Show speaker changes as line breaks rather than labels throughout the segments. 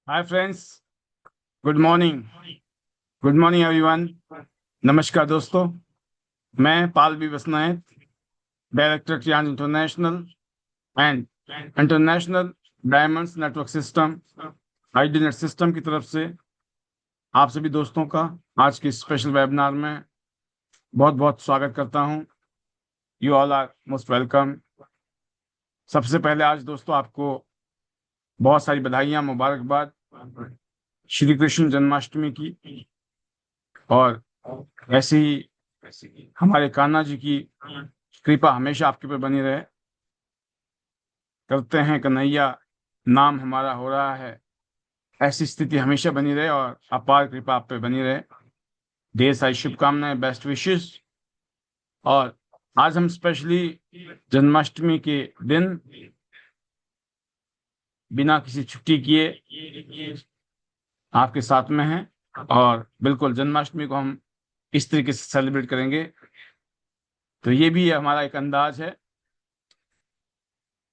हाय friends. Good morning. Good morning everyone. नमस्कार दोस्तों। मैं Pal B Basnayak, director Tiens international and international diamonds network system ID net system की तरफ से आप सभी दोस्तों का आज के स्पेशल वेबिनार में बहुत बहुत स्वागत करता हूं। You all are most welcome. सबसे पहले आज दोस्तों आपको बहुत सारी बधाइयां, मुबारकबाद श्री कृष्ण जन्माष्टमी की। और ऐसे ही हमारे कान्हा जी की कृपा हमेशा आपके पे बनी रहे। करते हैं कन्हैया, नाम हमारा हो रहा है, ऐसी स्थिति हमेशा बनी रहे और अपार कृपा आप पे बनी रहे। ढेर सारी शुभकामनाएं, बेस्ट विशेस। और आज हम स्पेशली जन्माष्टमी के दिन बिना किसी छुट्टी किए आपके साथ में हैं और बिल्कुल जन्माष्टमी को हम इस तरीके से सेलिब्रेट करेंगे। तो ये भी हमारा एक अंदाज है।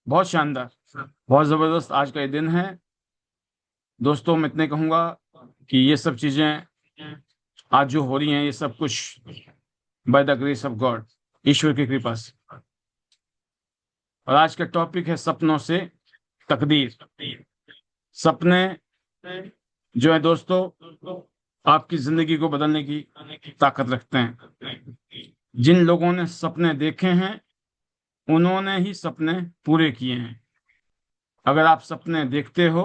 बहुत शानदार, बहुत जबरदस्त आज का ये दिन है दोस्तों। मैं इतने कहूंगा कि ये सब चीजें आज जो हो रही हैं, ये सब कुछ by the grace of God, ईश्वर की कृपा से। और आज का टॉपिक है सपनों से तकदीर। सपने जो है दोस्तों, आपकी जिंदगी को बदलने की ताकत रखते हैं। जिन लोगों ने सपने देखे हैं उन्होंने ही सपने पूरे किए हैं। अगर आप सपने देखते हो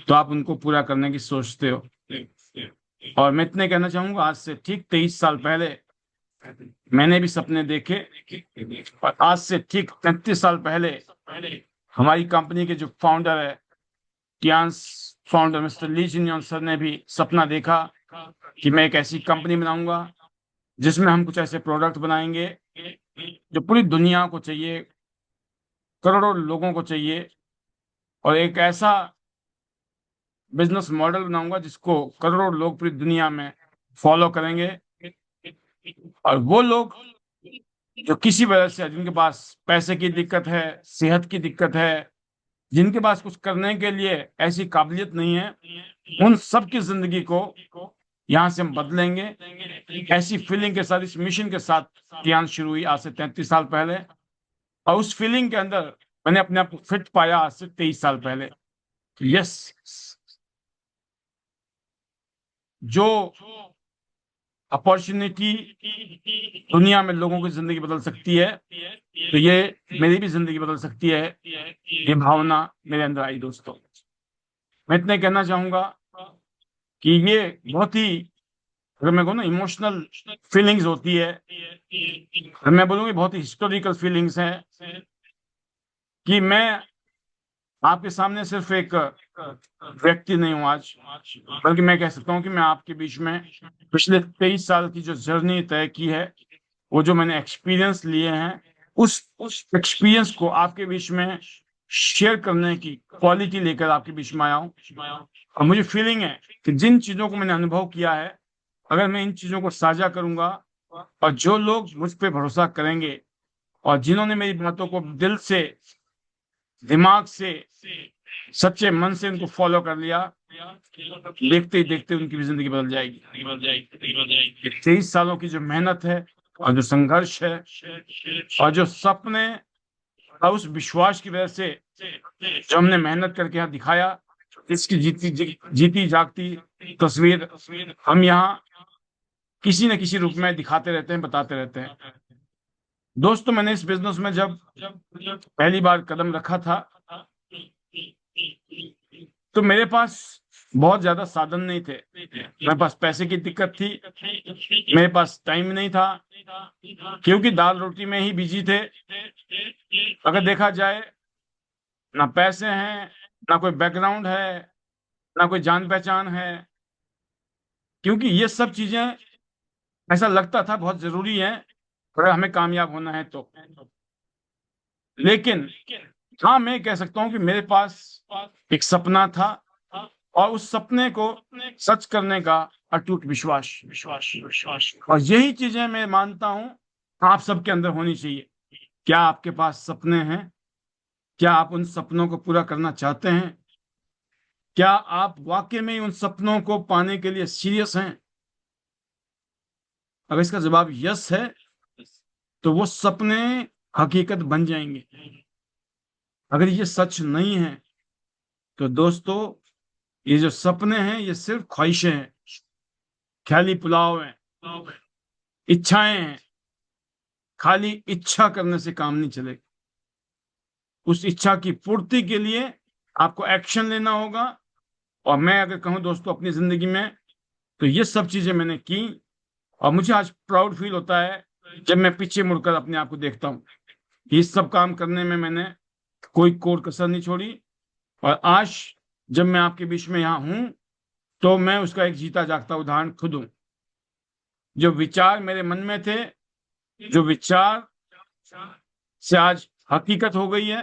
तो आप उनको पूरा करने की सोचते हो। और मैं इतने कहना चाहूंगा, आज से ठीक 23 साल पहले मैंने भी सपने देखे। और आज से ठीक 33 साल पहले हमारी कंपनी के जो फाउंडर है, टियांस फाउंडर मिस्टर ली जिनयोंग सर ने भी सपना देखा कि मैं एक ऐसी कंपनी बनाऊंगा जिसमें हम कुछ ऐसे प्रोडक्ट बनाएंगे जो पूरी दुनिया को चाहिए, करोड़ों लोगों को चाहिए। और एक ऐसा बिजनेस मॉडल बनाऊंगा जिसको करोड़ों लोग पूरी दुनिया में फॉलो करेंगे। और वो लोग जो किसी वजह से, जिनके पास पैसे की दिक्कत है, सेहत की दिक्कत है, जिनके पास कुछ करने के लिए ऐसी काबिलियत नहीं है, उन सब की जिंदगी को यहाँ से हम बदलेंगे। ऐसी फीलिंग के साथ, इस मिशन के साथ ध्यान शुरू हुई आज से 33 साल पहले। और उस फीलिंग के अंदर मैंने अपने आप को फिट पाया आज से 23 साल पहले। यस, जो अपॉर्चुनिटी दुनिया में लोगों की जिंदगी बदल सकती है, तो ये मेरी भी जिंदगी बदल सकती है। ये भावना मेरे अंदर आई दोस्तों। मैं इतने कहना चाहूंगा कि ये बहुत ही, अगर मैं कहूँ ना, इमोशनल फीलिंग्स होती है। अगर मैं बोलूँगी बहुत ही हिस्टोरिकल फीलिंग्स हैं कि मैं आपके सामने सिर्फ एक व्यक्ति नहीं हूँ आज, बल्कि मैं कह सकता हूँ कि मैं आपके बीच में पिछले 23 साल की जो जर्नी तय की है, वो जो मैंने एक्सपीरियंस लिए हैं, उस एक्सपीरियंस को आपके बीच में शेयर करने की क्वालिटी लेकर आपके बीच में आया हूँ। और मुझे फीलिंग है कि जिन चीजों को मैंने अनुभव किया है, अगर मैं इन चीजों को साझा करूंगा और जो लोग मुझ पर भरोसा करेंगे और जिन्होंने मेरी बातों को दिल से, दिमाग से, सच्चे मन से उनको फॉलो कर लिया, देखते ही देखते उनकी भी जिंदगी बदल जाएगी। 23 सालों की जो मेहनत है और जो संघर्ष है और जो सपने और उस विश्वास की वजह से जो हमने मेहनत करके यहाँ दिखाया, इसकी जीती जागती तस्वीर हम यहाँ किसी न किसी रूप में दिखाते रहते हैं, बताते रहते हैं। दोस्तों, मैंने इस बिजनेस में जब पहली बार कदम रखा था तो मेरे पास बहुत ज्यादा साधन नहीं थे। मेरे पास पैसे की दिक्कत थी, मेरे पास टाइम नहीं था, क्योंकि दाल रोटी में ही बिजी थे। अगर देखा जाए, ना पैसे हैं, ना कोई बैकग्राउंड है, ना कोई जान पहचान है। क्योंकि ये सब चीजें ऐसा लगता था बहुत जरूरी है अगर हमें कामयाब होना है तो। लेकिन हाँ, मैं कह सकता हूँ कि मेरे पास एक सपना था और उस सपने को सच करने का अटूट विश्वास विश्वास विश्वास और यही चीजें मैं मानता हूँ आप सबके अंदर होनी चाहिए। क्या आपके पास सपने हैं? क्या आप उन सपनों को पूरा करना चाहते हैं? क्या आप वाकई में उन सपनों को पाने के लिए सीरियस हैं? अगर इसका जवाब यस है तो वो सपने हकीकत बन जाएंगे। अगर ये सच नहीं है तो दोस्तों, ये जो सपने हैं ये सिर्फ ख्वाहिशें हैं, ख्याली पुलाव हैं, इच्छाएं हैं। खाली इच्छा करने से काम नहीं चलेगा। उस इच्छा की पूर्ति के लिए आपको एक्शन लेना होगा। और मैं अगर कहूं दोस्तों, अपनी जिंदगी में तो ये सब चीजें मैंने की, और मुझे आज प्राउड फील होता है जब मैं पीछे मुड़कर अपने आप को देखता हूँ। ये सब काम करने में मैंने कोई कोर कसर नहीं छोड़ी। और आज जब मैं आपके बीच में यहाँ हूं तो मैं उसका एक जीता जागता उदाहरण खुद हूं। जो विचार मेरे मन में थे, जो विचार से आज हकीकत हो गई है,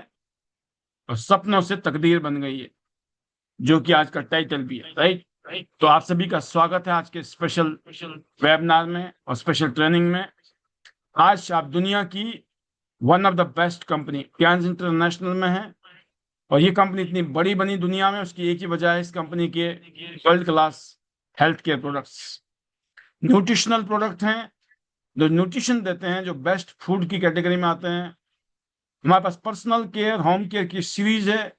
और सपनों से तकदीर बन गई है, जो कि आज का टाइटल भी है। राइट। तो आप सभी का स्वागत है आज के स्पेशल वेबिनार में और स्पेशल ट्रेनिंग में। आज आप दुनिया की one of the best company Tiens international में है, और ये कंपनी इतनी बड़ी बनी दुनिया में, उसकी एक ही वजह है, इस कंपनी के world class health care products, nutritional product हैं जो न्यूट्रिशन देते हैं, जो बेस्ट फूड की कैटेगरी में आते हैं। हमारे पास पर्सनल केयर, होम केयर की सीरीज है,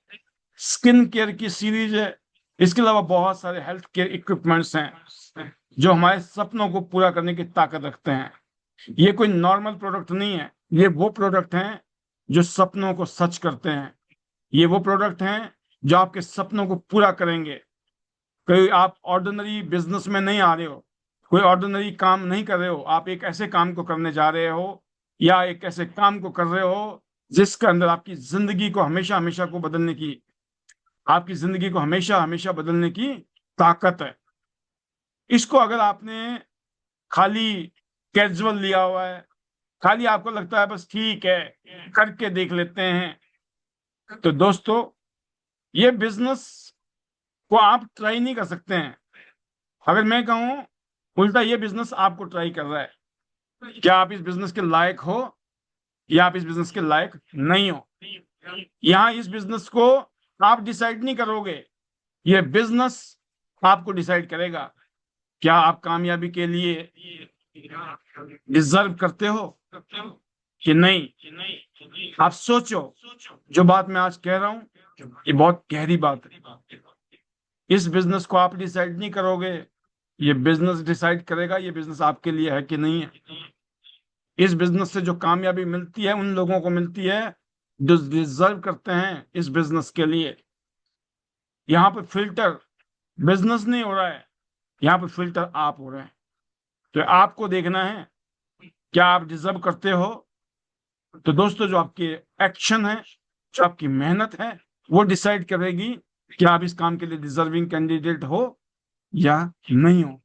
स्किन केयर की सीरीज है। इसके अलावा बहुत सारे हेल्थ केयर इक्विपमेंट्स हैं जो हमारे सपनों को पूरा करने की ताकत रखते हैं। ये कोई नॉर्मल प्रोडक्ट नहीं है, ये वो प्रोडक्ट हैं जो सपनों को सच करते हैं। ये वो प्रोडक्ट हैं जो आपके सपनों को पूरा करेंगे। कोई आप ऑर्डिनरी बिजनेस में नहीं आ रहे हो, कोई ऑर्डिनरी काम नहीं कर रहे हो, आप एक ऐसे काम को करने जा रहे हो, या एक ऐसे काम को कर रहे हो जिसके अंदर आपकी जिंदगी को हमेशा हमेशा को बदलने की, आपकी जिंदगी को हमेशा हमेशा बदलने की ताकत है। इसको अगर आपने खाली कैजुअल लिया हुआ है, खाली आपको लगता है बस ठीक है करके देख लेते हैं, तो दोस्तों ये बिजनेस को आप ट्राई नहीं कर सकते हैं। अगर मैं कहूं उल्टा, ये बिजनेस आपको ट्राई कर रहा है। क्या आप इस बिजनेस के लायक हो या आप इस बिजनेस के लायक नहीं हो? यहाँ इस बिजनेस को आप डिसाइड नहीं करोगे, ये बिजनेस आपको डिसाइड करेगा। क्या आप कामयाबी के लिए डिजर्व करते हो कि नहीं? आप सोचो। जो बात मैं आज कह रहा हूं ये बहुत गहरी बात है। इस बिजनेस को आप डिसाइड नहीं करोगे, ये बिजनेस डिसाइड करेगा ये बिजनेस आपके लिए है कि नहीं है। इस बिजनेस से जो कामयाबी मिलती है उन लोगों को मिलती है जो डिजर्व करते हैं इस बिजनेस के लिए। यहाँ पे फिल्टर बिजनेस नहीं हो रहा है, यहाँ पे फिल्टर आप हो रहे हैं। तो आपको देखना है क्या आप डिजर्व करते हो। तो दोस्तों, जो आपके एक्शन है, जो आपकी मेहनत है, वो डिसाइड करेगी कि आप इस काम के लिए डिजर्विंग कैंडिडेट हो या नहीं हो।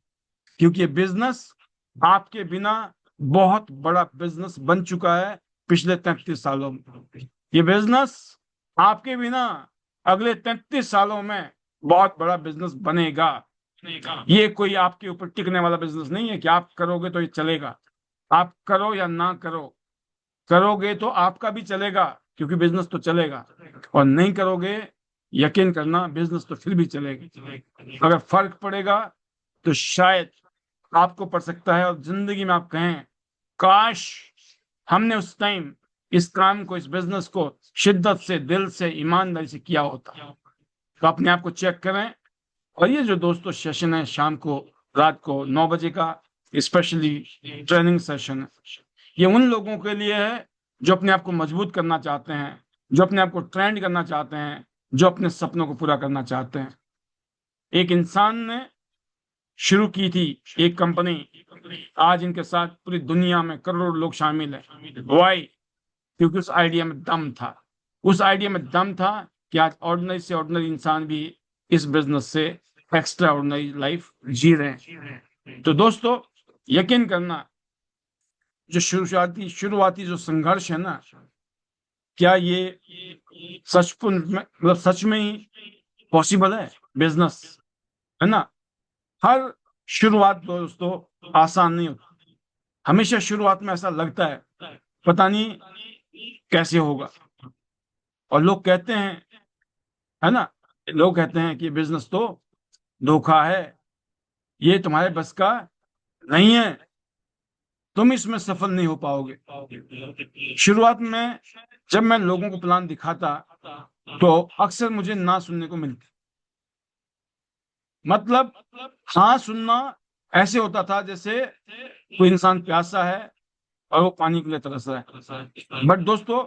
क्योंकि ये बिजनेस आपके बिना बहुत बड़ा बिजनेस बन चुका है पिछले 33 सालों में। ये बिजनेस आपके बिना अगले 33 सालों में बहुत बड़ा बिजनेस बनेगा। ये कोई आपके ऊपर टिकने वाला बिजनेस नहीं है कि आप करोगे तो ये चलेगा। आप करो या ना करो, करोगे तो आपका भी चलेगा क्योंकि बिजनेस तो चलेगा, और नहीं करोगे यकीन करना बिजनेस तो फिर भी चलेगा। अगर फर्क पड़ेगा तो शायद आपको पड़ सकता है, और जिंदगी में आप कहें काश हमने उस टाइम इस काम को, इस बिजनेस को शिद्दत से, दिल से, ईमानदारी से किया होता। तो अपने आप को चेक करें। और ये जो दोस्तों सेशन है शाम को, रात को 9 बजे का स्पेशली ट्रेनिंग सेशन है, ये उन लोगों के लिए है जो अपने आप को मजबूत करना चाहते हैं, जो अपने आप को ट्रेंड करना चाहते हैं, जो अपने सपनों को पूरा करना चाहते हैं। एक इंसान ने शुरू की थी एक कंपनी, आज इनके साथ पूरी दुनिया में करोड़ों लोग शामिल हैं। वाई? क्योंकि उस आइडिया में दम था। उस आइडिया में दम था कि आज ऑर्डिनरी से ऑर्डिनरी इंसान भी इस बिजनेस से एक्स्ट्रा ऑर्डिनरी लाइफ जी रहे हैं। तो दोस्तों, यकीन करना, जो शुरुआती जो संघर्ष है ना, क्या ये सच में ही पॉसिबल है बिजनेस, है ना? हर शुरुआत दोस्तों आसान नहीं होती। हमेशा शुरुआत में ऐसा लगता है पता नहीं कैसे होगा, और लोग कहते हैं, है ना, लोग कहते हैं कि बिजनेस तो धोखा है, ये तुम्हारे बस का नहीं है, तुम इसमें सफल नहीं हो पाओगे। शुरुआत में जब मैं लोगों को प्लान दिखाता तो अक्सर मुझे ना सुनने को मिलती। मतलब हाँ सुनना ऐसे होता था जैसे कोई इंसान प्यासा है और वो पानी के लिए तरस रहा है। बट दोस्तों,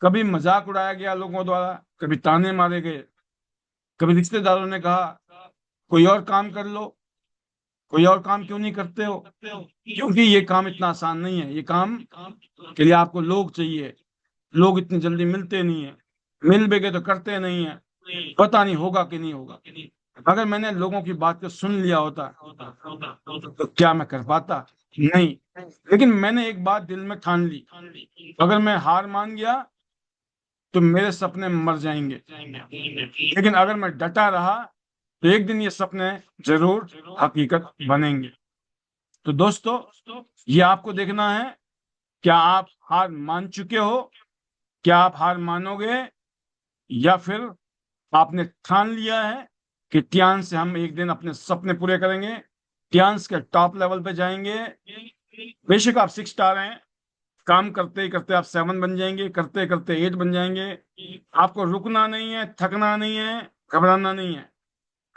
कभी मजाक उड़ाया गया लोगों द्वारा, कभी ताने मारे गए, कभी रिश्तेदारों ने कहा कोई और काम कर लो, कोई और काम क्यों नहीं करते हो, क्योंकि ये काम इतना आसान नहीं है, ये काम के लिए आपको लोग चाहिए, लोग इतनी जल्दी मिलते नहीं है, मिल भी गए तो करते नहीं है, पता नहीं होगा कि नहीं होगा। अगर मैंने लोगों की बात को सुन लिया होता तो क्या मैं कर पाता? नहीं। लेकिन मैंने एक बात दिल में ठान ली, अगर मैं हार मान गया तो मेरे सपने मर जाएंगे, लेकिन अगर मैं डटा रहा तो एक दिन ये सपने जरूर हकीकत बनेंगे। तो दोस्तों, ये आपको देखना है, क्या आप हार मान चुके हो, क्या आप हार मानोगे, या फिर आपने ठान लिया है कि टियान से हम एक दिन अपने सपने पूरे करेंगे, टियान्स के टॉप लेवल पे जाएंगे। बेशक आप 6 स्टार हैं, काम करते करते आप 7 बन जाएंगे, करते करते 8 बन जाएंगे। आपको रुकना नहीं है, थकना नहीं है, घबराना नहीं है,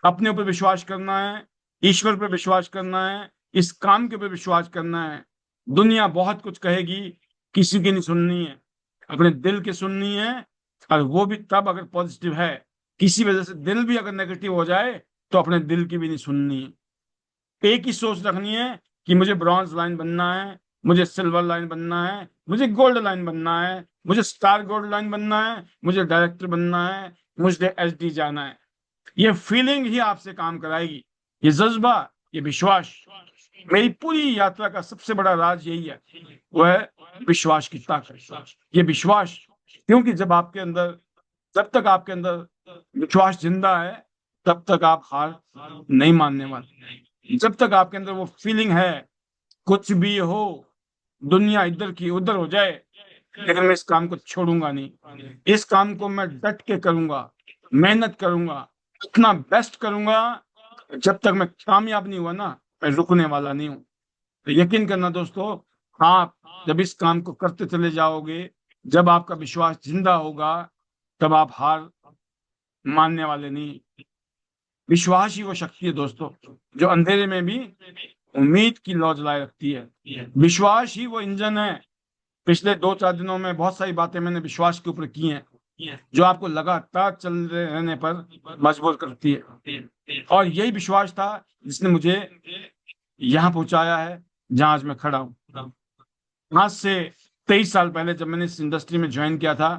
अपने ऊपर विश्वास करना है, ईश्वर पर विश्वास करना है, इस काम के ऊपर विश्वास करना है। दुनिया बहुत कुछ कहेगी, किसी की नहीं सुननी है, अपने दिल की सुननी है, और वो भी तब अगर पॉजिटिव है। किसी वजह से दिल भी अगर नेगेटिव हो जाए तो अपने दिल की भी नहीं सुननी है। एक ही सोच रखनी है कि मुझे ब्रॉन्ज लाइन बनना है, मुझे सिल्वर लाइन बनना है, मुझे गोल्ड लाइन बनना है, मुझे स्टार गोल्ड लाइन बनना है, मुझे डायरेक्टर बनना है, मुझे एचडी जाना है। ये फीलिंग ही आपसे काम कराएगी, ये जज्बा, ये विश्वास। मेरी पूरी यात्रा का सबसे बड़ा राज यही है, वो है विश्वास की ताकत, ये विश्वास। क्योंकि जब तक आपके अंदर विश्वास जिंदा है, तब तक आप हार नहीं मानने वाले। जब तक आपके अंदर वो फीलिंग है, कुछ भी हो, दुनिया इधर की उधर हो जाए, लेकिन मैं इस काम को छोड़ूंगा नहीं, इस काम को मैं डट के करूंगा, मेहनत करूंगा, इतना बेस्ट करूंगा, जब तक मैं कामयाब नहीं हुआ ना, मैं रुकने वाला नहीं हूं। तो यकीन करना दोस्तों, आप जब इस काम को करते चले जाओगे, जब आपका विश्वास जिंदा होगा, तब आप हार मानने वाले नहीं। विश्वास ही वो शक्ति है दोस्तों, जो अंधेरे में भी उम्मीद की लौ जलाए रखती है। विश्वास ही वो इंजन है। पिछले 2-4 दिनों में बहुत सारी बातें मैंने विश्वास के ऊपर की हैं, जो आपको लगातार चल रहने पर मजबूर करती है। और यही विश्वास था जिसने मुझे यहाँ पहुंचाया है जहां आज मैं खड़ा हूँ। आज से 23 साल पहले जब मैंने इस इंडस्ट्री में ज्वाइन किया था,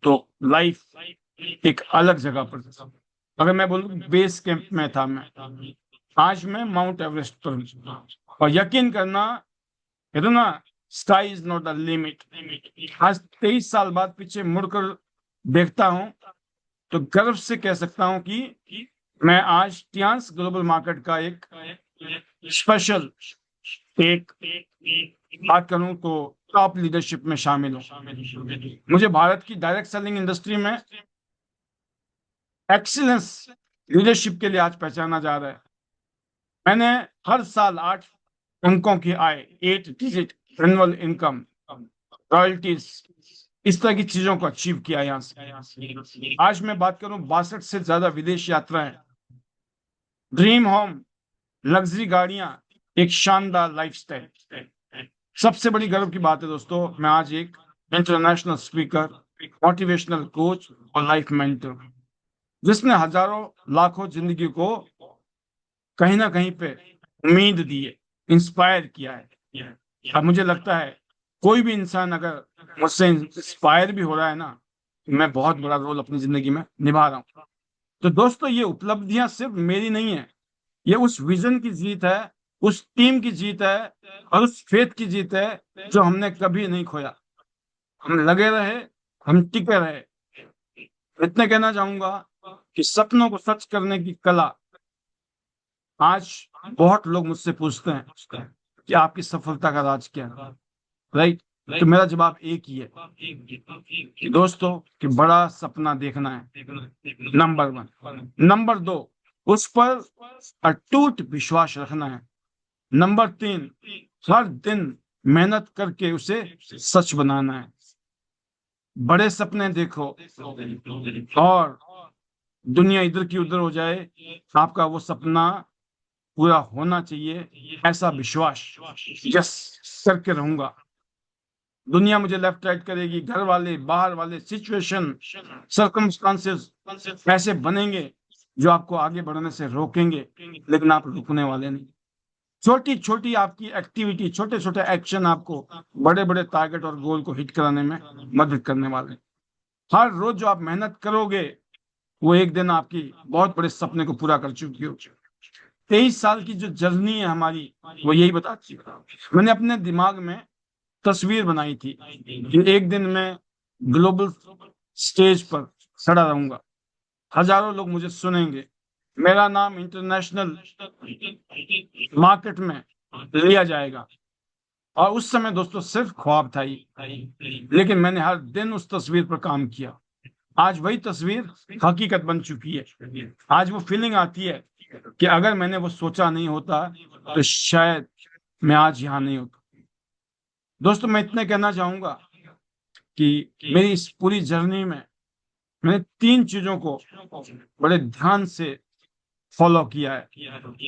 तो लाइफ एक अलग जगह पर था। अगर मैं बोलूँ बेस कैंप में था मैं, आज मैं माउंट एवरेस्ट पर हूँ। और यकीन करना, कहते ना, sky is not the limit. आज 23 साल बाद पीछे मुड़कर देखता हूँ तो गर्व से कह सकता हूँ कि मैं आज टियान्स ग्लोबल मार्केट का एक स्पेशल, एक बात करूं तो टॉप लीडरशिप में शामिल हूं। मुझे भारत की डायरेक्ट सेलिंग इंडस्ट्री में एक्सीलेंस लीडरशिप के लिए आज पहचाना जा रहा है। मैंने हर साल 8 अंकों की आय, 8 डिजिट एनुअल इनकम, रॉयल्टीज, इस तरह की चीजों को अचीव किया यहाँ से। आज मैं बात करूं 62 से ज्यादा विदेश यात्राएं, ड्रीम होम, लग्जरी गाड़ियां, एक शानदार लाइफस्टाइल। सबसे बड़ी गर्व की बात है दोस्तों, मैं आज एक इंटरनेशनल स्पीकर, मोटिवेशनल कोच और लाइफ मेंटर, जिसने हजारों लाखों जिंदगी को कहीं ना कहीं पे उम्मीद दी है, इंस्पायर किया है। अब मुझे लगता है कोई भी इंसान अगर मुझसे इंस्पायर भी हो रहा है ना, तो मैं बहुत बड़ा रोल अपनी जिंदगी में निभा रहा हूँ। तो दोस्तों, ये उपलब्धियां सिर्फ मेरी नहीं है, ये उस विजन की जीत है, उस टीम की जीत है, और उस फेथ की जीत है जो हमने कभी नहीं खोया। हम लगे रहे, हम टिके रहे। इतने कहना चाहूंगा कि सपनों को सच करने की कला, आज बहुत लोग मुझसे पूछते हैं कि आपकी सफलता का राज क्या है, राइट? तो मेरा जवाब एक ही है कि दोस्तों कि बड़ा सपना देखना है, नंबर 1। नंबर 2, उस पर अटूट विश्वास रखना है। नंबर 3, हर दिन मेहनत करके उसे सच बनाना है। बड़े सपने देखो और दुनिया इधर की उधर हो जाए, आपका वो सपना पूरा होना चाहिए, ऐसा विश्वास यस करके रहूंगा। दुनिया मुझे लेफ्ट राइट करेगी, घर वाले बाहर वाले सिचुएशन सर्कमस्टांसेस ऐसे बनेंगे जो आपको आगे बढ़ने से रोकेंगे, लेकिन आप रुकने वाले नहीं। छोटी छोटी आपकी एक्टिविटी, छोटे छोटे एक्शन आपको बड़े बड़े टारगेट और गोल को हिट कराने में मदद करने वाले। हर रोज जो आप मेहनत करोगे वो एक दिन आपकी बहुत बड़े सपने को पूरा कर चुकी हो। 23 साल की जो जर्नी है हमारी, वो यही बताती है। मैंने अपने दिमाग में तस्वीर बनाई थी कि एक दिन मैं ग्लोबल स्टेज पर खड़ा रहूंगा, हजारों लोग मुझे सुनेंगे, मेरा नाम इंटरनेशनल मार्केट में लिया जाएगा। और उस समय दोस्तों सिर्फ ख्वाब था ही, लेकिन मैंने हर दिन उस तस्वीर पर काम किया। आज वही तस्वीर हकीकत बन चुकी है। आज वो फीलिंग आती है कि अगर मैंने वो सोचा नहीं होता तो शायद मैं आज यहाँ नहीं होता। दोस्तों मैं इतने कहना चाहूंगा कि मेरी इस पूरी जर्नी में मैंने 3 चीजों को बड़े ध्यान से फॉलो किया है।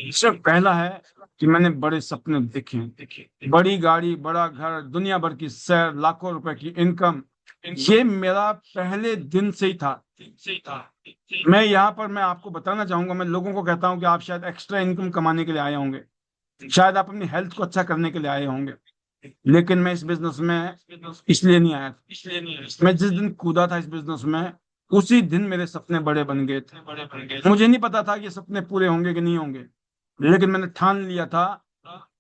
इससे पहला है कि मैंने बड़े सपने देखे, बड़ी गाड़ी, बड़ा घर, दुनिया भर की सैर, लाखों रुपए की इनकम, ये मेरा पहले दिन से ही था। मैं यहाँ पर मैं आपको बताना चाहूंगा, मैं लोगों को कहता हूँ कि आप शायद एक्स्ट्रा इनकम कमाने के लिए आए होंगे, शायद आप अपनी हेल्थ को अच्छा करने के लिए आए होंगे, लेकिन मैं इस बिजनेस में इसलिए नहीं आया था। मैं जिस दिन कूदा था इस बिजनेस में, उसी दिन मेरे सपने बड़े बन गए थे। मुझे नहीं पता था कि ये सपने पूरे होंगे कि नहीं होंगे, लेकिन मैंने ठान लिया था,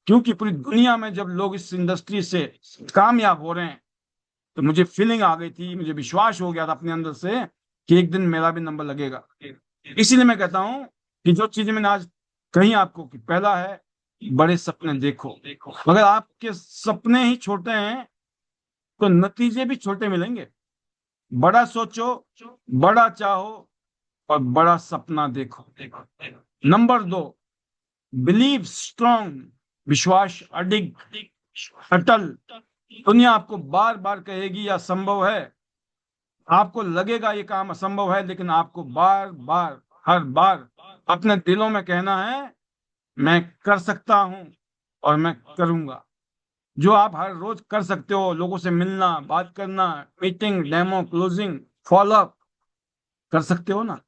क्योंकि पूरी दुनिया में जब लोग इस इंडस्ट्री से कामयाब हो रहे हैं तो मुझे फीलिंग आ गई थी, मुझे विश्वास हो गया था अपने अंदर से कि एक दिन मेरा भी नंबर लगेगा। इसीलिए मैं कहता हूं कि जो चीजें मैंने आज कही आपको, कि पहला है बड़े सपने देखो। अगर आपके सपने ही छोटे हैं तो नतीजे भी छोटे मिलेंगे। बड़ा सोचो, बड़ा चाहो और बड़ा सपना देखो। नंबर 2, बिलीव स्ट्रॉन्ग, विश्वास अडिग, अटल। दुनिया आपको बार बार कहेगी यह असंभव है, आपको लगेगा ये काम असंभव है, लेकिन आपको बार बार हर बार अपने दिलों में कहना है मैं कर सकता हूं और मैं करूंगा। जो आप हर रोज कर सकते हो, लोगों से मिलना, बात करना, मीटिंग, डेमो, क्लोजिंग, फॉलोअप, कर सकते हो ना?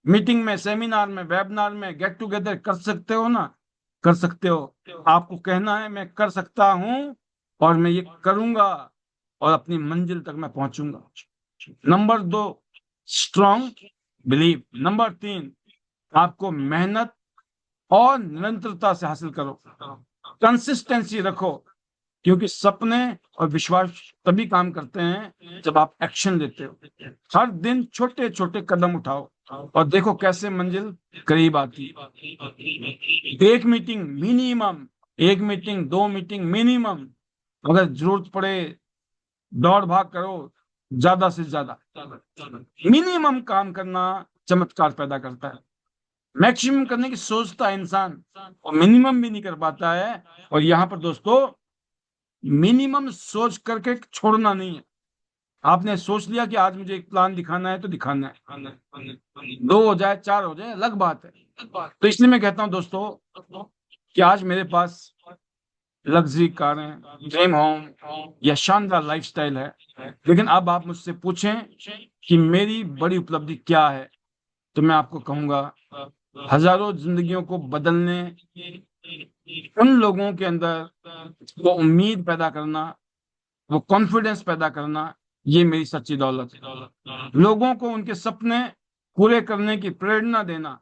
मीटिंग में, सेमिनार में, वेबिनार में, गेट टुगेदर कर सकते हो ना? कर सकते हो। आपको कहना है मैं कर सकता हूं और मैं ये करूंगा और अपनी मंजिल तक मैं पहुंचूंगा। Number 2, strong believe. नंबर 3, आपको मेहनत और निरंतरता से हासिल करो, कंसिस्टेंसी रखो, क्योंकि सपने और विश्वास तभी काम करते हैं जब आप एक्शन लेते हो। हर दिन छोटे छोटे कदम उठाओ और देखो कैसे मंजिल करीब आती है। एक meeting minimum, 1 meeting 2 meeting minimum, अगर जरूरत पड़े दौड़ भाग करो, ज्यादा से ज्यादा मिनिमम काम करना चमत्कार पैदा करता है। मैक्सिमम करने की सोचता है इंसान और मिनिमम भी नहीं कर पाता है। और यहाँ पर दोस्तों मिनिमम सोच करके छोड़ना नहीं है। आपने सोच लिया कि आज मुझे एक प्लान दिखाना है तो दिखाना है, 2 हो जाए 4 हो जाए अलग बात है। तो इसलिए मैं कहता हूं दोस्तों कि आज मेरे पास लग्जरी कारें, ड्रीम होम या शानदार लाइफस्टाइल है, लेकिन अब आप मुझसे पूछें कि मेरी बड़ी उपलब्धि क्या है, तो मैं आपको कहूंगा हजारों जिंदगियों को बदलने, उन लोगों के अंदर वो उम्मीद पैदा करना, वो कॉन्फिडेंस पैदा करना, ये मेरी सच्ची दौलत है। लोगों को उनके सपने पूरे करने की प्रेरणा देना,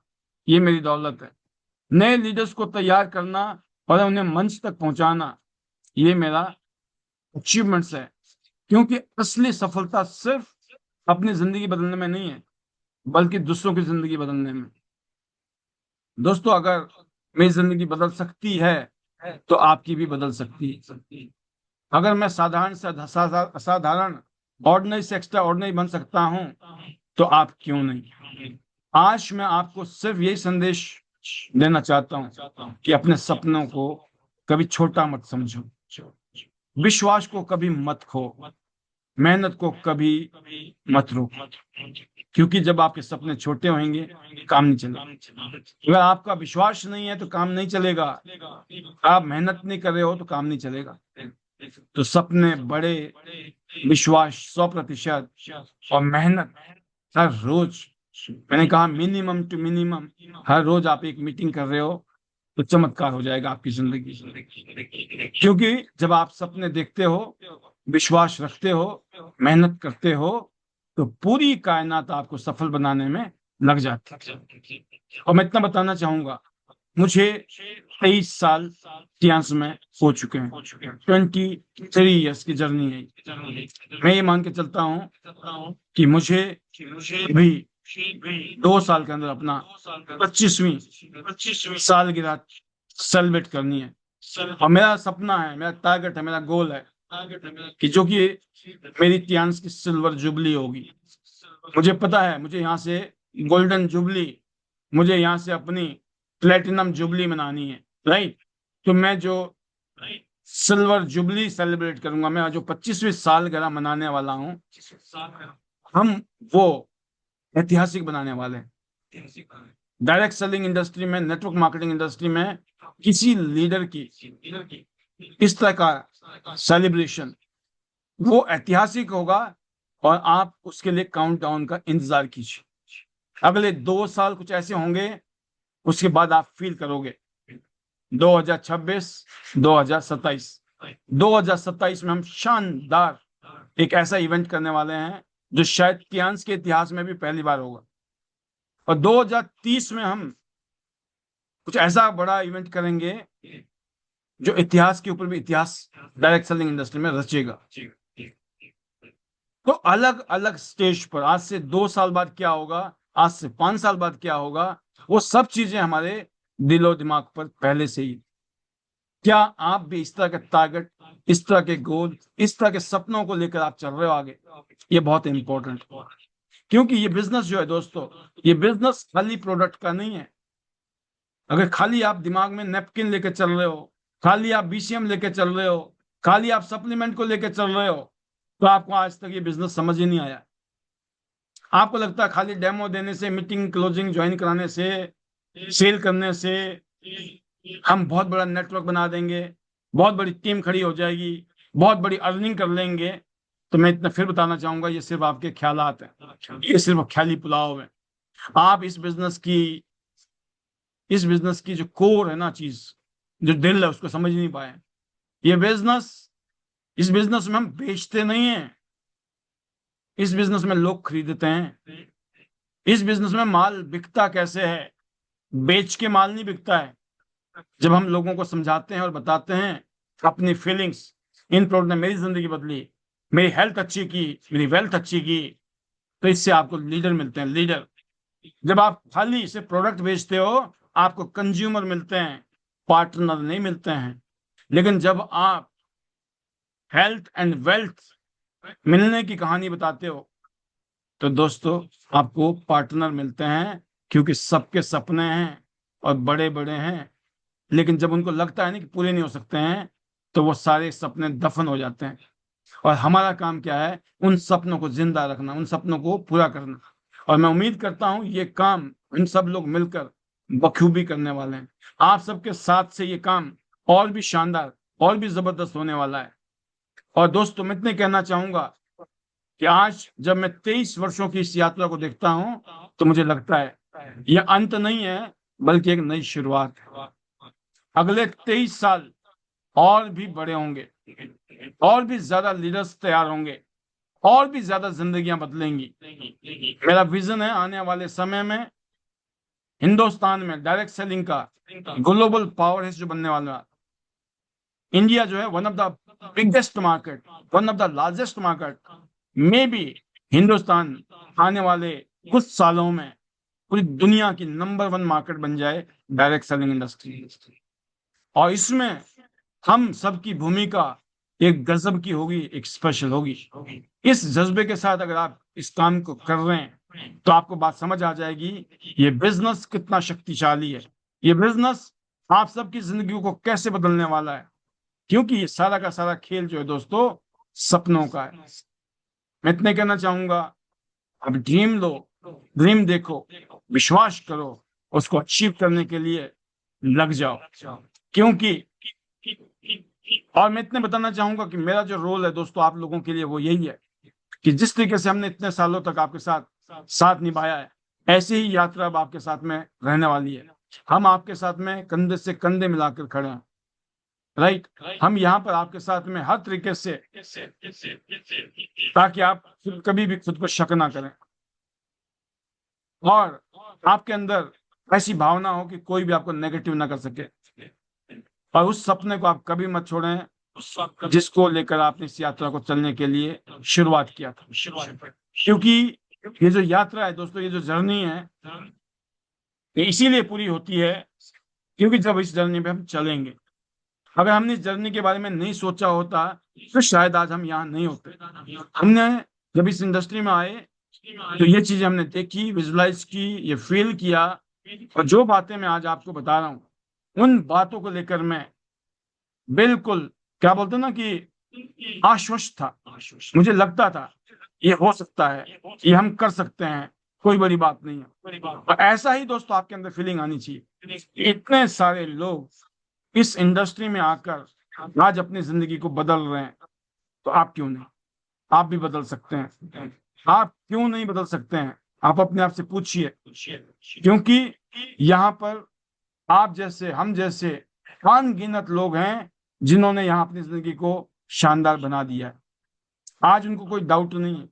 ये मेरी दौलत है। नए लीडर्स को तैयार करना और उन्हें मंच तक पहुंचाना, ये मेरा अचीवमेंट्स है। क्योंकि असली सफलता सिर्फ अपनी जिंदगी बदलने में नहीं है, बल्कि दूसरों की जिंदगी बदलने में। दोस्तों अगर मेरी जिंदगी बदल सकती है तो आपकी भी बदल सकती है। अगर मैं साधारण से असाधारण, ऑर्डिनरी से एक्स्ट्रा ऑर्डिनरी बन सकता हूं, तो आप क्यों नहीं। आज मैं आपको सिर्फ यही संदेश देना चाहता हूं कि अपने सपनों को कभी छोटा मत समझो, विश्वास को कभी मत खो, मेहनत को कभी मत रोको, क्योंकि जब आपके सपने छोटे होंगे काम नहीं चलेगा। अगर आपका विश्वास नहीं है तो काम नहीं चलेगा, आप मेहनत नहीं कर रहे हो तो काम नहीं चलेगा। तो सपने बड़े, विश्वास 100% और मेहनत हर रोज। मैंने कहा मिनिमम टू मिनिमम हर रोज आप एक मीटिंग कर रहे हो तो चमत्कार हो जाएगा आपकी जिंदगी। क्योंकि जब आप सपने देखते हो, विश्वास रखते हो, मेहनत करते हो, तो पूरी कायनात आपको सफल बनाने में लग जाती है। और मैं इतना बताना चाहूंगा, मुझे 23 साल इतिहास में हो चुके हैं, 23 ईयर्स की जर्नी है। मैं ये मान के चलता हूँ कि मुझे भी 2 साल के अंदर अपना 25वीं सालगिरह सेलिब्रेट करनी है। और मेरा सपना है, मेरा टारगेट है, मेरा गोल है कि जो कि मेरी इतिहास की सिल्वर जुबली होगी। मुझे पता है मुझे यहाँ से गोल्डन जुबली, मुझे यहाँ से अपनी प्लेटिनम जुबली मनानी है, राइट। तो मैं जो सिल्वर जुबली सेलिब्रेट करूंगा, मैं जो 25वीं सालगिरह मनाने वाला हूँ, हम वो ऐतिहासिक बनाने वाले हैं। डायरेक्ट सेलिंग इंडस्ट्री में, नेटवर्क मार्केटिंग इंडस्ट्री में किसी लीडर की इस तरह का सेलिब्रेशन वो ऐतिहासिक होगा। और आप उसके लिए काउंटडाउन का इंतजार कीजिए। अगले 2 साल कुछ ऐसे होंगे, उसके बाद आप फील करोगे। 2026, 2027, 2027 में हम शानदार एक ऐसा इवेंट करने वाले हैं जो शायद इतिहास के इतिहास में भी पहली बार होगा। और 2030 में हम कुछ ऐसा बड़ा इवेंट करेंगे जो इतिहास के ऊपर भी इतिहास डायरेक्ट सेलिंग इंडस्ट्री में रचेगा। तो अलग अलग स्टेज पर आज से 2 साल बाद क्या होगा, आज से 5 साल बाद क्या होगा, वो सब चीजें हमारे दिलो दिमाग पर पहले से ही। क्या आप भी इस तरह के टारगेट, इस तरह के गोल, इस तरह के सपनों को लेकर आप चल रहे हो आगे? ये बहुत इंपॉर्टेंट है, क्योंकि ये बिजनेस जो है दोस्तों, ये बिजनेस खाली प्रोडक्ट का नहीं है। अगर खाली आप दिमाग में नेपकिन लेके चल रहे हो, खाली आप बीसीएम लेके चल रहे हो, खाली आप सप्लीमेंट को लेके चल रहे हो, तो आपको आज तक ये बिजनेस समझ ही नहीं आया। आपको लगता है खाली डेमो देने से, मीटिंग क्लोजिंग ज्वाइन कराने से, सेल करने से हम बहुत बड़ा नेटवर्क बना देंगे, बहुत बड़ी टीम खड़ी हो जाएगी, बहुत बड़ी अर्निंग कर लेंगे। तो मैं इतना फिर बताना चाहूंगा, ये सिर्फ आपके ख्यालात हैं, ये सिर्फ ख्याली पुलाव है। आप इस बिजनेस की जो कोर है ना चीज, जो दिल है, उसको समझ नहीं पाए। ये बिजनेस, इस बिजनेस में हम बेचते नहीं है, इस बिजनेस में लोग खरीदते हैं। इस बिजनेस में माल बिकता कैसे है, बेच के माल नहीं बिकता है। जब हम लोगों को समझाते हैं और बताते हैं अपनी फीलिंग्स, इन प्रोडक्ट ने मेरी जिंदगी बदली, मेरी हेल्थ अच्छी की, मेरी वेल्थ अच्छी की, तो इससे आपको लीडर मिलते हैं, लीडर। जब आप खाली से प्रोडक्ट बेचते हो, आपको कंज्यूमर मिलते हैं, पार्टनर नहीं मिलते हैं। लेकिन जब आप हेल्थ एंड वेल्थ मिलने की कहानी बताते हो, तो दोस्तों आपको पार्टनर मिलते हैं, क्योंकि सबके सपने हैं और बड़े बड़े हैं। लेकिन जब उनको लगता है ना कि पूरे नहीं हो सकते हैं, तो वो सारे सपने दफन हो जाते हैं। और हमारा काम क्या है, उन सपनों को जिंदा रखना, उन सपनों को पूरा करना। और मैं उम्मीद करता हूं ये काम इन सब लोग मिलकर बखूबी करने वाले हैं। आप सबके साथ से ये काम और भी शानदार, और भी जबरदस्त होने वाला है। और दोस्तों मैं इतने कहना चाहूंगा कि आज जब मैं 23 वर्षों की इस यात्रा को देखता हूं, तो मुझे लगता है यह अंत नहीं है, बल्कि एक नई शुरुआत है। अगले 23 साल और भी बड़े होंगे, और भी ज्यादा लीडर्स तैयार होंगे, और भी ज्यादा जिंदगियां बदलेंगी। मेरा विजन है आने वाले समय में हिंदुस्तान में डायरेक्ट सेलिंग का ग्लोबल पावर हाउस जो बनने वाला है। इंडिया जो है one of the biggest market, one of the largest market, may be Hindustan आने वाले कुछ सालों में पूरी दुनिया की नंबर 1 मार्केट बन जाए डायरेक्ट सेलिंग इंडस्ट्री। और इसमें हम सबकी भूमिका एक गजब की होगी, एक स्पेशल होगी। इस जज्बे के साथ अगर आप इस काम को कर रहे हैं तो आपको बात समझ आ जाएगी ये बिजनेस कितना शक्तिशाली है, ये बिजनेस आप सबकी जिंदगी को कैसे बदलने वाला है। क्योंकि ये सारा का सारा खेल जो है दोस्तों सपनों का है। मैं इतने कहना चाहूंगा, अब ड्रीम लो, ड्रीम देखो, विश्वास करो, उसको अचीव करने के लिए लग जाओ। क्योंकि और मैं इतने बताना चाहूंगा कि मेरा जो रोल है दोस्तों आप लोगों के लिए वो यही है कि जिस तरीके से हमने इतने सालों तक आपके साथ साथ निभाया है, ऐसी ही यात्रा अब आपके साथ में रहने वाली है। हम आपके साथ में कंधे से कंधे मिलाकर खड़े हैं, राइट। हम यहाँ पर आपके साथ में हर तरीके से, ताकि आप कभी भी खुद पर शक ना करें और आपके अंदर ऐसी भावना हो कि कोई भी आपको नेगेटिव ना कर सके। और उस सपने को आप कभी मत छोड़ें जिसको लेकर आपने इस यात्रा को चलने के लिए शुरुआत किया था। क्योंकि ये जो यात्रा है दोस्तों, ये जो जर्नी है, ये इसीलिए पूरी होती है क्योंकि जब इस जर्नी पे हम चलेंगे, अगर हमने इस जर्नी के बारे में नहीं सोचा होता तो शायद आज हम यहाँ नहीं होते। हमने जब इस इंडस्ट्री में आए तो ये चीजें हमने देखी, विजुलाइज की, ये फील किया, और जो बातें मैं आज आपको बता रहा हूँ उन बातों को लेकर मैं बिल्कुल, क्या बोलते हैं ना, कि आश्वस्त था। मुझे लगता था ये हो सकता है, ये हम कर सकते हैं, कोई बड़ी बात नहीं है। और ऐसा ही दोस्तों आपके अंदर फीलिंग आनी चाहिए। इतने सारे लोग इस इंडस्ट्री में आकर आज अपनी जिंदगी को बदल रहे हैं, तो आप क्यों नहीं, आप भी बदल सकते हैं। आप क्यों नहीं बदल सकते हैं, आप अपने आप से पूछिए। क्योंकि यहाँ पर आप जैसे, हम जैसे अनगिनत लोग हैं जिन्होंने यहाँ अपनी जिंदगी को शानदार बना दिया है। आज उनको कोई डाउट नहीं है,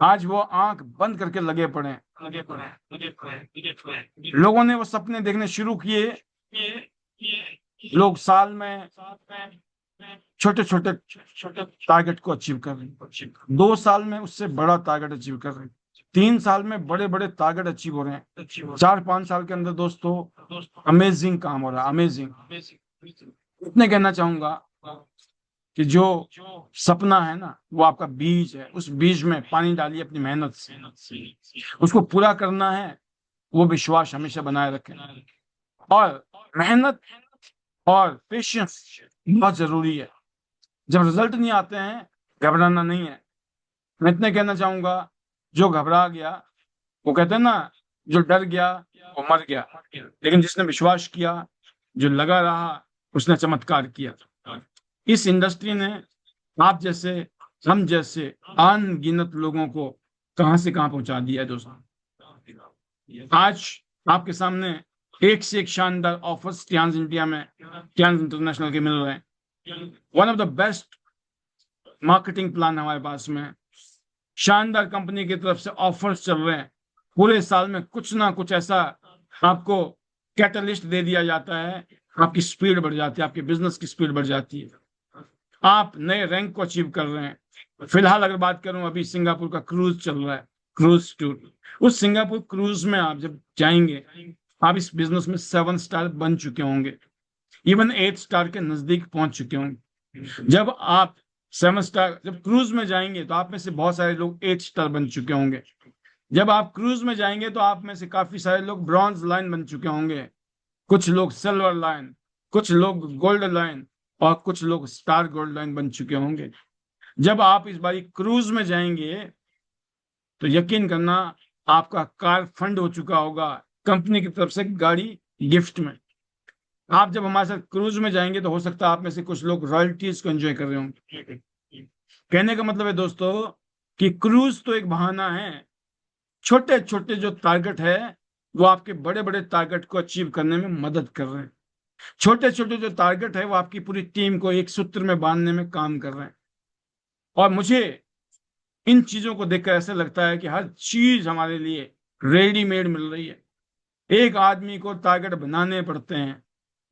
आज वो आंख बंद करके लगे पड़े हैं। लोगों ने वो सपने देखने शुरू किए। लोग साल में छोटे छोटे टारगेट को अचीव कर रहे हैं, 2 साल में उससे बड़ा टारगेट अचीव कर रहे हैं, 3 साल में बड़े बड़े टारगेट अचीव हो रहे हैं, 4-5 साल के अंदर दोस्तों अमेजिंग काम हो रहा है, अमेजिंग। इतने कहना चाहूंगा कि जो सपना है ना वो आपका बीज है, उस बीज में पानी डालिए अपनी मेहनत से, उसको पूरा करना है, वो विश्वास हमेशा बनाए रखें। और मेहनत और पेशेंस बहुत जरूरी है। जब रिजल्ट नहीं आते हैं घबराना नहीं है। मैं इतने कहना चाहूंगा, जो घबरा गया, वो कहते हैं ना, जो डर गया वो मर गया, लेकिन जिसने विश्वास किया, जो लगा रहा, उसने चमत्कार किया। इस इंडस्ट्री ने आप जैसे, हम जैसे अनगिनत लोगों को कहां से कहां पहुंचा दिया है दोस्तों। आज आपके सामने एक से एक शानदार ऑफर्स ट्रांस इंडिया में, ट्रांस इंटरनेशनल के मिल रहे हैं। One of the best marketing plan हमारे पास में, शानदार कंपनी की तरफ से ऑफर्स चल रहे हैं। पूरे साल में कुछ ना कुछ ऐसा आपको कैटलिस्ट दे दिया जाता है, आपकी स्पीड बढ़ जाती है, आपके बिजनेस की स्पीड बढ़ जाती है, आप नए रैंक को अचीव कर रहे हैं। फिलहाल अगर बात करूं, अभी सिंगापुर का क्रूज चल रहा है, क्रूज टूर। उस सिंगापुर क्रूज में आप जब जाएंगे, आप इस बिजनेस में 7 स्टार बन चुके होंगे, इवन 8 स्टार के नजदीक पहुंच चुके होंगे। जब आप 7 स्टार, जब क्रूज में जाएंगे तो आप में से बहुत सारे लोग 8 स्टार बन चुके होंगे। जब आप क्रूज में जाएंगे तो आप में से काफी सारे लोग ब्रॉन्ज लाइन बन चुके होंगे, कुछ लोग सिल्वर लाइन, कुछ लोग गोल्ड लाइन, और कुछ लोग स्टार गोल्ड लाइन बन चुके होंगे। जब आप इस बारी क्रूज में जाएंगे तो यकीन करना आपका कार फंड हो चुका होगा, कंपनी की तरफ से गाड़ी गिफ्ट में। आप जब हमारे साथ क्रूज में जाएंगे तो हो सकता है आप में से कुछ लोग रॉयल्टीज को एंजॉय कर रहे होंगे। कहने का मतलब है दोस्तों कि क्रूज तो एक बहाना है, छोटे छोटे जो टारगेट है वो आपके बड़े बड़े टारगेट को अचीव करने में मदद कर रहे हैं। छोटे छोटे जो टारगेट है वो आपकी पूरी टीम को एक सूत्र में बांधने में काम कर रहे हैं। और मुझे इन चीजों को देखकर ऐसा लगता है कि हर चीज हमारे लिए रेडीमेड मिल रही है। एक आदमी को टारगेट बनाने पड़ते हैं,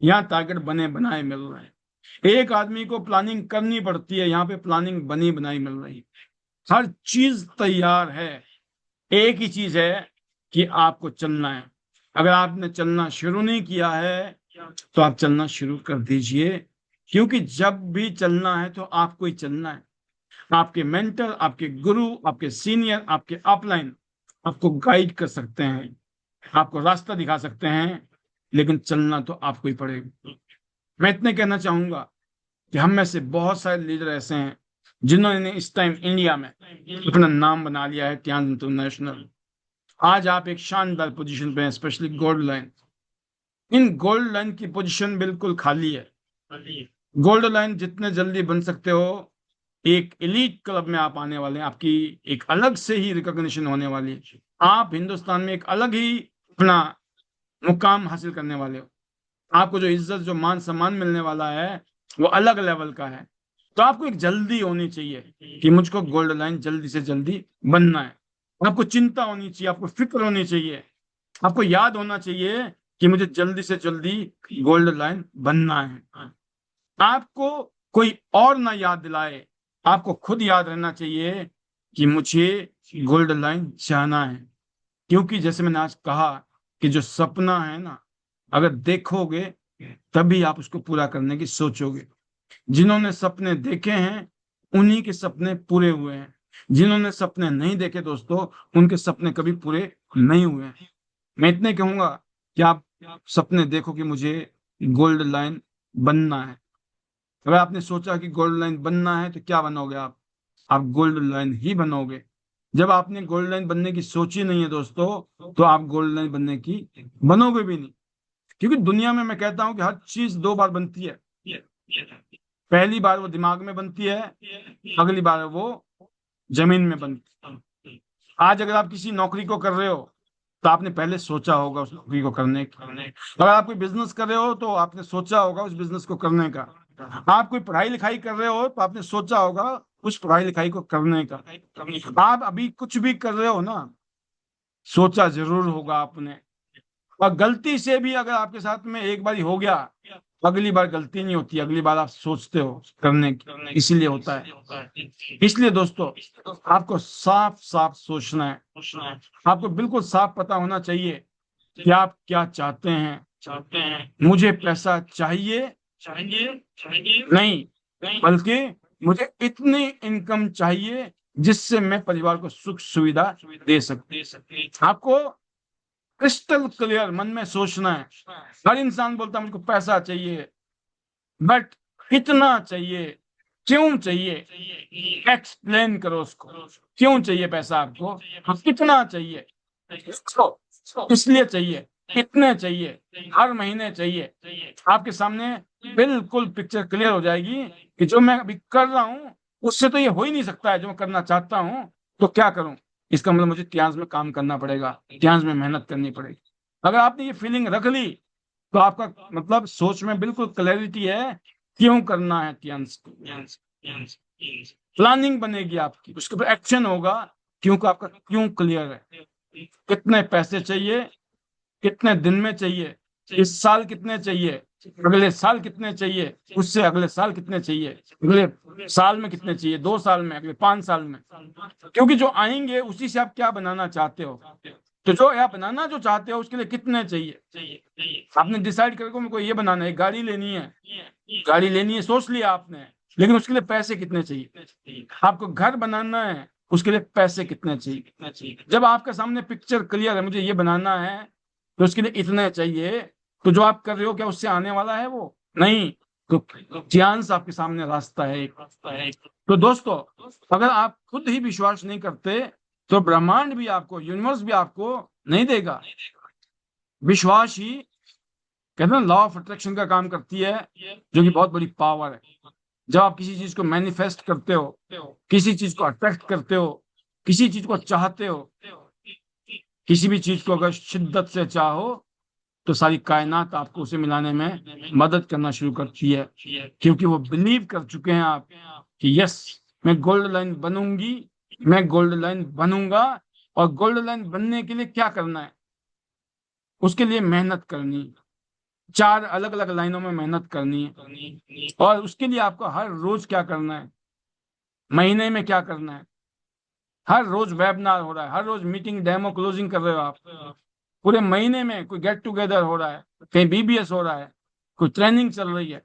यहाँ टारगेट बने बनाए मिल रहे हैं। एक आदमी को प्लानिंग करनी पड़ती है, यहाँ पे प्लानिंग बनी बनाई मिल रही है। हर चीज तैयार है, एक ही चीज है कि आपको चलना है। अगर आपने चलना शुरू नहीं किया है तो आप चलना शुरू कर दीजिए। क्योंकि जब भी चलना है तो आपको ही चलना है। आपके मेंटर, आपके गुरु, आपके सीनियर, आपके अपलाइन आपको गाइड कर सकते हैं, आपको रास्ता दिखा सकते हैं, लेकिन चलना तो आपको ही पड़ेगा। मैं इतने कहना चाहूंगा कि हम में से बहुत सारे लीडर ऐसे हैं जिन्होंने इस टाइम इंडिया में अपना नाम बना लिया है, टियांस इंटरनेशनल। आज आप एक शानदार पोजीशन पे हैं, specially gold line. In gold line की पोजीशन बिल्कुल खाली है। गोल्ड लाइन जितने जल्दी बन सकते हो, एक एलीट क्लब में आप आने वाले हैं, आपकी एक अलग से ही रिकॉग्निशन होने वाली है। आप हिंदुस्तान में एक अलग ही अपना मुकाम हासिल करने वाले हो। आपको जो इज्जत, जो मान सम्मान मिलने वाला है वो अलग लेवल का है। तो आपको एक जल्दी होनी चाहिए कि मुझको गोल्ड लाइन जल्दी से जल्दी बनना है। आपको चिंता होनी चाहिए, आपको फिक्र होनी चाहिए, आपको याद होना चाहिए कि मुझे जल्दी से जल्दी गोल्ड लाइन बनना है। आपको कोई और ना याद दिलाए, आपको खुद याद रहना चाहिए कि मुझे गोल्ड लाइन जाना है। क्योंकि जैसे मैंने आज कहा कि जो सपना है ना, अगर देखोगे तभी आप उसको पूरा करने की सोचोगे। जिन्होंने सपने देखे हैं उन्हीं के सपने पूरे हुए हैं। जिन्होंने सपने नहीं देखे दोस्तों, उनके सपने कभी पूरे नहीं हुए हैं। मैं इतने कहूंगा कि आप सपने देखो कि मुझे गोल्ड लाइन बनना है। अगर आपने सोचा कि गोल्ड लाइन बनना है तो क्या बनोगे आप गोल्ड लाइन ही बनोगे। जब आपने गोल्ड लाइन बनने की सोची नहीं है दोस्तों, तो आप गोल्ड लाइन बनने की बनोगे भी नहीं। क्योंकि दुनिया में मैं कहता हूं कि हर चीज दो बार बनती है। पहली बार वो दिमाग में बनती है, अगली बार वो जमीन में बनती है। आज अगर आप किसी नौकरी को कर रहे हो तो आपने पहले सोचा होगा उस नौकरी को करने की। अगर आप कोई बिजनेस कर रहे हो तो आपने सोचा होगा उस बिजनेस को करने का। आप कोई पढ़ाई लिखाई कर रहे हो तो आपने सोचा होगा उस पढ़ाई लिखाई को करने का। आप अभी कुछ भी कर रहे हो ना, सोचा जरूर होगा आपने। और गलती से भी अगर आपके साथ में एक बार हो गया, अगली बार गलती नहीं होती, अगली बार आप सोचते हो करने की, इसीलिए होता है। इसलिए दोस्तों, आपको साफ साफ सोचना है। आपको बिल्कुल साफ पता होना चाहिए कि आप क्या चाहते हैं। मुझे पैसा चाहिए नहीं, बल्कि मुझे इतनी इनकम चाहिए जिससे मैं परिवार को सुख सुविधा दे सकूं। आपको क्रिस्टल क्लियर मन में सोचना है। हर इंसान बोलता है मुझको पैसा चाहिए, बट कितना चाहिए, क्यों चाहिए, एक्सप्लेन करो उसको। क्यों चाहिए पैसा आपको, कितना चाहिए, इसलिए चाहिए, कितने चाहिए, हर महीने चाहिए। आपके सामने बिल्कुल पिक्चर क्लियर हो जाएगी कि जो मैं अभी कर रहा हूं उससे तो ये हो ही नहीं सकता है जो मैं करना चाहता हूं। तो क्या करूं, इसका मतलब मुझे इतिहास में काम करना पड़ेगा, इतिहास में मेहनत करनी पड़ेगी। अगर आपने ये फीलिंग रख ली तो आपका मतलब सोच में बिल्कुल क्लैरिटी है क्यों करना है इतिहास को। प्लानिंग बनेगी आपकी, उसके ऊपर एक्शन होगा क्योंकि आपका क्यों क्लियर है। कितने पैसे चाहिए, कितने दिन में चाहिए, इस साल कितने चाहिए, अगले साल कितने चाहिए, उससे अगले साल कितने चाहिए, अगले साल में कितने चाहिए, 2 साल में, अगले 5 साल में। क्योंकि जो आएंगे उसी से आप क्या बनाना चाहते हो। तो जो आप बनाना जो चाहते हो उसके लिए कितने चाहिए। आपने डिसाइड करके मेरे को ये बनाना है, गाड़ी लेनी है, गाड़ी लेनी है सोच लिया आपने, लेकिन उसके लिए पैसे कितने चाहिए। आपको घर बनाना है, उसके लिए पैसे कितने चाहिए। जब आपके सामने पिक्चर क्लियर है मुझे ये बनाना है तो उसके लिए इतने चाहिए, तो जो आप कर रहे हो क्या उससे आने वाला है वो नहीं। तो चांस आपके सामने रास्ता है एक। तो दोस्तों, अगर आप खुद ही विश्वास नहीं करते तो ब्रह्मांड भी आपको, यूनिवर्स भी आपको नहीं देगा। विश्वास ही कहते हैं लॉ ऑफ अट्रैक्शन का काम करती है, जो कि बहुत बड़ी पावर है। जब आप किसी चीज को मैनिफेस्ट करते हो, किसी चीज को अट्रैक्ट करते हो, किसी चीज को चाहते हो, किसी भी चीज को अगर शिद्दत से चाहो तो सारी कायनात आपको उसे मिलाने में मदद करना शुरू करती है। क्योंकि वो बिलीव कर चुके हैं आप कि यस, मैं गोल्ड लाइन बनूंगी, मैं गोल्ड लाइन बनूंगा। और गोल्ड लाइन बनने के लिए क्या करना है, उसके लिए मेहनत करनी, 4 अलग अलग लाइनों में मेहनत करनी है। और उसके लिए आपको हर रोज क्या करना है, महीने में क्या करना है। हर रोज वेबिनार हो रहा है, हर रोज मीटिंग, डेमो, क्लोजिंग कर रहे हो आप। पूरे महीने में कोई गेट टुगेदर हो रहा है, कहीं बीबीएस हो रहा है, कोई ट्रेनिंग चल रही है।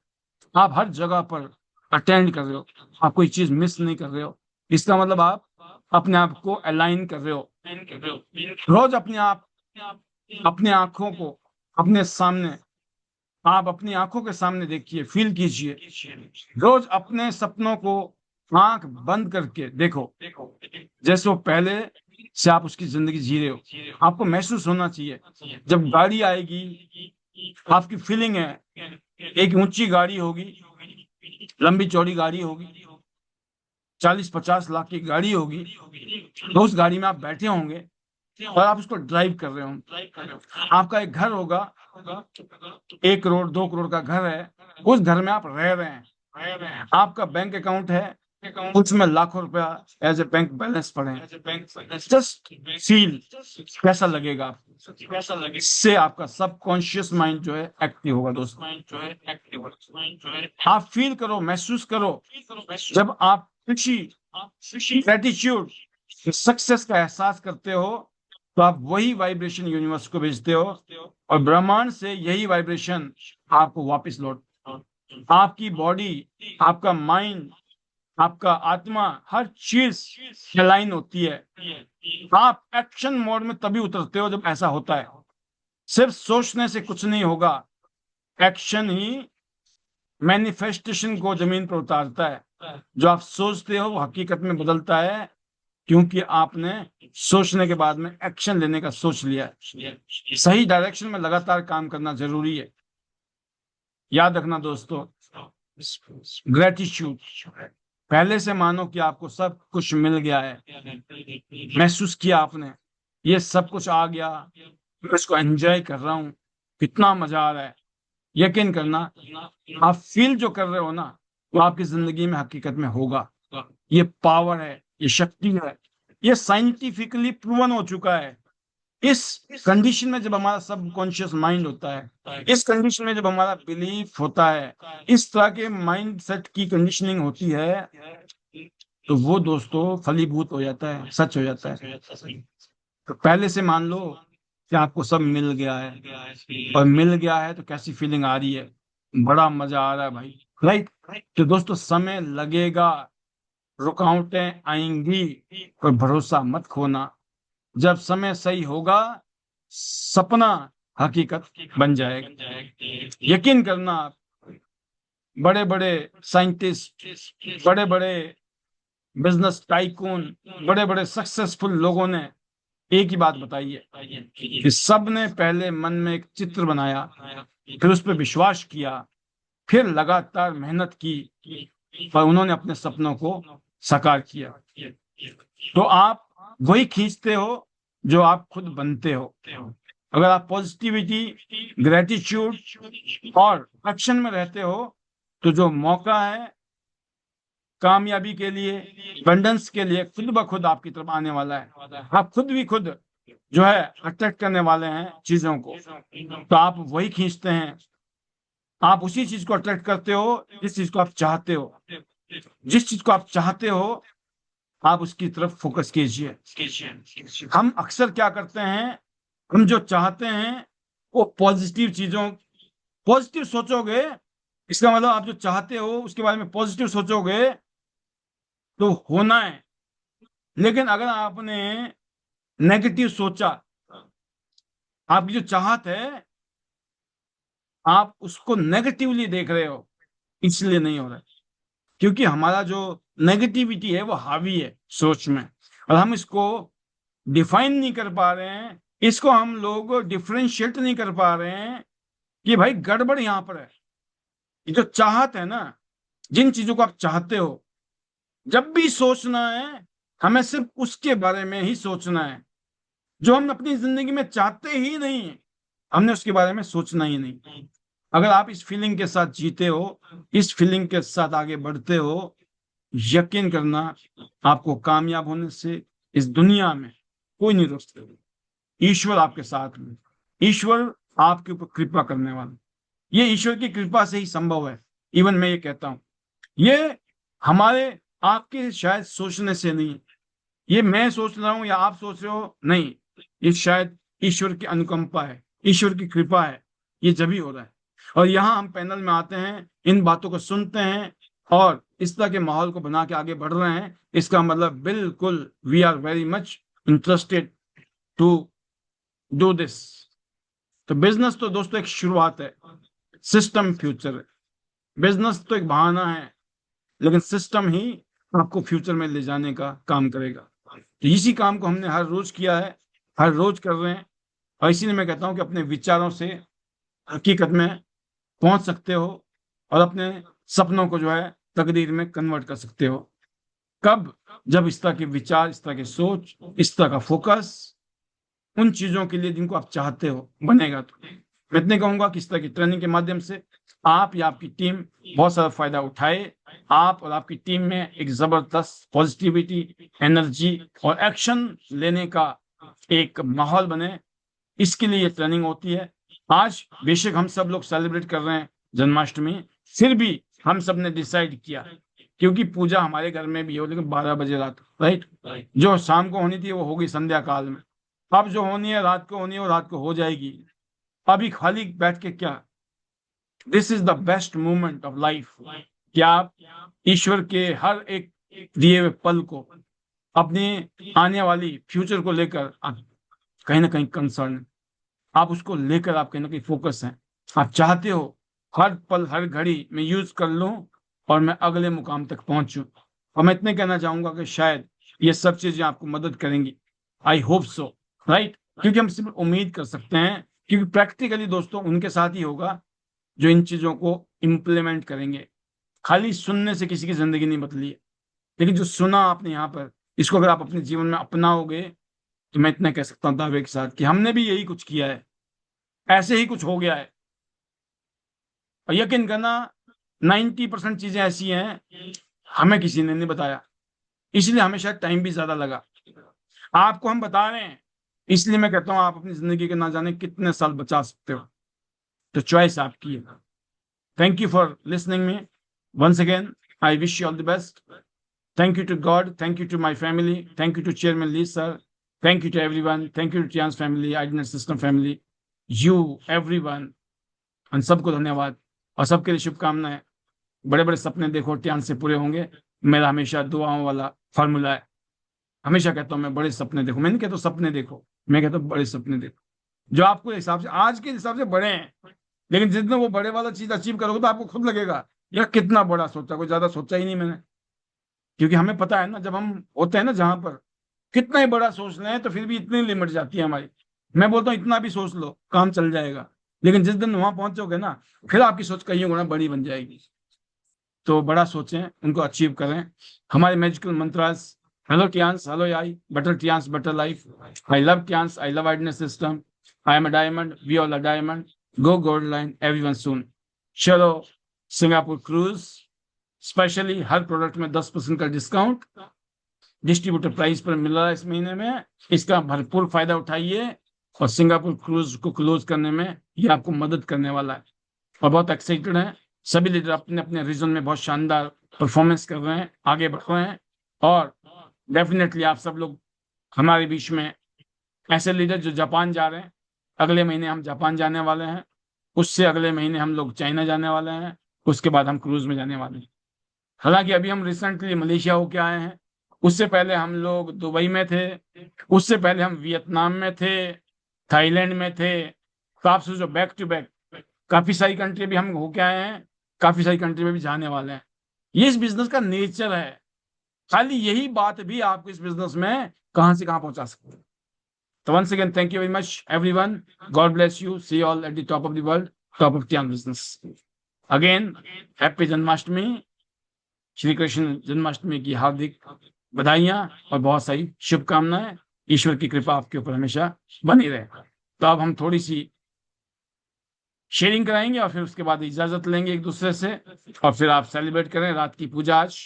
आप हर जगह पर अटेंड कर रहे हो, आप कोई चीज मिस नहीं कर रहे हो। इसका मतलब आप अपने आप को अलाइन कर रहे हो। रोज अपने आंखों को अपने सामने, आप अपनी आंखों के सामने देखिए, फील कीजिए। रोज अपने सपनों को आंख बंद करके देखो, जैसे वो पहले से आप उसकी जिंदगी जी रहे हो। आपको महसूस होना चाहिए, जब गाड़ी आएगी, आपकी फीलिंग है, एक ऊंची गाड़ी होगी, लंबी चौड़ी गाड़ी होगी, 40-50 लाख की गाड़ी होगी, तो उस गाड़ी में आप बैठे होंगे और आप उसको ड्राइव कर रहे होंगे। आपका एक घर होगा, 1 करोड़ 2 करोड़ का घर है, उस घर में आप रह रहे हैं। आपका बैंक अकाउंट है, उसमें लाखों रुपया एज ए बैंक बैलेंस पड़े हैं। जस्ट फील, कैसा लगेगा आपको? इससे आपका सबकॉन्शियस माइंड जो है एक्टिव होगा दोस्तों। आप फील करो, महसूस करो, जब आप खुशी, ग्रेटिट्यूड, सक्सेस का एहसास करते हो, तो आप वही वाइब्रेशन यूनिवर्स को भेजते हो और ब्रह्मांड से यही वाइब्रेशन आपको वापस लौट, आपकी बॉडी, आपका माइंड, आपका आत्मा, हर चीज अलाइन होती है। आप एक्शन मोड में तभी उतरते हो जब ऐसा होता है। सिर्फ सोचने से कुछ नहीं होगा, एक्शन ही मैनिफेस्टेशन को जमीन पर उतारता है। जो आप सोचते हो वो हकीकत में बदलता है, क्योंकि आपने सोचने के बाद में एक्शन लेने का सोच लिया है। सही डायरेक्शन में लगातार काम करना जरूरी है। याद रखना दोस्तों, ग्रेटिट्यूड, पहले से मानो कि आपको सब कुछ मिल गया है, महसूस किया आपने, ये सब कुछ आ गया, मैं इसको एंजॉय कर रहा हूं, कितना मजा आ रहा है। यकीन करना, आप फील जो कर रहे हो ना, वो आपकी जिंदगी में हकीकत में होगा। ये पावर है, ये शक्ति है, ये साइंटिफिकली प्रूवन हो चुका है। इस कंडीशन में जब हमारा सबकॉन्शियस माइंड होता है, इस कंडीशन में जब हमारा बिलीफ होता है, इस तरह के माइंड सेट की कंडीशनिंग होती है, तो वो दोस्तों फलीभूत हो जाता है, सच हो जाता है। तो पहले से मान लो कि आपको सब मिल गया है, और मिल गया है तो कैसी फीलिंग आ रही है, बड़ा मजा आ रहा है भाई, राइट। तो दोस्तों, समय लगेगा, रुकावटें आएंगी, पर भरोसा मत खोना। जब समय सही होगा, सपना हकीकत बन जाएगा। यकीन करना, आप बड़े बड़े साइंटिस्ट, बड़े बड़े बिजनेस टाइकून, बड़े बड़े सक्सेसफुल लोगों ने एक ही बात बताई है कि सब ने पहले मन में एक चित्र बनाया, फिर उस पर विश्वास किया, फिर लगातार मेहनत की, और उन्होंने अपने सपनों को साकार किया। तो आप वही खींचते हो जो आप खुद बनते हो। अगर आप पॉजिटिविटी, ग्रेटिट्यूड और एक्शन में रहते हो, तो जो मौका है कामयाबी के लिए, अबंडेंस के लिए, खुद ब खुद आपकी तरफ आने वाला है। आप खुद भी खुद जो है अट्रैक्ट करने वाले हैं चीजों को। तो आप वही खींचते हैं, आप उसी चीज को अट्रैक्ट करते हो जिस चीज को आप चाहते हो। जिस चीज को आप चाहते हो, आप उसकी तरफ फोकस कीजिए। हम अक्सर क्या करते हैं, हम जो चाहते हैं वो पॉजिटिव चीजों, पॉजिटिव सोचोगे, इसका मतलब आप जो चाहते हो उसके बारे में पॉजिटिव सोचोगे तो होना है। लेकिन अगर आपने नेगेटिव सोचा, आपकी जो चाहत है आप उसको नेगेटिवली देख रहे हो, इसलिए नहीं हो रहा है। क्योंकि हमारा जो नेगेटिविटी है वो हावी है सोच में, और हम इसको डिफाइन नहीं कर पा रहे हैं, इसको हम लोग डिफरेंशिएट नहीं कर पा रहे हैं कि भाई गड़बड़ यहां पर है। ये जो चाहत है ना, जिन चीजों को आप चाहते हो, जब भी सोचना है हमें सिर्फ उसके बारे में ही सोचना है। जो हम अपनी जिंदगी में चाहते ही नहीं, हमने उसके बारे में सोचना ही नहीं। अगर आप इस फीलिंग के साथ जीते हो, इस फीलिंग के साथ आगे बढ़ते हो, यकीन करना, आपको कामयाब होने से इस दुनिया में कोई नहीं रोक सकता। ईश्वर आपके साथ में, ईश्वर आपके ऊपर कृपा करने वाला, ये ईश्वर की कृपा से ही संभव है। इवन मैं ये कहता हूं, ये हमारे आपके शायद सोचने से नहीं, ये मैं सोच रहा हूं या आप सोच रहे हो नहीं, ये शायद ईश्वर की अनुकंपा है, ईश्वर की कृपा है, ये जब ही हो रहा है। और यहाँ हम पैनल में आते हैं, इन बातों को सुनते हैं और इस तरह के माहौल को बना के आगे बढ़ रहे हैं। इसका मतलब बिल्कुल we are very much interested to do this. तो बिजनेस तो दोस्तों एक शुरुआत है, सिस्टम फ्यूचर है। बिजनेस तो एक बहाना है, लेकिन सिस्टम ही आपको फ्यूचर में ले जाने का काम करेगा। तो इसी काम को हमने हर रोज किया है, हर रोज कर रहे हैं, और इसीलिए मैं कहता हूं कि अपने विचारों से हकीकत में पहुंच सकते हो और अपने सपनों को जो है तकदीर में कन्वर्ट कर सकते हो। कब? जब इस तरह के विचार, इस तरह की सोच, इस तरह का फोकस उन चीजों के लिए जिनको आप चाहते हो बनेगा। तो मैं इतने कहूंगा कि इस तरह की ट्रेनिंग के माध्यम से आप या आपकी टीम बहुत सारा फायदा उठाए। आप और आपकी टीम में एक जबरदस्त पॉजिटिविटी, एनर्जी और एक्शन लेने का एक माहौल बने, इसके लिए ये ट्रेनिंग होती है। आज बेशक हम सब लोग सेलिब्रेट कर रहे हैं जन्माष्टमी, फिर भी हम सब ने डिसाइड किया, क्योंकि पूजा हमारे घर में भी हो, लेकिन 12 बजे रात, राइट। जो शाम को होनी थी वो होगी संध्या काल में। अब जो होनी है रात को होनी है, वो रात को हो जाएगी। अभी खाली बैठ के क्या, this is the best moment of life कि आप ईश्वर के हर एक दिए हुए पल को, अपने आने वाली फ्यूचर को लेकर आप कहीं ना कहीं कंसर्न, आप उसको लेकर आप कहीं ना कहीं फोकस हैं। आप चाहते हो हर पल हर घड़ी में यूज कर लूं और मैं अगले मुकाम तक पहुंचूं। और मैं इतने कहना चाहूंगा कि शायद ये सब चीजें आपको मदद करेंगी। I hope so, right. क्योंकि हम सिर्फ उम्मीद कर सकते हैं, क्योंकि प्रैक्टिकली दोस्तों उनके साथ ही होगा जो इन चीजों को इम्प्लीमेंट करेंगे। खाली सुनने से किसी की जिंदगी नहीं बदली है, लेकिन जो सुना आपने यहाँ पर, इसको अगर आप अपने जीवन में अपनाओगे, तो मैं इतना कह सकता हूँ दावे के साथ कि हमने भी यही कुछ किया है, ऐसे ही कुछ हो गया है। और यकीन करना 90% चीजें ऐसी हैं हमें किसी ने नहीं बताया, इसलिए हमें शायद टाइम भी ज्यादा लगा। आपको हम बता रहे हैं, इसलिए मैं कहता हूँ आप अपनी जिंदगी के ना जाने कितने साल बचा सकते हो। तो चॉइस आपकी है। Thank you for listening me once again. I wish you all the best. Thank you to God. Thank you to my family. Thank you to Chairman Lee sir. Thank you to everyone. Thank you to Tian's family, Identity System family. You, everyone. और सबको धन्यवाद और सबके लिए शुभकामनाएं। बड़े बड़े सपने देखो, टियान से पूरे होंगे, मेरा हमेशा दुआओं वाला फॉर्मूला है। हमेशा कहता हूं मैं बड़े सपने देखो, मैं नहीं कहता सपने देखो, मैं कहता हूं बड़े सपने देखो जो आपको हिसाब से आज के हिसाब से बड़े हैं। लेकिन जितना वो बड़े वाला चीज अचीव करोगे तो आपको खुद लगेगा यार कितना बड़ा सोचा, कोई ज्यादा सोचा ही नहीं मैंने। क्योंकि हमें पता है ना, जब हम होते हैं ना जहां पर कितना ही बड़ा सोच लें तो फिर भी इतनी लिमिट जाती है हमारी। मैं बोलता हूँ इतना भी सोच लो काम चल जाएगा, लेकिन जिस दिन वहां पहुंचोगे ना, फिर आपकी सोच कहीं गुना बड़ी बन जाएगी। तो बड़ा सोचें, उनको अचीव करें। हमारे magical mantras, hello Tiens, hello AI, better Tiens, better life. I love Tiens, I love identity system. I am a diamond, we all a diamond. Go gold line, everyone soon. चलो सिंगापुर क्रूज स्पेशली हर product में 10% का discount distributor price पर मिल रहा है इस महीने में। इसका भरपूर फायदा उठाइए और सिंगापुर क्रूज को क्लोज करने में ये आपको मदद करने वाला है। और बहुत एक्साइटेड है, सभी लीडर अपने अपने रीजन में बहुत शानदार परफॉर्मेंस कर रहे हैं, आगे बढ़ रहे हैं। और डेफिनेटली आप सब लोग हमारे बीच में ऐसे लीडर जो जापान जा रहे हैं, अगले महीने हम जापान जाने वाले हैं, उससे अगले महीने हम लोग चाइना जाने वाले हैं, उसके बाद हम क्रूज में जाने वाले हैं। हालांकि अभी हम रिसेंटली मलेशिया होके आए हैं, उससे पहले हम लोग दुबई में थे, उससे पहले हम वियतनाम में थे, थाईलैंड में थे। तो आप सोचो बैक टू बैक काफी सारी कंट्री भी हम होके आए हैं, काफी सारी कंट्री में भी जाने वाले हैं। ये इस बिजनेस का नेचर है। खाली यही बात भी आपको इस बिजनेस में कहां से कहां पहुंचा सकते हैं। तो once again thank you very much everyone, God bless you, see all at the top of the world, top of Tiens business. Again happy Janmashtami, Shri Krishna Janmashtami की हार्दिक बधाइयां और बहुत सारी शुभकामनाएं। ईश्वर की कृपा आपके ऊपर हमेशा बनी रहे। तो अब हम थोड़ी सी शेयरिंग कराएंगे और फिर उसके बाद इजाजत लेंगे एक दूसरे से, और फिर आप सेलिब्रेट करें रात की पूजा आज।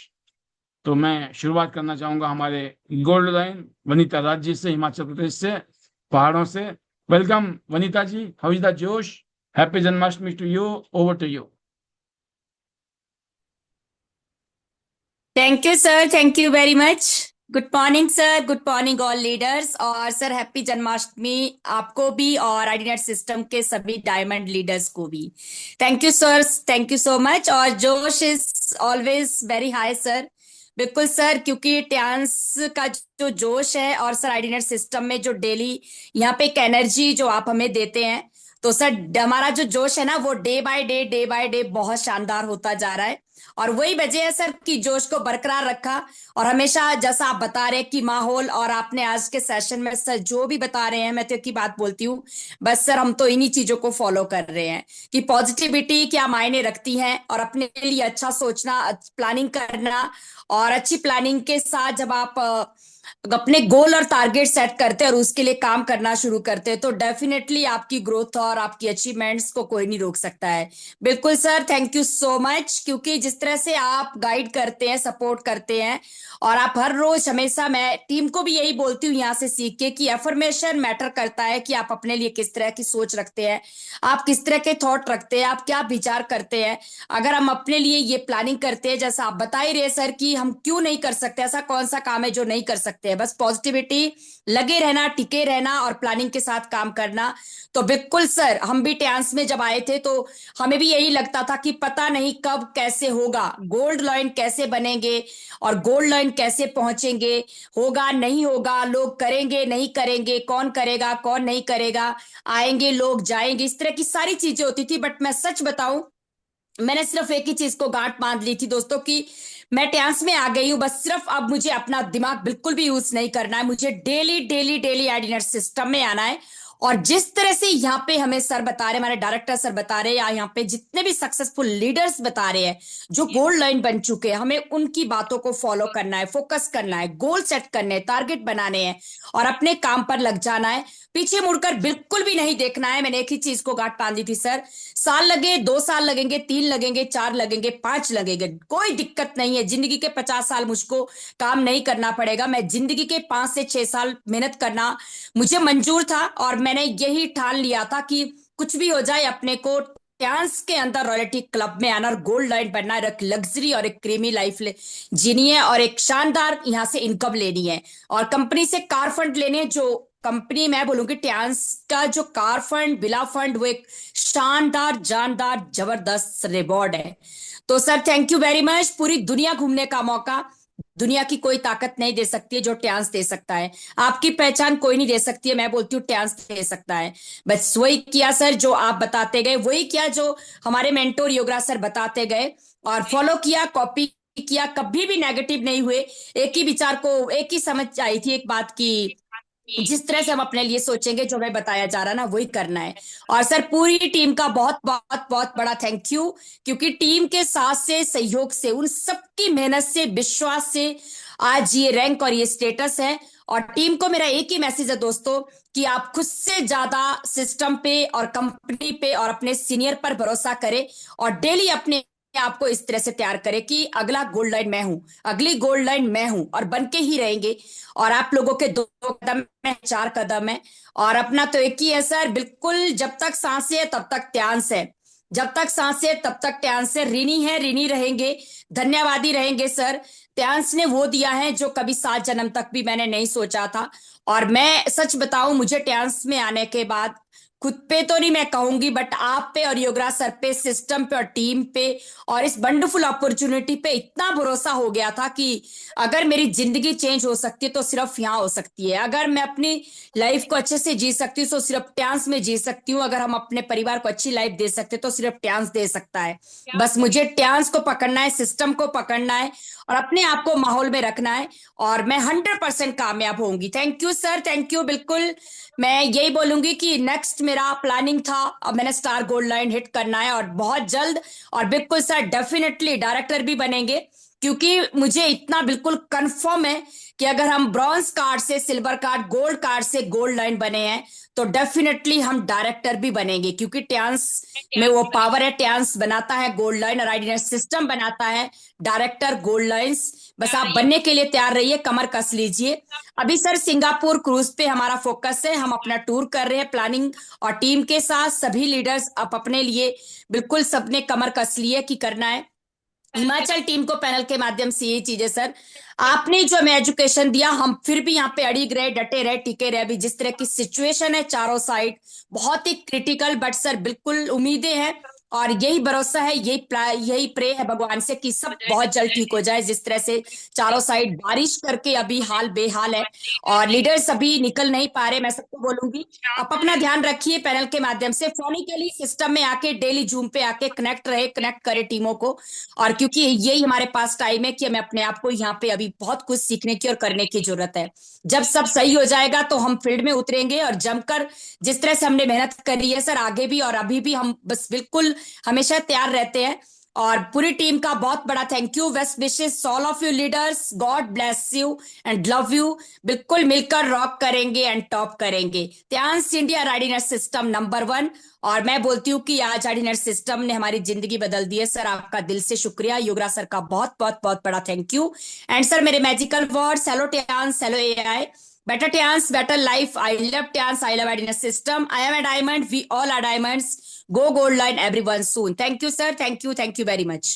तो मैं शुरुआत करना चाहूंगा हमारे गोल्ड लाइन वनीता राज जी से, हिमाचल प्रदेश से, पहाड़ों से। Welcome Vanita ji, how is the जोश? Happy Janmashtami to you, over to you.
Thank you, sir. Thank you very much. Good morning sir, good morning all leaders. और सर हैप्पी जन्माष्टमी आपको भी और आईडीनेट सिस्टम के सभी डायमंड लीडर्स को भी। Thank you sir, thank you so much. और जोश is always very high sir. बिल्कुल सर, क्योंकि ट्यान्स का जो जोश है और सर आईडीनेट सिस्टम में जो डेली यहाँ पे एक एनर्जी जो आप हमें देते हैं, तो सर हमारा जो जोश है ना वो डे बाय डे बहुत शानदार होता जा रहा है। और वही वजह है सर कि जोश को बरकरार रखा। और हमेशा जैसा आप बता रहे हैं कि माहौल, और आपने आज के सेशन में सर जो भी बता रहे हैं, मैं तो एक ही बात बोलती हूँ, बस सर हम तो इन्हीं चीजों को फॉलो कर रहे हैं कि पॉजिटिविटी क्या मायने रखती है और अपने लिए अच्छा सोचना, प्लानिंग करना। और अच्छी प्लानिंग के साथ जब आप अपने गोल और टारगेट सेट करते हैं और उसके लिए काम करना शुरू करते हैं, तो डेफिनेटली आपकी ग्रोथ और आपकी अचीवमेंट्स को कोई नहीं रोक सकता है। बिल्कुल sir, thank you so much, क्योंकि जिस तरह से आप गाइड करते हैं, सपोर्ट करते हैं, और आप हर रोज हमेशा, मैं टीम को भी यही बोलती हूँ यहाँ से सीख के कि एफर्मेशन मैटर करता है कि आप अपने लिए किस तरह की सोच रखते हैं, आप किस तरह के थॉट रखते हैं, आप क्या विचार करते हैं। अगर हम अपने लिए ये प्लानिंग करते हैं, जैसा आप बता ही रहे सर कि हम क्यों नहीं कर सकते, ऐसा कौन सा काम है जो नहीं कर सकते हैं, बस पॉजिटिविटी, लगे रहना, टिके रहना और प्लानिंग के साथ काम करना। तो बिल्कुल सर, हम भी ट्रांस में जब आए थे तो हमें भी यही लगता था कि पता नहीं कब कैसे होगा, गोल्ड लाइन कैसे बनेंगे और गोल्ड लाइन कैसे पहुंचेंगे, होगा नहीं होगा, लोग करेंगे नहीं करेंगे, कौन करेगा कौन नहीं करेगा, आएंगे लोग जाएंगे, इस तरह की सारी चीजें होती थी। बट मैं सच बताऊं, मैंने सिर्फ एक ही चीज को गांठ बांध ली थी दोस्तों की मैं ट्रांस में आ गई हूं, बस सिर्फ अब मुझे अपना दिमाग बिल्कुल भी यूज नहीं करना है, मुझे डेली डेली डेली आइडिनेट सिस्टम में आना है। और जिस तरह से यहाँ पे हमें सर बता रहे, हमारे डायरेक्टर सर बता रहे, या यहाँ पे जितने भी सक्सेसफुल लीडर्स बता रहे हैं जो गोल्ड लाइन बन चुके हैं, हमें उनकी बातों को फॉलो करना है, फोकस करना है, गोल सेट करने हैं, टारगेट बनाने हैं और अपने काम पर लग जाना है। पीछे मुड़कर बिल्कुल भी नहीं देखना है। मैंने एक ही चीज को गांठ बांधी थी सर, साल लगे, 2 साल लगेंगे, 3 लगेंगे, 4 लगेंगे, 5 लगेंगे, कोई दिक्कत नहीं है। जिंदगी के 50 साल मुझको काम नहीं करना पड़ेगा, मैं जिंदगी के 5 से 6 साल मेहनत करना मुझे मंजूर था। और मैंने यही ठान लिया था कि कुछ भी हो जाए, अपने को ट्रांस के अंदर रॉयल्टी क्लब में आना और गोल्ड लाइन बनना है, एक लग्जरी और एक क्रीमी लाइफ जीनी है और एक शानदार यहाँ से इनकम लेनी है और कंपनी से कार फंड लेने हैं। जो कंपनी, मैं बोलूंगी ट्रांस का जो कार फंड, बिला फंड, वो एक शानदार जानदार जबरदस्त रिवॉर्ड है। तो sir thank you very much. पूरी दुनिया घूमने का मौका दुनिया की कोई ताकत नहीं दे सकती है जो ट्रांस दे सकता है। आपकी पहचान कोई नहीं दे सकती है, मैं बोलती हूँ ट्रांस दे सकता है। बस वही किया सर जो आप बताते गए, वही किया जो हमारे मेंटोर योगराज सर बताते गए, और फॉलो किया, कॉपी किया, कभी भी नेगेटिव नहीं हुए। एक ही विचार को, एक ही समझ आई थी एक बात की, जिस तरह से हम अपने लिए सोचेंगे, जो हमें बताया जा रहा है ना वही करना है। और सर पूरी टीम का बहुत बहुत बहुत बड़ा थैंक यू, क्योंकि टीम के साथ से, सहयोग से, उन सबकी मेहनत से, विश्वास से आज ये रैंक और ये स्टेटस है। और टीम को मेरा एक ही मैसेज है दोस्तों, कि आप खुद से ज्यादा सिस्टम पे और कंपनी पे और अपने सीनियर पर भरोसा करें और डेली अपने आपको इस तरह से तैयार करें कि अगला गोल्ड लाइन मैं हूं, अगली गोल्ड लाइन मैं हूं, और बन के ही रहेंगे। और आप लोगों के 2 कदम है, 4 कदम है, और अपना तो एक ही है सर, बिल्कुल जब तक सांसें है तब तक ट्यांस है, जब तक सांसें है तब तक ट्यांस है, ऋणी है ऋणी रहेंगे, धन्यवादी रहेंगे सर। ट्यांस ने वो दिया है जो कभी 7 जन्म तक भी मैंने नहीं सोचा था। और मैं सच बताऊं, मुझे ट्यांस में आने के बाद खुद पे तो नहीं मैं कहूंगी, बट आप पे और योगराज सर पे, सिस्टम पे और टीम पे और इस वंडरफुल अपॉर्चुनिटी पे इतना भरोसा हो गया था कि अगर मेरी जिंदगी चेंज हो सकती है तो सिर्फ यहाँ हो सकती है। अगर मैं अपनी लाइफ को अच्छे से जी सकती हूँ तो सिर्फ ट्रांस में जी सकती हूँ। अगर हम अपने परिवार को अच्छी लाइफ दे सकते तो सिर्फ ट्रांस दे सकता है। बस मुझे ट्रांस को पकड़ना है, सिस्टम को पकड़ना है और अपने आप को माहौल में रखना है, और मैं 100% कामयाब होंगी। Thank you sir, thank you. बिल्कुल मैं यही बोलूंगी कि नेक्स्ट मेरा प्लानिंग था, अब मैंने स्टार गोल्ड लाइन हिट करना है और बहुत जल्द। और बिल्कुल सर डेफिनेटली डायरेक्टर भी बनेंगे, क्योंकि मुझे इतना बिल्कुल कंफर्म है कि अगर हम ब्रॉन्ज कार्ड से सिल्वर कार्ड, गोल्ड कार्ड से गोल्ड लाइन बने हैं, तो डेफिनेटली हम डायरेक्टर भी बनेंगे, क्योंकि ट्रांस में वो पावर है। ट्रांस बनाता है गोल्ड लाइन और आइडिया सिस्टम बनाता है डायरेक्टर गोल्ड लाइंस। बस आप बनने के लिए तैयार रहिए, कमर कस लीजिए। अभी सर सिंगापुर क्रूज पे हमारा फोकस है, हम अपना टूर कर रहे हैं, प्लानिंग और टीम के साथ सभी लीडर्स आप अपने लिए बिल्कुल सबने कमर कस लिए कि करना है। हिमाचल टीम को पैनल के माध्यम से ये चीजें सर, आपने जो हमें एजुकेशन दिया, हम फिर भी यहाँ पे अड़िग रहे, डटे रहे, टिके रहे। अभी जिस तरह की सिचुएशन है चारों साइड, बहुत ही क्रिटिकल, बट सर बिल्कुल उम्मीदें हैं और यही भरोसा है, यही प्रे है भगवान से कि सब बहुत जल्द ठीक हो जाए। जिस तरह से चारों साइड बारिश करके अभी हाल बेहाल है और लीडर्स अभी निकल नहीं पा रहे, मैं सबको बोलूंगी आप अपना ध्यान रखिए, पैनल के माध्यम से फोनिकली सिस्टम में आके डेली जूम पे आके कनेक्ट रहे, कनेक्ट करे टीमों को। और क्योंकि यही हमारे पास टाइम है कि हमें अपने आप को यहाँ पे अभी बहुत कुछ सीखने की और करने की जरूरत है। जब सब सही हो जाएगा तो हम फील्ड में उतरेंगे और जमकर, जिस तरह से हमने मेहनत करी है सर आगे भी और अभी भी, हम बस बिल्कुल हमेशा तैयार रहते हैं। और पूरी टीम का बहुत बड़ा thank you, best wishes all of you leaders, God bless you and love you. बिल्कुल मिलकर रॉक करेंगे एंड टॉप करेंगे। त्यांस इंडिया रेडीनेस सिस्टम नंबर 1। और मैं बोलती हूँ कि आज रेडीनेस सिस्टम ने हमारी जिंदगी बदल दी है सर, आपका दिल से शुक्रिया। योगराज सर का बहुत बहुत बहुत बड़ा थैंक यू। एंड सर मेरे magical words, hello Tiens, hello AI, better Tians, better life. I love Tians, I love Adina system. I am a diamond, we all are diamonds. Go gold line everyone soon. Thank you sir, thank you very much.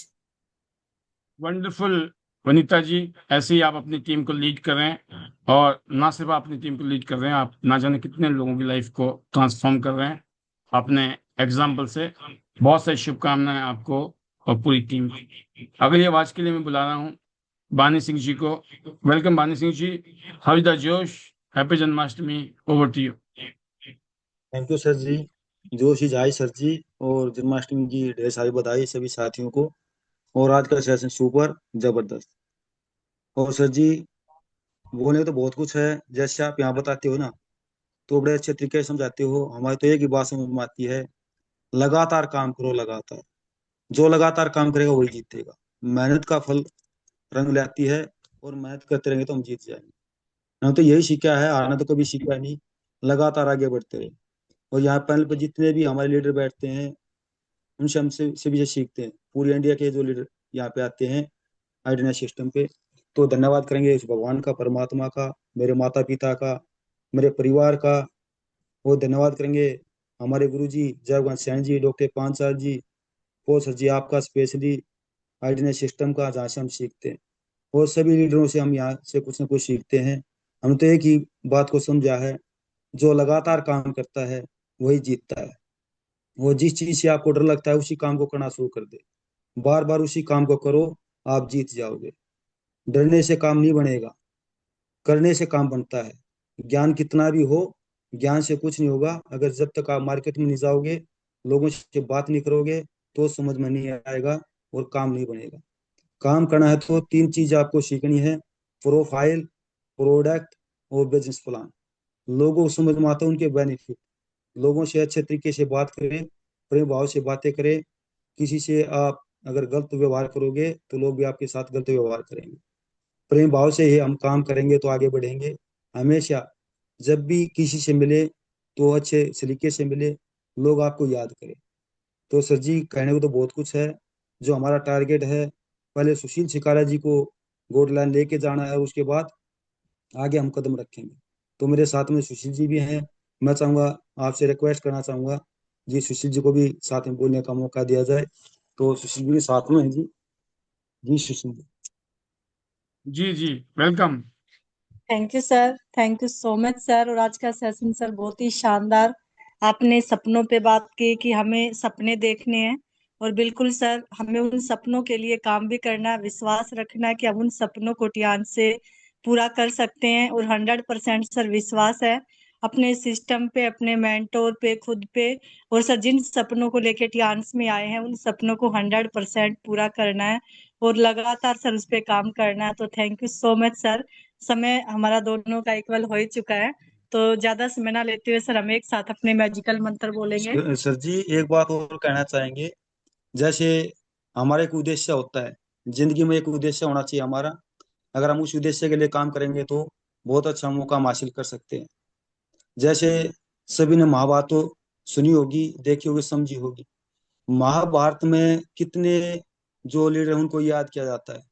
Wonderful Vanita ji, ऐसे ही आप अपनी team को lead कर रहे हैं और ना सिर्फ आप अपनी टीम को लीड कर रहे हैं, आप ना जाने कितने लोगों की लाइफ को ट्रांसफॉर्म कर रहे हैं अपने एग्जाम्पल से। बहुत सारी शुभकामनाएं आपको और पूरी टीम को। अगली आवाज के लिए मैं बुला रहा हूँ बानी सिंह जी को। Welcome Bani Singh ji, how is the जोश, happy Janmashtami, over to you.
Thank you sir ji. जोश इज हाई सर जी, और जन्माष्टमी की ढेर सारी बधाई सभी साथियों को। और आज का सेशन सुपर जबरदस्त। और सर जी, बोलने तो बहुत कुछ है, जैसे आप यहाँ बताते हो ना, तो बड़े अच्छे तरीके से समझाते हो। हमारे तो एक ही बात समझ में आती है, लगातार काम करो लगातार। जो लगातार काम करेगा वही जीतेगा। मेहनत का फल रंग लाती है, और मेहनत करते रहेंगे तो हम जीत जाएंगे। हम तो यही सीखा है, हारना तो कभी सीखा नहीं। लगातार आगे बढ़ते रहे। और यहाँ पैनल पर जितने भी हमारे लीडर बैठते हैं, उनसे हम सभी से सीखते हैं। पूरी इंडिया के जो लीडर यहाँ पे आते हैं आइडिया सिस्टम पे, तो धन्यवाद करेंगे उस भगवान का, परमात्मा का, मेरे माता पिता का, मेरे परिवार का। वो धन्यवाद करेंगे हमारे गुरु जी जयवंत सैन जी, डॉक्टर पांचाल जी, वो सर जी आपका स्पेशली आइडिया सिस्टम का, जहाँ से हम सीखते हैं। और सभी लीडरों से हम यहाँ से कुछ ना कुछ सीखते हैं। हम तो एक ही बात को समझा है, जो लगातार काम करता है वही जीतता है। वो जिस चीज से आपको डर लगता है उसी काम को करना शुरू कर दे। बार बार उसी काम को करो, आप जीत जाओगे। डरने से काम नहीं बनेगा, करने से काम बनता है। ज्ञान कितना भी हो, ज्ञान से कुछ नहीं होगा अगर जब तक आप मार्केट में नहीं जाओगे, लोगों से बात नहीं करोगे, तो समझ में नहीं आएगा और काम नहीं बनेगा। काम करना है तो 3 चीज आपको सीखनी है, प्रोफाइल, प्रोडक्ट और बिजनेस प्लान। लोगों को समझ में आता है उनके बेनिफिट। लोगों से अच्छे तरीके से बात करें, प्रेम भाव से बातें करें। किसी से आप अगर गलत व्यवहार करोगे तो लोग भी आपके साथ गलत व्यवहार करेंगे। प्रेम भाव से ही हम काम करेंगे तो आगे बढ़ेंगे। हमेशा जब भी किसी से मिले तो अच्छे सलीके से मिले, लोग आपको याद करें। तो सर जी, कहने को तो बहुत कुछ है। जो हमारा टारगेट है, पहले सुशील छिकारा जी को गोल्ड लाइन लेके जाना है, उसके बाद आगे हम कदम रखेंगे। तो मेरे साथ में सुशील जी भी हैं। मैं चाहूंगा, आपसे रिक्वेस्ट करना चाहूंगा जी, सुशील जी को भी साथ में बोलने का मौका दिया जाए। तो सुशील जी भी साथ में हैं जी। जी सुशील जी।
जी जी, welcome.
Thank you sir, thank you so much sir. और आज का सेशन सर बहुत ही शानदार। आपने सपनों पे बात की कि हमें सपने देखने हैं, और बिल्कुल सर, हमें उन सपनों के लिए काम भी करना है, विश्वास रखना है कि हम उन सपनों को टियान से पूरा कर सकते हैं। और 100% सर विश्वास है अपने सिस्टम पे, अपने मेंटोर पे, खुद पे। और सर जिन सपनों को लेके टियान्स में आए हैं, उन सपनों को 100% पूरा करना है और लगातार सर उस पे काम करना है। तो thank you so much sir. समय हमारा दोनों का इक्वल हो ही चुका है, तो ज्यादा समय ना लेते हुए सर हम एक साथ अपने मैजिकल मंत्र बोलेंगे।
सर जी, एक बात और कहना चाहेंगे। जैसे हमारा एक उद्देश्य होता है, जिंदगी में एक उद्देश्य होना चाहिए हमारा। अगर हम उस उद्देश्य के लिए काम करेंगे तो बहुत अच्छा मुकाम हासिल कर सकते हैं। जैसे सभी ने महाभारत तो सुनी होगी, देखी होगी, समझी होगी। महाभारत में कितने जो लीडर हैं उनको याद किया जाता है,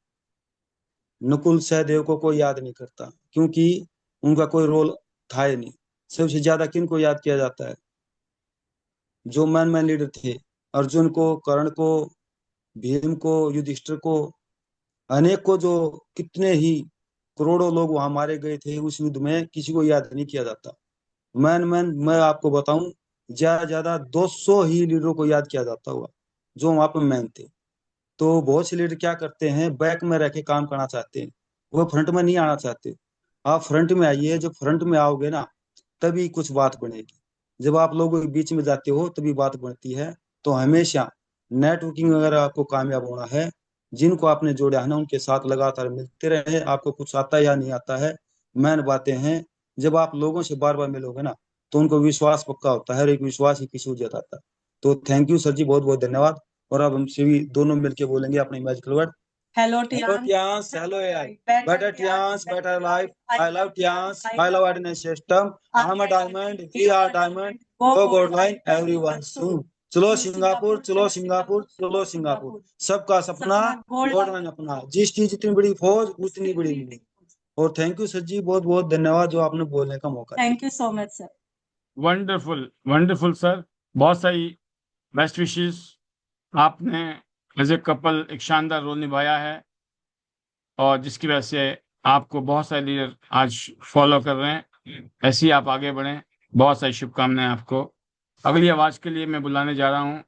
नकुल सहदेव को कोई याद नहीं करता, क्योंकि उनका कोई रोल था ही नहीं। सबसे ज्यादा किन को याद किया जाता है? जो मैन मैन लीडर थे, अर्जुन को, कर्ण को, भीम को, युधिष्ठिर को, अनेक को, जो कितने ही करोड़ों लोग वहां मारे गए थे उस युद्ध में, किसी को याद नहीं किया जाता। मैं आपको बताऊं, ज्यादा ज्यादा 200 ही लीडरों को याद किया जाता होगा जो वहां पे मैन थे। तो बहुत से लीडर क्या करते हैं, बैक में रह के काम करना चाहते हैं, वो फ्रंट में नहीं आना चाहते। आप फ्रंट में आइए, जब फ्रंट में आओगे ना तभी कुछ बात बनेगी। जब आप लोगों के बीच में जाते हो तभी बात बनती है। तो हमेशा नेटवर्किंग, अगर आपको कामयाब होना है, जिनको आपने जोड़ा है ना उनके साथ लगातार मिलते रहे, आपको कुछ आता है या नहीं आता है, मेन बातें हैं। जब आप लोगों से बार बार मिलोगे ना तो उनको विश्वास पक्का होता है, और एक विश्वास ही किसी को जताता है। तो थैंक यू सर जी, बहुत बहुत धन्यवाद। और अब हम सभी दोनों मिलके बोलेंगे अपने magical word.
Hello
hello Tiens, hello AI, better Tiens, better life, I love Tiens, I love ordinate system, I am a diamond, we are diamond, go gold line everyone soon. चलो सिंगापुर, चलो Singapore, चलो Singapore, सबका सपना gold line अपना, जिसकी जितनी बड़ी फौज उतनी बड़ी मीटिंग। और थैंक यू सर जी, बहुत बहुत धन्यवाद जो आपने बोलने का मौका दिया।
Thank you so much sir.
Wonderful wonderful sir, बहुत सारी बेस्ट विशेस। आपने एज ए कपल एक शानदार रोल निभाया है, और जिसकी वजह से आपको बहुत सारे लीडर आज फॉलो कर रहे हैं। ऐसे ही आप आगे बढ़ें, बहुत सारी शुभकामनाएं आपको। अगली आवाज के लिए मैं बुलाने जा रहा हूँ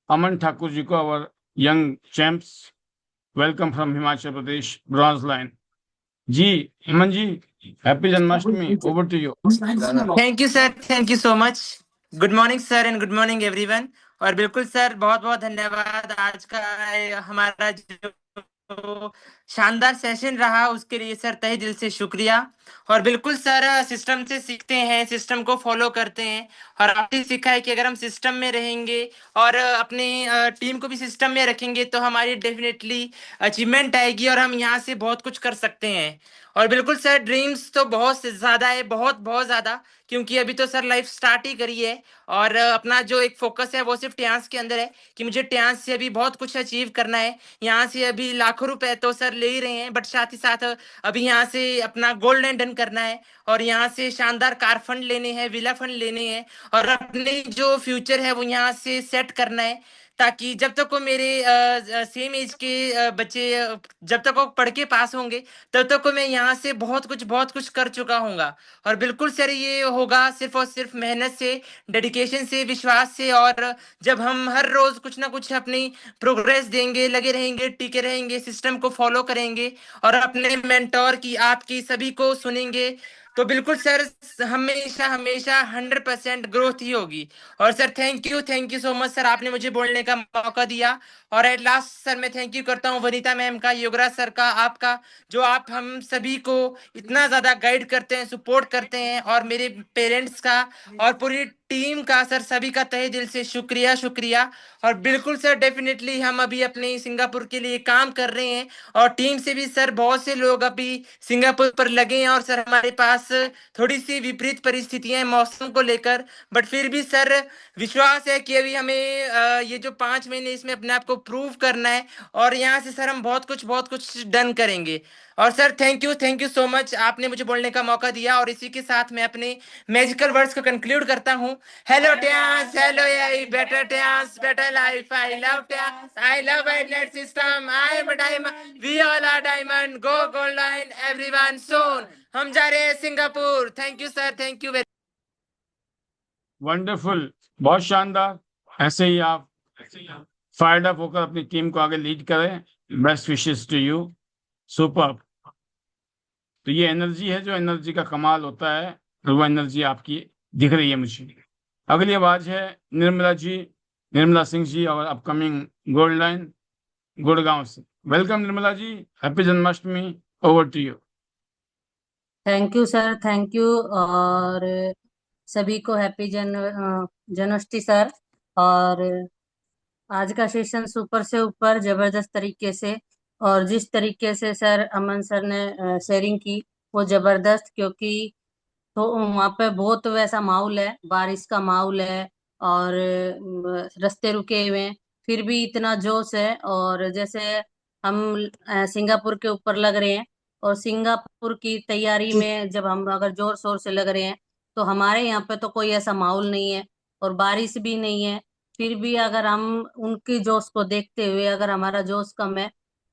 अमन ठाकुर जी को, our young champs. Welcome from Himachal Pradesh, bronze line. जी Aman ji, happy Janmashtami, over to you.
Thank you sir, thank you so much. Good morning sir and good morning everyone. और बिल्कुल सर, बहुत बहुत धन्यवाद। आज का हमारा जो शानदार सेशन रहा उसके लिए सर तहे दिल से शुक्रिया। और बिल्कुल सर, सिस्टम से सीखते हैं, सिस्टम को फॉलो करते हैं। और आपने सीखा है कि अगर हम सिस्टम में रहेंगे और अपनी टीम को भी सिस्टम में रखेंगे तो हमारी डेफिनेटली अचीवमेंट आएगी और हम यहाँ से बहुत कुछ कर सकते हैं। और बिल्कुल सर, ड्रीम्स तो बहुत से ज्यादा है, बहुत बहुत ज्यादा, क्योंकि अभी तो सर लाइफ स्टार्ट ही करी है। और अपना जो एक फोकस है वो सिर्फ ट्यांस के अंदर है कि मुझे ट्यांस से अभी बहुत कुछ अचीव करना है। यहाँ से अभी लाखों रुपए तो सर ले ही रहे हैं, बट साथ ही साथ अभी यहाँ से अपना गोल्ड लैंड डन करना है, और यहाँ से शानदार कार फंड लेने हैं, विला फंड लेने हैं, और अपने जो फ्यूचर है वो यहाँ से सेट करना है, ताकि जब तक वो मेरे सेम एज के बच्चे जब तक वो पढ़ के पास होंगे तब तक को मैं यहाँ से बहुत कुछ कर चुका हूँगा। और बिल्कुल सर, ये होगा सिर्फ और सिर्फ मेहनत से, डेडिकेशन से, विश्वास से। और जब हम हर रोज कुछ ना कुछ अपनी प्रोग्रेस देंगे, लगे रहेंगे, टिके रहेंगे, सिस्टम को फॉलो करेंगे और अपने मेंटोर की, आपकी, सभी को सुनेंगे, तो बिल्कुल सर हमेशा हमेशा 100% ग्रोथ ही होगी। और sir thank you so much sir, आपने मुझे बोलने का मौका दिया। और एट लास्ट सर, मैं थैंक यू करता हूँ वनीता मैम का, योगराज सर का, आपका, जो आप हम सभी को इतना ज्यादा गाइड करते हैं, सपोर्ट करते हैं, और मेरे पेरेंट्स का और पूरी टीम का सर, सभी का तहे दिल से शुक्रिया शुक्रिया। और बिल्कुल सर, डेफिनेटली हम अभी अपने सिंगापुर के लिए काम कर रहे हैं, और टीम से भी सर बहुत से लोग अभी सिंगापुर पर लगे हैं। और सर हमारे पास थोड़ी सी विपरीत परिस्थितियां हैं मौसम को लेकर, बट फिर भी सर विश्वास है कि अभी हमें ये जो 5 महीने इसमें अपने आप को प्रूव करना है, और यहाँ से सर हम बहुत कुछ डन करेंगे। और sir thank you so much, आपने मुझे बोलने का मौका दिया। और इसी के साथ मैं अपने मैजिकल वर्ड्स को कंक्लूड करता हूँ। Hello Tiens, hello AI, better Tiens, better life, I love Tiens, I love ID net system, I am a diamond, we all are diamond, go gold line everyone soon. हम जा रहे हैं Singapore. Thank you sir, thank you very.
Wonderful, बहुत शानदार। ऐसे ही आप fired up होकर अपनी टीम को आगे लीड करें। Best wishes to you, super. तो ये एनर्जी है, जो एनर्जी का कमाल होता है, और वो एनर्जी आपकी दिख रही है मुझे। अगली आवाज है निर्मला जी, निर्मला सिंह जी, और अपकमिंग गोल्ड लाइन गुड़गांव से। Welcome Nirmala ji, happy Janmashtami, over to you.
Thank you sir, thank you. और सभी को हैप्पी जन्माष्टमी सर। और आज का सेशन सुपर से ऊपर, जबरदस्त तरीके से, और जिस तरीके से सर अमन सर ने शेयरिंग की वो जबरदस्त, क्योंकि तो वहाँ पे बहुत वैसा माहौल है, बारिश का माहौल है, और रास्ते रुके हुए हैं, फिर भी इतना जोश है। और जैसे हम सिंगापुर के ऊपर लग रहे हैं, और सिंगापुर की तैयारी में जब हम अगर जोर शोर से लग रहे हैं, तो हमारे यहाँ पे तो कोई ऐसा माहौल नहीं है और बारिश भी नहीं है। फिर भी अगर हम उनकी जोश को देखते हुए अगर हमारा जोश कम है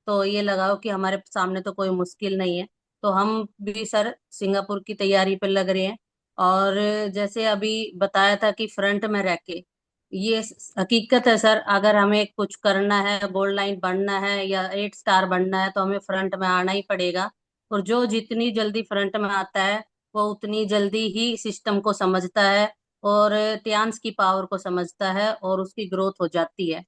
तो ये लगाओ कि हमारे सामने तो कोई मुश्किल नहीं है। तो हम भी सर सिंगापुर की तैयारी पे लग रहे हैं। और जैसे अभी बताया था कि फ्रंट में रह के, ये हकीकत है सर, अगर हमें कुछ करना है, गोल्ड लाइन बनना है या 8 स्टार बनना है तो हमें फ्रंट में आना ही पड़ेगा। और जो जितनी जल्दी फ्रंट में आता है वो उतनी जल्दी ही सिस्टम को समझता है और टियान्स की पावर को समझता है और उसकी ग्रोथ हो जाती है।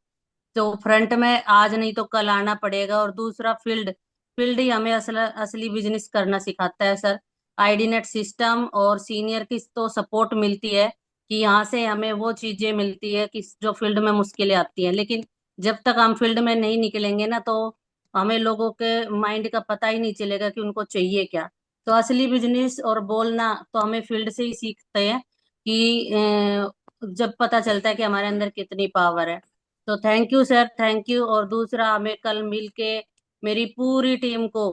तो फ्रंट में आज नहीं तो कल आना पड़ेगा। और दूसरा फील्ड, फील्ड ही हमें असली बिजनेस करना सिखाता है सर। आईडी नेट सिस्टम और सीनियर की तो सपोर्ट मिलती है कि यहाँ से हमें वो चीजें मिलती है कि जो फील्ड में मुश्किलें आती हैं, लेकिन जब तक हम फील्ड में नहीं निकलेंगे ना तो हमें लोगों के माइंड का पता ही नहीं चलेगा कि उनको चाहिए क्या। तो असली बिजनेस और बोलना तो हमें फील्ड से ही सीखते हैं कि जब पता चलता है कि हमारे अंदर कितनी पावर है। तो thank you sir, thank you. और दूसरा, हमें कल मिल के मेरी पूरी टीम को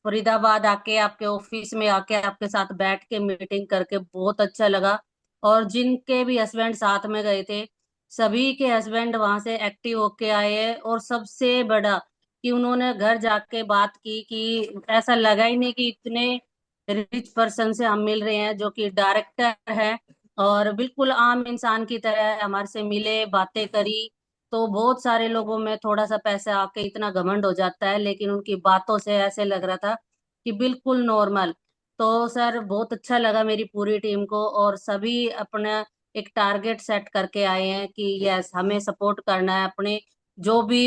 फरीदाबाद आके आपके ऑफिस में आके आपके साथ बैठ के मीटिंग करके बहुत अच्छा लगा। और जिनके भी हस्बैंड साथ में गए थे सभी के हस्बैंड वहां से एक्टिव होके आए हैं। और सबसे बड़ा कि उन्होंने घर जाके बात की कि ऐसा लगा ही नहीं कि इतने रिच पर्सन से हम मिल रहे हैं जो कि डायरेक्टर है और बिल्कुल आम इंसान की तरह हमारे से मिले, बातें करी। तो बहुत सारे लोगों में थोड़ा सा पैसा आके इतना घमंड हो जाता है, लेकिन उनकी बातों से ऐसे लग रहा था कि बिल्कुल नॉर्मल। तो सर बहुत अच्छा लगा मेरी पूरी टीम को। और सभी अपना एक टारगेट सेट करके आए हैं कि यस हमें सपोर्ट करना है अपने जो भी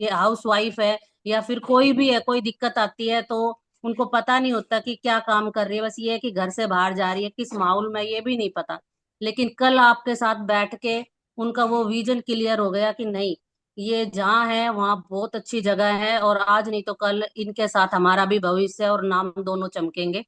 ये हाउस वाइफ है या फिर कोई भी है, कोई दिक्कत आती है तो उनको पता नहीं होता कि क्या काम कर रही है, बस ये है कि घर से बाहर जा रही है किस माहौल में ये भी नहीं पता। लेकिन कल आपके साथ बैठ के उनका वो विजन क्लियर हो गया कि नहीं, ये जहाँ है वहाँ बहुत अच्छी जगह है और आज नहीं तो कल इनके साथ हमारा भी भविष्य और नाम दोनों चमकेंगे।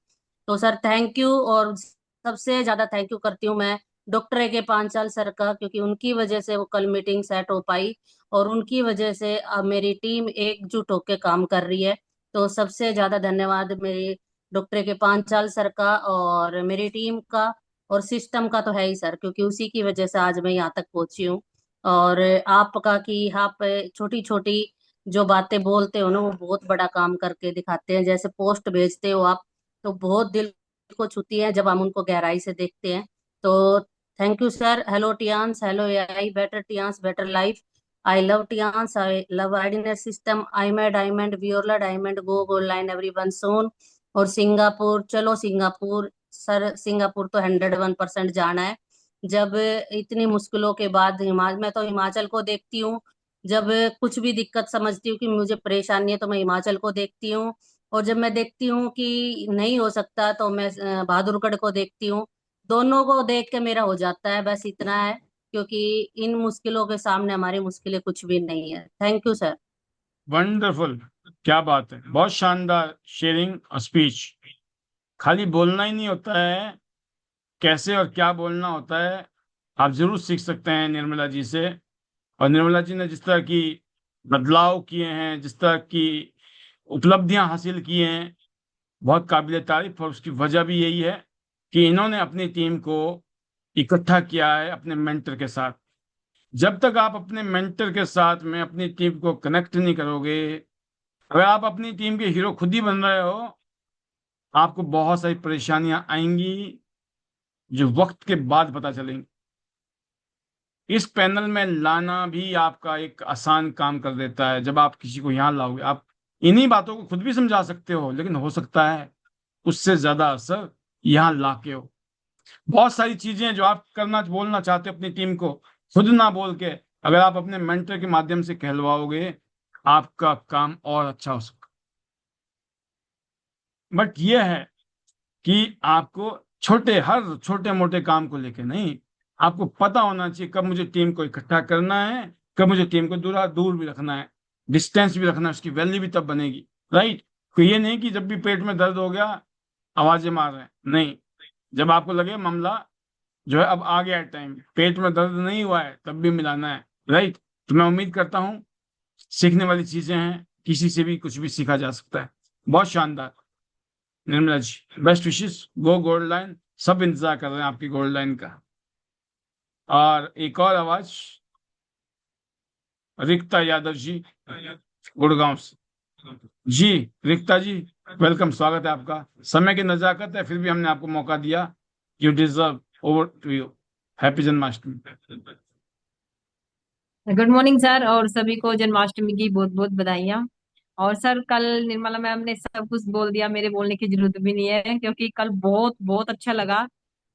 तो सर थैंक यू। और सबसे ज्यादा थैंक यू करती हूँ मैं डॉक्टर A.K. पांचाल सर का, क्योंकि उनकी वजह से वो कल मीटिंग सेट हो पाई और उनकी वजह से अब मेरी टीम एकजुट होकर काम कर रही है। तो सबसे ज्यादा धन्यवाद मेरे डॉक्टर A.K. पांचाल सर का और मेरी टीम का। और सिस्टम का तो है ही सर, क्योंकि उसी की वजह से आज मैं यहाँ तक पहुंची हूँ। और आपका कि आप छोटी छोटी जो बातें बोलते हो ना वो बहुत बड़ा काम करके दिखाते हैं। जैसे पोस्ट भेजते हो आप तो बहुत दिल को छूती है जब हम उनको गहराई से देखते हैं। तो thank you sir. Hello Tiens, hello AI, better Tiens better life. I love Tiens, I love ID net system, I am a diamond, we all are diamond, go gold line everyone soon. और सिंगापुर, चलो सिंगापुर सर, सिंगापुर तो 101% जाना है। जब इतनी मुश्किलों के बाद मैं तो हिमाचल को देखती हूँ। जब कुछ भी दिक्कत समझती हूँ कि मुझे परेशानी है तो मैं हिमाचल को देखती हूँ। और जब मैं देखती हूँ कि नहीं हो सकता तो मैं बहादुरगढ़ को देखती हूँ। दोनों को देख के मेरा हो जाता है, बस इतना है। क्योंकि इन मुश्किलों के सामने हमारी मुश्किलें कुछ भी नहीं है। Thank you sir.
वंडरफुल, क्या बात है, बहुत शानदार शेयरिंग और स्पीच। खाली बोलना ही नहीं होता है, कैसे और क्या बोलना होता है आप जरूर सीख सकते हैं निर्मला जी से। और निर्मला जी ने जिस तरह की बदलाव किए हैं, जिस तरह की उपलब्धियां हासिल की हैं, बहुत काबिल तारीफ। और उसकी वजह भी यही है कि इन्होंने अपनी टीम को इकट्ठा किया है अपने मेंटर के साथ। जब तक आप अपने मेंटर के साथ में अपनी टीम को कनेक्ट नहीं करोगे, अगर आप अपनी टीम के हीरो खुद ही बन रहे हो, आपको बहुत सारी परेशानियां आएंगी जो वक्त के बाद पता चलेंगी। इस पैनल में लाना भी आपका एक आसान काम कर देता है। जब आप किसी को यहाँ लाओगे, आप इन्हीं बातों को खुद भी समझा सकते हो, लेकिन हो सकता है उससे ज्यादा असर यहाँ लाके हो। बहुत सारी चीजें जो आप करना बोलना चाहते हो अपनी टीम को, खुद ना बोल के अगर आप अपने मेंटर के माध्यम से कहलवाओगे, आपका काम और अच्छा हो सकता। बट यह है कि आपको हर छोटे मोटे काम को लेके नहीं, आपको पता होना चाहिए कब मुझे टीम को इकट्ठा करना है, कब मुझे टीम को दूर दूर भी रखना है, डिस्टेंस भी रखना है। उसकी वैल्यू भी तब बनेगी, राइट। तो ये नहीं कि जब भी पेट में दर्द हो गया आवाजें मार रहे हैं, नहीं। जब आपको लगे मामला जो है अब आ गया है, टाइम पेट में दर्द नहीं हुआ है, तब भी मिलाना है, राइट। तो मैं उम्मीद करता हूँ सीखने वाली चीजें हैं, किसी से भी कुछ भी सीखा जा सकता है। बहुत शानदार निर्मला जी, बेस्ट विशेस, गो गोल्ड लाइन। सब इंतजार कर रहे हैं आपकी गोल्ड लाइन का। और एक और आवाज, रिक्ता यादव जी, गुड़गांव से। जी रिक्ता जी, वेलकम, स्वागत है आपका। समय की नजाकत है, फिर भी हमने आपको मौका दिया। You deserve, over to you. Happy Janmashtami.
Good morning sir, और सभी को जन्माष्टमी की बहुत बहुत बधाइयाँ। और सर, कल निर्मला मैम ने सब कुछ बोल दिया, मेरे बोलने की जरूरत भी नहीं है, क्योंकि कल बहुत बहुत अच्छा लगा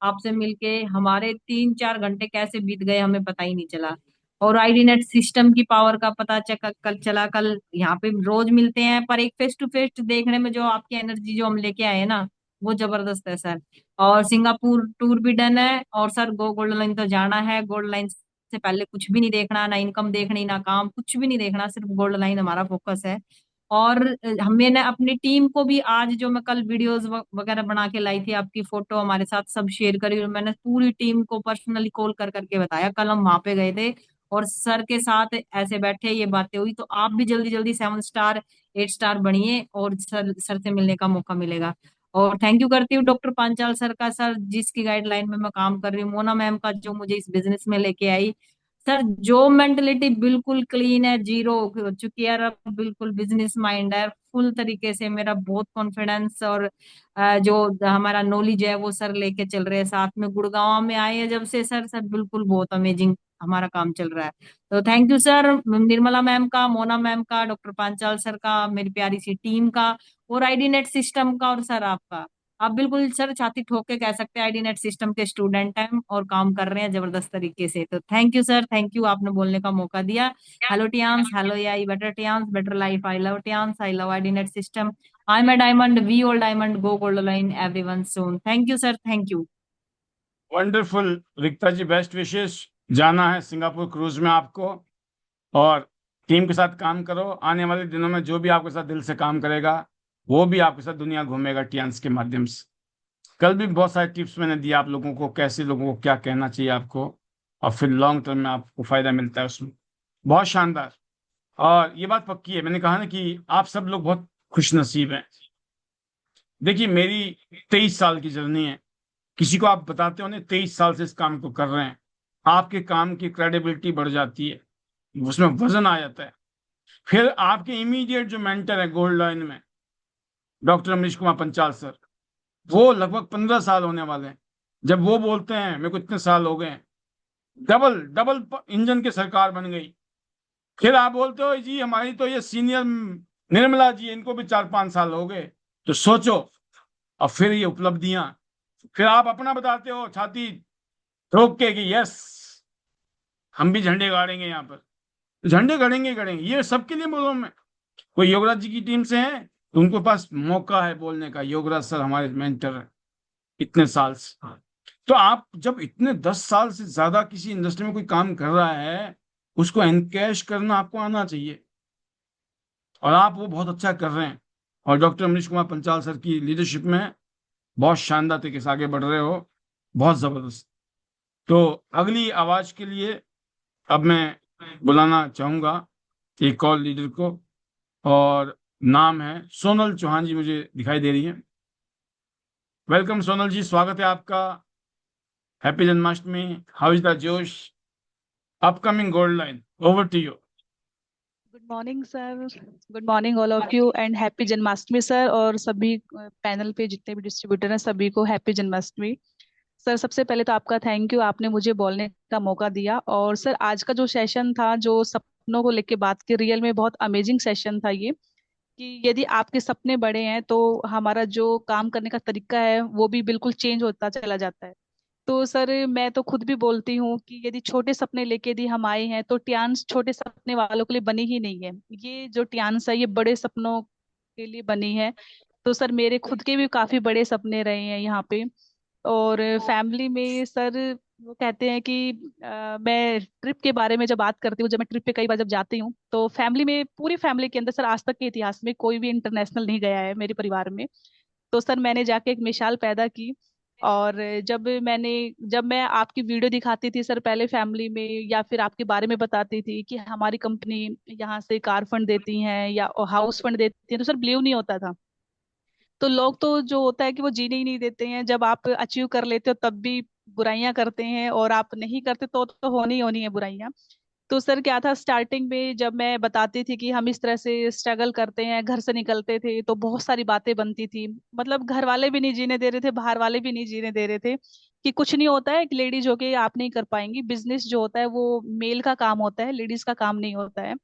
आपसे मिलके। हमारे 3-4 घंटे कैसे बीत गए हमें पता ही नहीं चला। और आईडी नेट सिस्टम की पावर का पता कल चला। कल यहाँ पे रोज मिलते हैं, पर एक फेस टू फेस देखने में जो आपकी एनर्जी जो हम लेके आए हैं ना, वो जबरदस्त है सर। और सिंगापुर टूर भी डन है। और सर, गो गोल्ड लाइन तो जाना है। गोल्ड लाइन से पहले कुछ भी नहीं देखना, ना इनकम देखनी, ना काम, कुछ भी नहीं देखना, सिर्फ गोल्ड लाइन हमारा फोकस है। और हमें ना अपनी टीम को भी आज जो मैं कल वीडियोस वगैरह बना के लाई थी, आपकी फोटो हमारे साथ सब शेयर करी, और मैंने पूरी टीम को पर्सनली कॉल कर करके बताया। कल हम वहां पे गए थे और सर के साथ ऐसे बैठे, ये बातें हुई। तो आप भी जल्दी जल्दी 7 स्टार 8 स्टार बनिए, और सर से मिलने का मौका मिलेगा। और थैंक यू करती हूँ डॉक्टर पांचाल सर का, सर जिसकी गाइडलाइन में मैं काम कर रही हूँ, मोना मैम का जो मुझे इस बिजनेस में लेके आई। सर, जो मेंटलिटी बिल्कुल क्लीन है, जीरो हो चुकी है, अब बिल्कुल बिजनेस माइंड है फुल तरीके से। मेरा बहुत कॉन्फिडेंस और जो हमारा नॉलेज है वो सर लेके चल रहे हैं साथ में। गुड़गांव में आए हैं जब से सर, सर बिल्कुल बहुत अमेजिंग हमारा काम चल रहा है। तो thank you sir, Nirmala ma'am का, मोना मैम का, डॉक्टर पांचाल सर का, मेरी प्यारी सी टीम का, और आईडी नेट सिस्टम का, और सर आपका। आप बिल्कुल सर छाती ठोक के कह सकते हैं आईडी नेट सिस्टम के स्टूडेंट हैं और काम कर रहे हैं जबरदस्त तरीके से। तो thank you sir, thank you, आपने बोलने का मौका दिया। Hello Tiens, hello AI, better Tiens, better life. I love Tiens, I love ID net system. I am a diamond, we all diamond, go gold line, everyone soon. Thank you sir, thank you.
Wonderful Rikta ji, best विशेष। जाना है Singapore cruise में आपको, और team के साथ काम करो। आने वाले दिनों में जो भी आपके साथ दिल से काम करेगा, वो भी आपके साथ दुनिया घूमेगा टियांस के माध्यम से। कल भी बहुत सारे टिप्स मैंने दिए आप लोगों को, कैसे लोगों को क्या कहना चाहिए आपको, और फिर लॉन्ग टर्म में आपको फायदा मिलता है उसमें। बहुत शानदार। और ये बात पक्की है, मैंने कहा ना कि आप सब लोग बहुत खुश नसीब हैं। देखिए, मेरी 23 साल की जर्नी है। किसी को आप बताते हो ना 23 साल से इस काम को कर रहे हैं, आपके काम की क्रेडिबिलिटी बढ़ जाती है, उसमें वजन आ जाता है। फिर आपके इमीडिएट जो मेंटर है गोल्ड लाइन में, डॉक्टर अमरीश कुमार पंचाल सर, वो लगभग 15 साल होने वाले हैं। जब वो बोलते हैं मेरे को इतने साल हो गए हैं, डबल डबल इंजन की सरकार बन गई। फिर आप बोलते हो जी हमारी तो ये सीनियर निर्मला जी, इनको भी 4-5 साल हो गए। तो सोचो, और फिर ये उपलब्धियां, फिर आप अपना बताते हो छाती ठोक के कि यस, हम भी झंडे गाड़ेंगे यहाँ पर। झंडे गड़ेंगे ही गड़ेंगे, ये सबके लिए बोल रहा हूं मैं। कोई योगराज जी की टीम से है तो उनके पास मौका है बोलने का। योगराज सर हमारे मेंटर है इतने साल से। तो आप जब इतने 10 साल से ज्यादा किसी इंडस्ट्री में कोई काम कर रहा है, उसको एनकैश करना आपको आना चाहिए, और आप वो बहुत अच्छा कर रहे हैं। और डॉक्टर अमरीश कुमार पंचाल सर की लीडरशिप में बहुत शानदार तरीके से आगे बढ़ रहे हो, बहुत जबरदस्त। तो अगली आवाज के लिए अब मैं बुलाना चाहूंगा एक और लीडर को, और नाम है सोनल चौहान जी, मुझे दिखाई दे रही है। वेलकम सोनल जी, स्वागत है आपका। Happy Janmashtami. How is the जोश? Upcoming gold line, over to you.
Good morning sir, good morning all of you and happy Janmashtami sir. और सभी पैनल पे जितने भी डिस्ट्रीब्यूटर हैं सभी को हैप्पी जन्माष्टमी। सर सबसे पहले तो आपका थैंक यू, आपने मुझे बोलने का मौका दिया। और सर आज का जो सेशन था, जो सपनों को लेके बात की, रियल में बहुत अमेजिंग सेशन था ये। कि यदि आपके सपने बड़े हैं तो हमारा जो काम करने का तरीका है वो भी बिल्कुल चेंज होता चला जाता है। तो सर मैं तो खुद भी बोलती हूँ कि यदि छोटे सपने लेके यदि हम आए हैं तो टियान्स छोटे सपने वालों के लिए बनी ही नहीं है। ये जो टियान्स है ये बड़े सपनों के लिए बनी है। तो सर मेरे खुद के भी काफी बड़े सपने रहे हैं यहाँ पे। और फैमिली में सर वो कहते हैं कि मैं ट्रिप के बारे में जब बात करती हूँ, जब मैं ट्रिप पे कई बार जब जाती हूँ, तो फैमिली में, पूरी फैमिली के अंदर सर आज तक के इतिहास में कोई भी इंटरनेशनल नहीं गया है मेरे परिवार में। तो सर मैंने जाके एक मिसाल पैदा की। और जब मैं आपकी वीडियो दिखाती थी सर पहले फैमिली में, या फिर आपके बारे में बताती थी कि हमारी कंपनी यहाँ से कार फंड देती हैं या हाउस फंड देती है, तो सर बिलीव नहीं होता था। तो लोग तो जो होता है कि वो जीने ही नहीं देते हैं, जब आप अचीव कर लेते हो तब भी बुराइयां करते हैं, और आप नहीं करते तो होनी होनी है बुराइयां। तो सर क्या था, स्टार्टिंग में जब मैं बताती थी कि हम इस तरह से स्ट्रगल करते हैं, घर से निकलते थे, तो बहुत सारी बातें बनती थी। मतलब घर वाले भी नहीं जीने दे रहे थे, बाहर वाले भी नहीं जीने दे रहे थे, कि कुछ नहीं होता है, एक लेडीज होके आप नहीं कर पाएंगी, बिजनेस जो होता है वो मेल का काम होता है, लेडीज का काम नहीं होता है।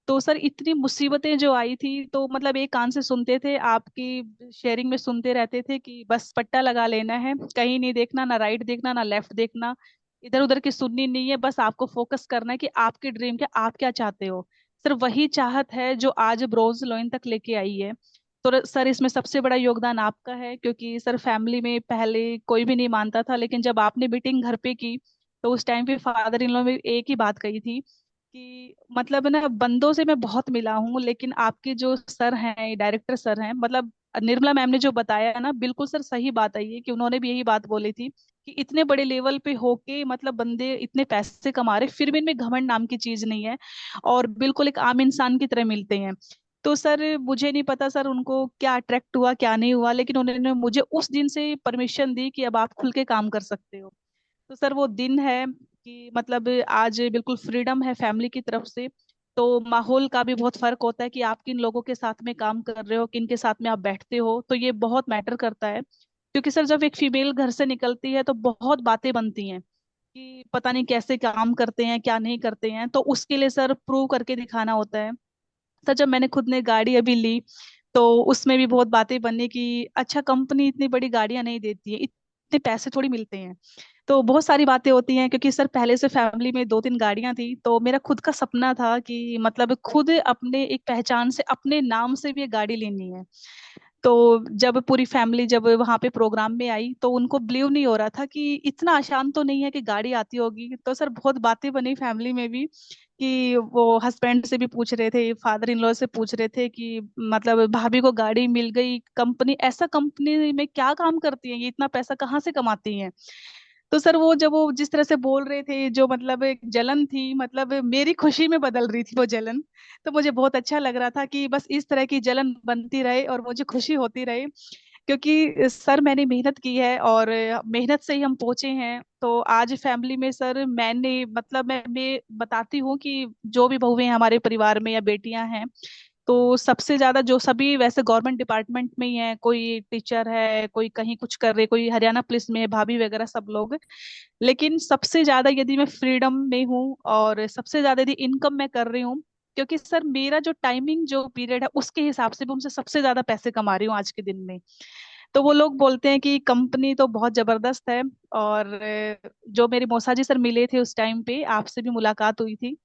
तो सर इतनी मुसीबतें जो आई थी, तो मतलब एक कान से सुनते थे, आपकी शेयरिंग में सुनते रहते थे कि बस पट्टा लगा लेना है, कहीं नहीं देखना, ना राइट देखना ना लेफ्ट देखना, इधर उधर की सुननी नहीं है, बस आपको फोकस करना है कि आपकी ड्रीम क्या, आप क्या चाहते हो। सर वही चाहत है जो आज ब्रोंज लॉइन तक लेके आई है। तो सर इसमें सबसे बड़ा योगदान आपका है, क्योंकि सर फैमिली में पहले कोई भी नहीं मानता था, लेकिन जब आपने मीटिंग घर पे की, तो उस टाइम पे फादर इन लॉ में एक ही बात कही थी कि मतलब ना, बंदों से मैं बहुत मिला हूँ, लेकिन आपके जो सर हैं, डायरेक्टर सर हैं, मतलब निर्मला मैम ने जो बताया है ना, बिल्कुल सर सही बात आई है, कि उन्होंने भी यही बात बोली थी कि इतने बड़े लेवल पे होके मतलब बंदे इतने पैसे कमा रहे, फिर भी इनमें घमंड नाम की चीज नहीं है, और बिल्कुल एक आम इंसान की तरह मिलते हैं। तो सर मुझे नहीं पता सर उनको क्या अट्रैक्ट हुआ क्या नहीं हुआ, लेकिन उन्होंने मुझे उस दिन से परमिशन दी कि अब आप खुल के काम कर सकते हो। तो सर वो दिन है कि मतलब आज बिल्कुल फ्रीडम है फैमिली की तरफ से। तो माहौल का भी बहुत फर्क होता है कि आप किन लोगों के साथ में काम कर रहे हो, किन के साथ में आप बैठते हो, तो ये बहुत मैटर करता है। क्योंकि सर जब एक फीमेल घर से निकलती है तो बहुत बातें बनती हैं कि पता नहीं कैसे काम करते हैं क्या नहीं करते हैं, तो उसके लिए सर प्रूव करके दिखाना होता है। सर जब मैंने खुद ने गाड़ी अभी ली, तो उसमें भी बहुत बातें बनी कि अच्छा, कंपनी इतनी बड़ी गाड़ियां नहीं देती है, इतने पैसे थोड़ी मिलते हैं। तो बहुत सारी बातें होती हैं, क्योंकि सर पहले से फैमिली में 2-3 गाड़ियां थी, तो मेरा खुद का सपना था कि मतलब खुद अपने एक पहचान से, अपने नाम से भी एक गाड़ी लेनी है। तो जब पूरी फैमिली जब वहां पे प्रोग्राम में आई, तो उनको बिलीव नहीं हो रहा था कि इतना आसान तो नहीं है कि गाड़ी आती होगी। तो सर बहुत बातें बनी फैमिली में भी, कि वो हस्बैंड से भी पूछ रहे थे, फादर इन लॉ से पूछ रहे थे कि मतलब भाभी को गाड़ी मिल गई, कंपनी ऐसा, कंपनी में क्या काम करती है, ये इतना पैसा कहाँ से कमाती हैं। तो सर वो जब वो जिस तरह से बोल रहे थे, जो मतलब एक जलन थी, मतलब मेरी खुशी में बदल रही थी वो जलन। तो मुझे बहुत अच्छा लग रहा था कि बस इस तरह की जलन बनती रहे और मुझे खुशी होती रहे, क्योंकि सर मैंने मेहनत की है और मेहनत से ही हम पहुंचे हैं। तो आज फैमिली में सर मैंने मतलब मैं बताती हूँ कि जो भी बहुएं हमारे परिवार में या बेटियां हैं, तो सबसे ज्यादा जो सभी वैसे गवर्नमेंट डिपार्टमेंट में ही है, कोई टीचर है, कोई कहीं कुछ कर रहे, कोई हरियाणा पुलिस में है, भाभी वगैरह सब लोग। लेकिन सबसे ज्यादा यदि मैं फ्रीडम में हूँ और सबसे ज्यादा यदि इनकम मैं कर रही हूँ, क्योंकि सर मेरा जो टाइमिंग जो पीरियड है उसके हिसाब से भी उनसे सबसे ज्यादा पैसे कमा रही हूँ आज के दिन में। तो वो लोग बोलते हैं कि कंपनी तो बहुत जबरदस्त है। और जो मेरे मौसा जी सर मिले थे उस टाइम पे, आपसे भी मुलाकात हुई थी,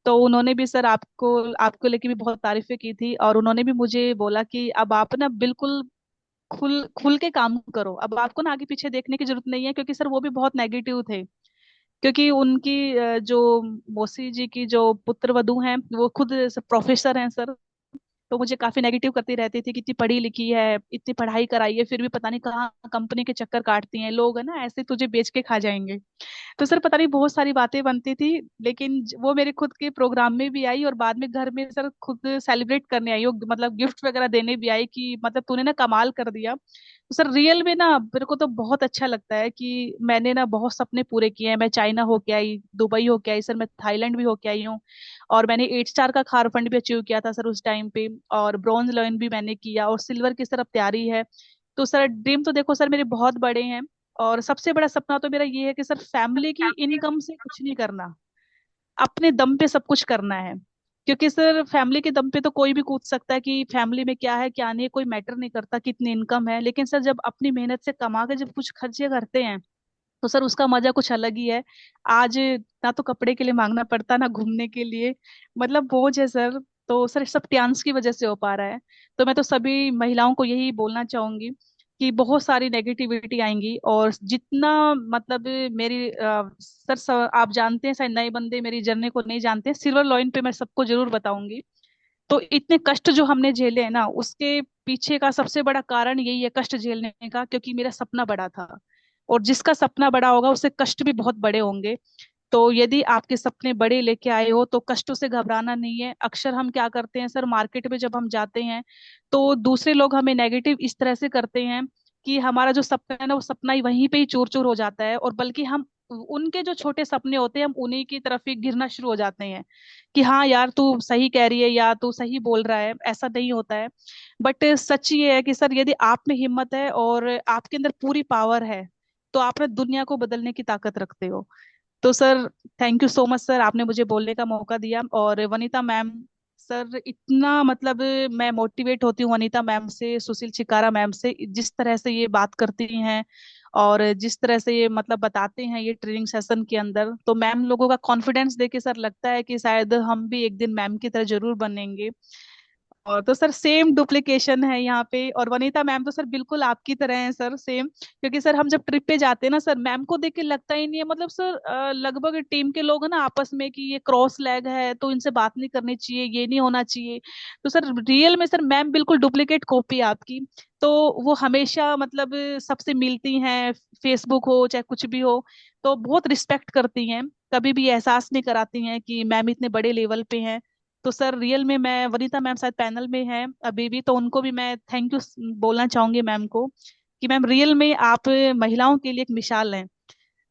तो उन्होंने भी सर आपको आपको लेके भी बहुत तारीफें की थी, और उन्होंने भी मुझे बोला कि अब आप ना बिल्कुल खुल खुल के काम करो, अब आपको ना आगे पीछे देखने की जरूरत नहीं है, क्योंकि सर वो भी बहुत नेगेटिव थे। क्योंकि उनकी जो मौसी जी की जो पुत्र वधू हैं, वो खुद प्रोफेसर हैं सर। तो मुझे काफी नेगेटिव करती रहती थी कि इतनी पढ़ी लिखी है, इतनी पढ़ाई कराई है, फिर भी पता नहीं कहाँ कंपनी के चक्कर काटती हैं, लोग है ना ऐसे तुझे बेच के खा जाएंगे। तो सर पता नहीं बहुत सारी बातें बनती थी, लेकिन वो मेरे खुद के प्रोग्राम में भी आई, और बाद में घर में सर खुद सेलिब्रेट करने आई, वो मतलब गिफ्ट वगैरह देने भी आई कि मतलब तूने ना कमाल कर दिया। तो सर रियल में ना मेरे को तो बहुत अच्छा लगता है कि मैंने ना बहुत सपने पूरे किए हैं। मैं चाइना होके आई, दुबई होके आई सर, मैं थाईलैंड भी होके आई हूँ, और मैंने 8 स्टार का खार फंड भी अचीव किया था सर उस टाइम पे, और ब्रॉन्ज लॉयन भी मैंने किया, और सिल्वर की सर अब तैयारी है। तो सर ड्रीम तो देखो सर मेरे बहुत बड़े हैं, और सबसे बड़ा सपना तो मेरा ये है कि सर फैमिली की इनकम से कुछ नहीं करना, अपने दम पे सब कुछ करना है। क्योंकि सर फैमिली के दम पे तो कोई भी कूद सकता है कि फैमिली में क्या है क्या नहीं, कोई मैटर नहीं करता कितनी इनकम है, लेकिन सर जब अपनी मेहनत से कमा के जब कुछ खर्चे करते हैं, तो सर उसका मजा कुछ अलग ही है। आज ना तो कपड़े के लिए मांगना पड़ता ना घूमने के लिए, मतलब बोझ है सर। तो सर सब टियान्स की वजह से हो पा रहा है। तो मैं तो सभी महिलाओं को यही बोलना चाहूंगी कि बहुत सारी नेगेटिविटी आएंगी, और जितना मतलब मेरी आप जानते हैं शायद, नए बंदे मेरी जर्नी को नहीं जानते हैं, सिल्वर लॉइन पे मैं सबको जरूर बताऊंगी। तो इतने कष्ट जो हमने झेले हैं ना, उसके पीछे का सबसे बड़ा कारण यही है, कष्ट झेलने का, क्योंकि मेरा सपना बड़ा था। और जिसका सपना बड़ा होगा उससे कष्ट भी बहुत बड़े होंगे। तो यदि आपके सपने बड़े लेके आए हो तो कष्टों से घबराना नहीं है। अक्सर हम क्या करते हैं सर, मार्केट में जब हम जाते हैं तो दूसरे लोग हमें नेगेटिव इस तरह से करते हैं कि हमारा जो सपना है ना वो सपना ही वहीं पे ही चूर चूर हो जाता है, और बल्कि हम उनके जो छोटे सपने होते हैं हम उन्हीं की तरफ ही गिरना शुरू हो जाते हैं कि हाँ यार तू सही कह रही है या तू सही बोल रहा है। ऐसा नहीं होता है। बट सच ये है कि सर यदि आप में हिम्मत है और आपके अंदर पूरी पावर है तो आप ना दुनिया को बदलने की ताकत रखते हो। तो sir thank you so much sir, आपने मुझे बोलने का मौका दिया। और वनीता मैम, सर इतना मतलब मैं मोटिवेट होती हूँ वनीता मैम से, सुशील चिकारा मैम से, जिस तरह से ये बात करती हैं और जिस तरह से ये मतलब बताते हैं ये ट्रेनिंग सेशन के अंदर, तो मैम लोगों का कॉन्फिडेंस देख के सर लगता है कि शायद हम भी एक दिन मैम की तरह जरूर बनेंगे। और तो सर सेम डुप्लीकेशन है यहाँ पे। और वनीता मैम तो सर बिल्कुल आपकी तरह हैं सर, सेम। क्योंकि सर हम जब ट्रिप पे जाते हैं ना सर, मैम को देख के लगता ही नहीं है, मतलब सर लगभग टीम के लोग हैं ना आपस में कि ये क्रॉस लेग है तो इनसे बात नहीं करनी चाहिए, ये नहीं होना चाहिए। तो सर रियल में सर मैम बिल्कुल डुप्लीकेट कॉपी है आपकी। तो वो हमेशा मतलब सबसे मिलती हैं, फेसबुक हो चाहे कुछ भी हो, तो बहुत रिस्पेक्ट करती हैं। कभी भी एहसास नहीं कराती हैं कि मैम इतने बड़े लेवल पे हैं। तो सर रियल में मैं, वनीता मैम शायद पैनल में हैं अभी भी, तो उनको भी मैं थैंक यू बोलना चाहूंगी मैम को कि मैम रियल में आप महिलाओं के लिए एक मिसाल हैं।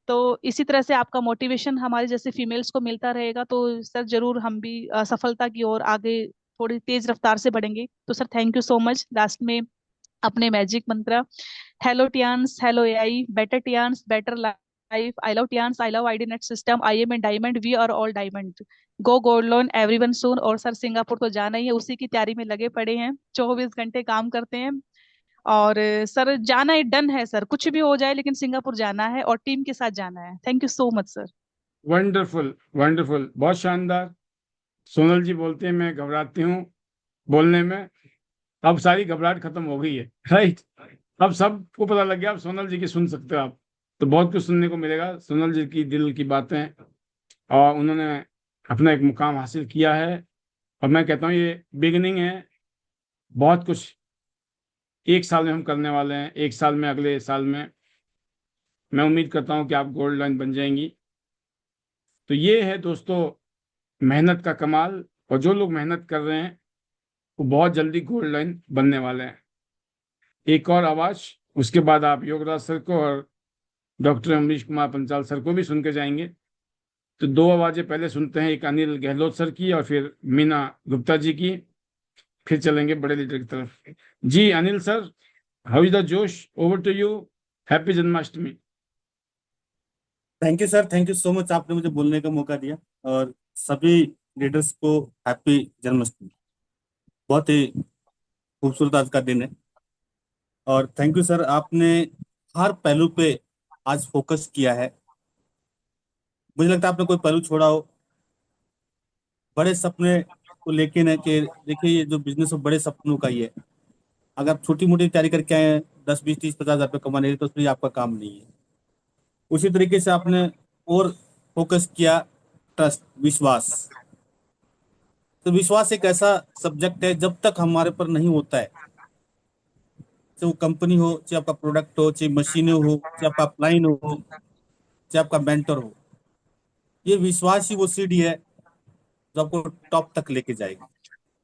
तो इसी तरह से आपका मोटिवेशन हमारे जैसे फीमेल्स को मिलता रहेगा तो सर जरूर हम भी सफलता की ओर आगे थोड़ी तेज रफ्तार से बढ़ेंगे। तो sir thank you so much. Last में अपने magic mantra, hello Tiens, hello AI, better Tiens, better life, I love Tiens, I love ID net system, I am an diamond, we are all diamond, go gold line everyone soon. और sir Singapore तो जाना ही है, उसी की तैयारी में लगे पड़े हैं, 24 घंटे काम करते हैं। और सर जाना ही डन है सर, कुछ भी हो जाए लेकिन सिंगापुर जाना है और टीम के साथ जाना है। Thank you so much sir.
Wonderful, wonderful, बहुत शानदार। सोनल जी बोलते हैं मैं घबराती हूँ बोलने में, अब सारी घबराहट खत्म हो गई है। राइट, अब सबको पता लग गया, अब सोनल जी की सुन सकते हो आप। तो बहुत कुछ सुनने को मिलेगा सोनल जी की दिल की बातें, और उन्होंने अपना एक मुकाम हासिल किया है। और मैं कहता हूँ ये बिगिनिंग है, बहुत कुछ एक साल में हम करने वाले हैं, एक साल में, अगले साल में मैं उम्मीद करता हूँ कि आप गोल्ड लाइन बन जाएंगी। तो ये है दोस्तों मेहनत का कमाल, और जो लोग मेहनत कर रहे हैं वो बहुत जल्दी गोल्ड लाइन बनने वाले हैं। एक और आवाज, उसके बाद आप योगराज सर को और डॉक्टर अमरीश कुमार पंचाल सर को भी सुन के जाएंगे। तो दो आवाजें पहले सुनते हैं, एक अनिल गहलोत सर की और फिर मीना गुप्ता जी की, फिर चलेंगे बड़े लीडर की तरफ। जी Anil sir, how is the जोश, over to you. Happy Janmashtami.
Thank you sir, thank you so much, आपने मुझे बोलने का मौका दिया। और सभी लीडर्स को हैप्पी जन्माष्टमी। बहुत ही खूबसूरत आज का दिन है। और थैंक यू सर, आपने हर पहलू पे आज फोकस किया है। मुझे लगता है आपने कोई पहलू छोड़ा हो। बड़े सपने को लेके न कि देखिए ये जो बिजनेस है बड़े सपनों का ही है। अगर आप छोटी मोटी तैयारी करके आए हैं 10 20 30 50 हज़ार रुपये कमाने के लिए, तो उसमें आपका काम नहीं है। उसी तरीके से आपने और फोकस किया ट्रस्ट, विश्वास। तो विश्वास एक ऐसा सब्जेक्ट है, जब तक हमारे पर नहीं होता है, चाहे वो कंपनी हो, चाहे आपका प्रोडक्ट हो, चाहे मशीनें हो, चाहे आपका अपलाइन हो, चाहे आपका मेंटर हो, ये विश्वास ही वो सीढ़ी है जो आपको टॉप तक लेके जाएगी।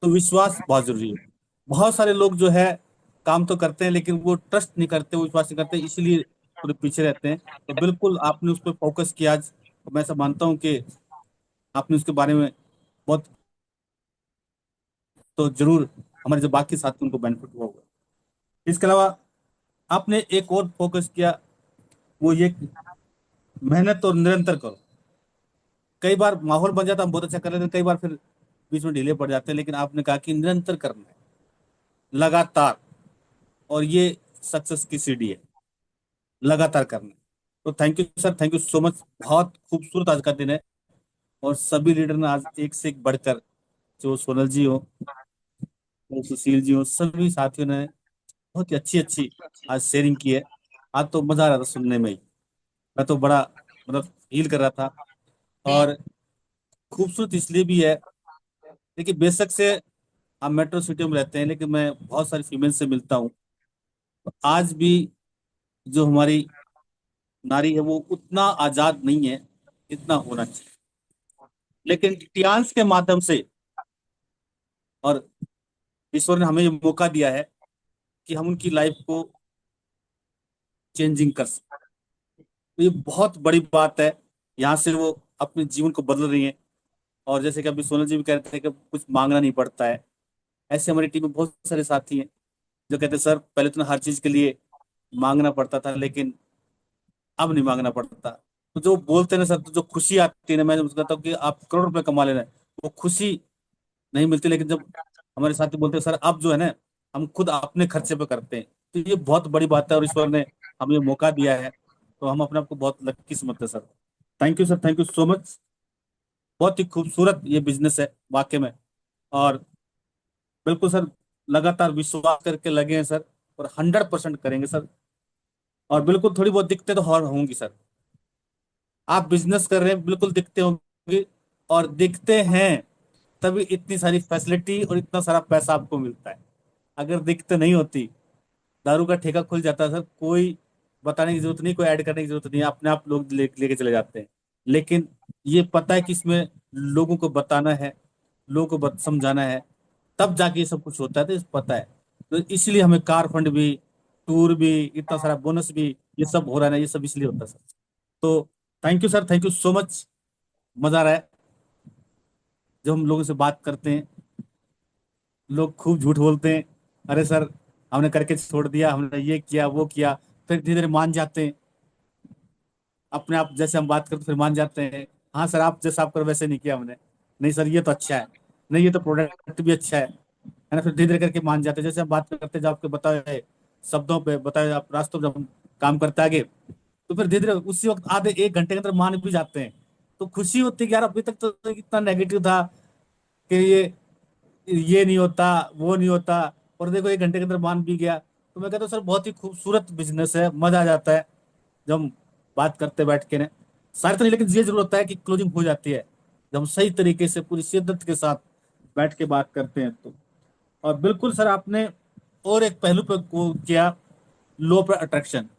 तो विश्वास बहुत जरूरी है। बहुत सारे लोग जो है काम तो करते हैं लेकिन वो ट्रस्ट नहीं करते, वो विश्वास नहीं करते, इसलिए थोड़े पीछे रहते हैं। तो बिल्कुल आपने उस पर फोकस किया आज। तो मैं ऐसा मानता हूँ कि आपने उसके बारे में बहुत, तो जरूर हमारे जो बाकी साथी उनको बेनिफिट हुआ होगा। इसके अलावा आपने एक और फोकस किया, वो ये कि मेहनत और निरंतर करो। कई बार माहौल बन जाता है, हम बहुत अच्छा कर लेते हैं, कई बार फिर बीच में ढीले पड़ जाते हैं, लेकिन आपने कहा कि निरंतर करना है, लगातार। और ये सक्सेस की सीढ़ी है, लगातार करना है। तो thank you sir, thank you so much. बहुत खूबसूरत आज का दिन है। और सभी लीडर ने आज एक से एक बढ़कर, जो सोनल जी हो, जो सुशील जी हो, सभी साथियों ने बहुत ही अच्छी अच्छी आज शेयरिंग की है। आज तो मजा आ रहा था सुनने में ही। मैं तो बड़ा मतलब फील कर रहा था। और खूबसूरत इसलिए भी है, देखिए बेशक से हम मेट्रो सिटी में रहते हैं, लेकिन मैं बहुत सारी फीमेल से मिलता हूँ। तो आज भी जो हमारी नारी है वो उतना आजाद नहीं है, इतना होना चाहिए। लेकिन टियान्स के माध्यम से, और ईश्वर ने हमें ये मौका दिया है कि हम उनकी लाइफ को चेंजिंग कर सकते। तो ये बहुत बड़ी बात है, यहाँ से वो अपने जीवन को बदल रही हैं। और जैसे कि अभी सोनल जी भी कहते हैं कि कुछ मांगना नहीं पड़ता है, ऐसे हमारी टीम में बहुत सारे साथी हैं जो कहते हैं सर पहले तो ना हर चीज के लिए मांगना पड़ता था, लेकिन अब नहीं मांगना पड़ता। तो जो बोलते हैं ना सर, तो जो खुशी आती है ना, मैं समझ कहता हूँ कि आप करोड़ रुपए कमा लेना, वो खुशी नहीं मिलती। लेकिन जब हमारे साथी बोलते हैं सर अब जो है ना हम खुद अपने खर्चे पे करते हैं, तो ये बहुत बड़ी बात है और ईश्वर ने हमें ये मौका दिया है, तो हम अपने आप को बहुत लकी समझते हैं sir. Thank you sir, thank you so much. बहुत ही खूबसूरत ये बिजनेस है वाकई में। और बिल्कुल सर, लगातार विश्वास करके लगे हैं सर, और 100% करेंगे सर। और बिल्कुल थोड़ी बहुत दिक्कतें तो और होंगी सर, आप बिजनेस कर रहे हैं बिल्कुल दिक्कतें होंगी, और दिखते हैं तभी इतनी सारी फैसिलिटी और इतना सारा पैसा आपको मिलता है। अगर दिक्कतें नहीं होती, दारू का ठेका खुल जाता है सर, कोई बताने की जरूरत नहीं, कोई ऐड करने की जरूरत नहीं, अपने आप लोग लेके चले जाते हैं। लेकिन ये पता है कि इसमें लोगों को बताना है, लोगों को समझाना है, तब जाके ये सब कुछ होता है, तो इस पता है। तो इसलिए हमें कार फंड भी, टूर भी, इतना सारा बोनस भी, ये सब हो रहा है ना, ये सब इसलिए होता है सर। तो thank you sir, thank you so much. मजा आ रहा है जब हम लोगों से बात करते हैं। लोग खूब झूठ बोलते हैं, अरे सर हमने करके छोड़ दिया, हमने ये किया वो किया, फिर धीरे धीरे मान जाते हैं। अपने आप जैसे हम बात करते फिर मान जाते हैं, हाँ सर आप जैसा आप करो वैसे नहीं किया हमने, नहीं सर ये तो अच्छा है, नहीं ये तो प्रोडक्ट भी अच्छा है ना। फिर धीरे धीरे करके मान जाते हैं। जैसे हम बात करते हैं, जब आपके बताए शब्दों पे, बताए आप रास्तों पे जब हम काम करते आगे, तो फिर धीरे धीरे उसी वक्त आधे एक घंटे के अंदर मान भी जाते हैं। तो खुशी होती है कि यार अभी तक तो इतना नेगेटिव था कि ये नहीं होता, वो नहीं होता, और देखो एक घंटे के अंदर मान भी गया। तो मैं कहता हूँ सर बहुत ही खूबसूरत बिजनेस है, मजा आ जाता है जब हम बात करते बैठ के ना। सारे तो नहीं, लेकिन ये जरूर होता है कि क्लोजिंग हो जाती है जब हम सही तरीके से पूरी शिद्दत के साथ बैठ के बात करते हैं तो। और बिल्कुल सर आपने और एक पहलू पे को किया, लो पर अट्रैक्शन,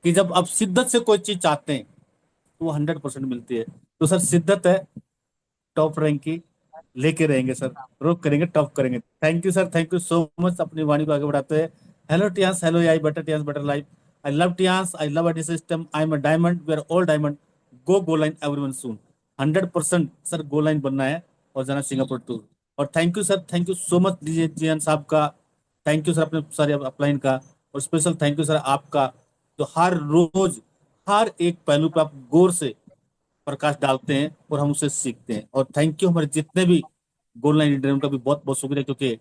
कि जब आप शिद्दत से कोई चीज चाहते हैं तो वो 100% मिलती है। तो सर शिद्दत है टॉप रैंक की, लेके रहेंगे सर, रोक करेंगे, टॉप करेंगे। Thank you sir, thank you so much अपनी वाणी को आगे बढ़ाते हैं। Hello Tiens, hello AI better Tiens better life. I love Tiens, I love IT system, I am a diamond, we are all diamond. Go line everyone soon. 100% sir go line बनना है और जाना सिंगापुर टूर। और thank you sir, thank you so much DJ Jian साहब का, thank you sir अपने सारे upline का, और स्पेशल थैंक यू सर आपका, जो हर रोज हर एक पहलू पे आप गौर से प्रकाश डालते हैं और हम उससे सीखते हैं। और थैंक यू हमारे जितने भी गोल लाइन लीडर हैं, उनका भी बहुत बहुत शुक्रिया, क्योंकि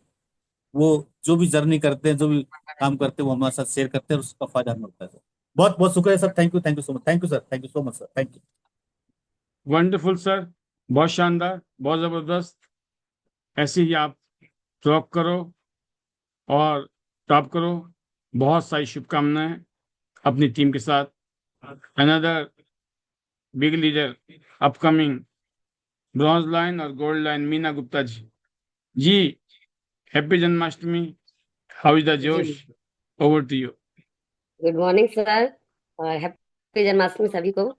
वो जो भी जर्नी करते हैं, जो भी काम करते हैं, वो हमारे साथ शेयर करते हैं और उसका फायदा हमें होता है सर। बहुत बहुत शुक्रिया sir, thank you so much, thank you sir, thank you so much sir, thank you.
Wonderful sir, बहुत शानदार, बहुत जबरदस्त। ऐसे ही आप रॉक करो और टॉप करो। बहुत सारी शुभकामनाएं अपनी टीम के साथ। Another big leader upcoming, bronze line और गोल्ड लाइन, मीना गुप्ता जी। जी, happy Janmashtami, how is the
जी
जोश, over to you.
Good morning sir, और हैप्पी जन्माष्टमी सभी को।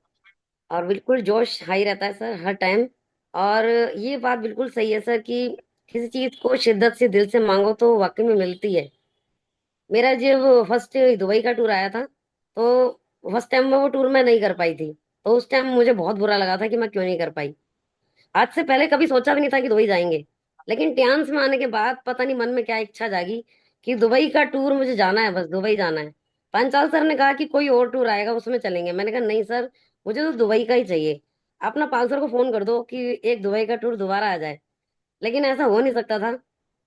और बिल्कुल जोश हाई रहता है सर हर टाइम। और ये बात बिल्कुल सही है सर कि किसी चीज को शिद्दत से दिल से मांगो तो वाकई में मिलती है। मेरा जब फर्स्ट दुबई का टूर आया था, तो फर्स्ट टाइम में वो टूर मैं नहीं कर पाई थी। तो उस टाइम मुझे बहुत बुरा लगा था कि मैं क्यों नहीं कर पाई। आज से पहले कभी सोचा भी नहीं था कि दुबई जाएंगे। लेकिन ट्रांस में आने के बाद पता नहीं मन में क्या इच्छा जागी कि दुबई का टूर मुझे जाना है, बस दुबई जाना है। पंचाल सर ने कहा कि कोई और टूर आएगा उसमें चलेंगे। मैंने कहा नहीं सर, मुझे तो दुबई का ही चाहिए। अपना पाल सर को फोन कर दो कि एक दुबई का टूर दोबारा आ जाए। लेकिन ऐसा हो नहीं सकता था।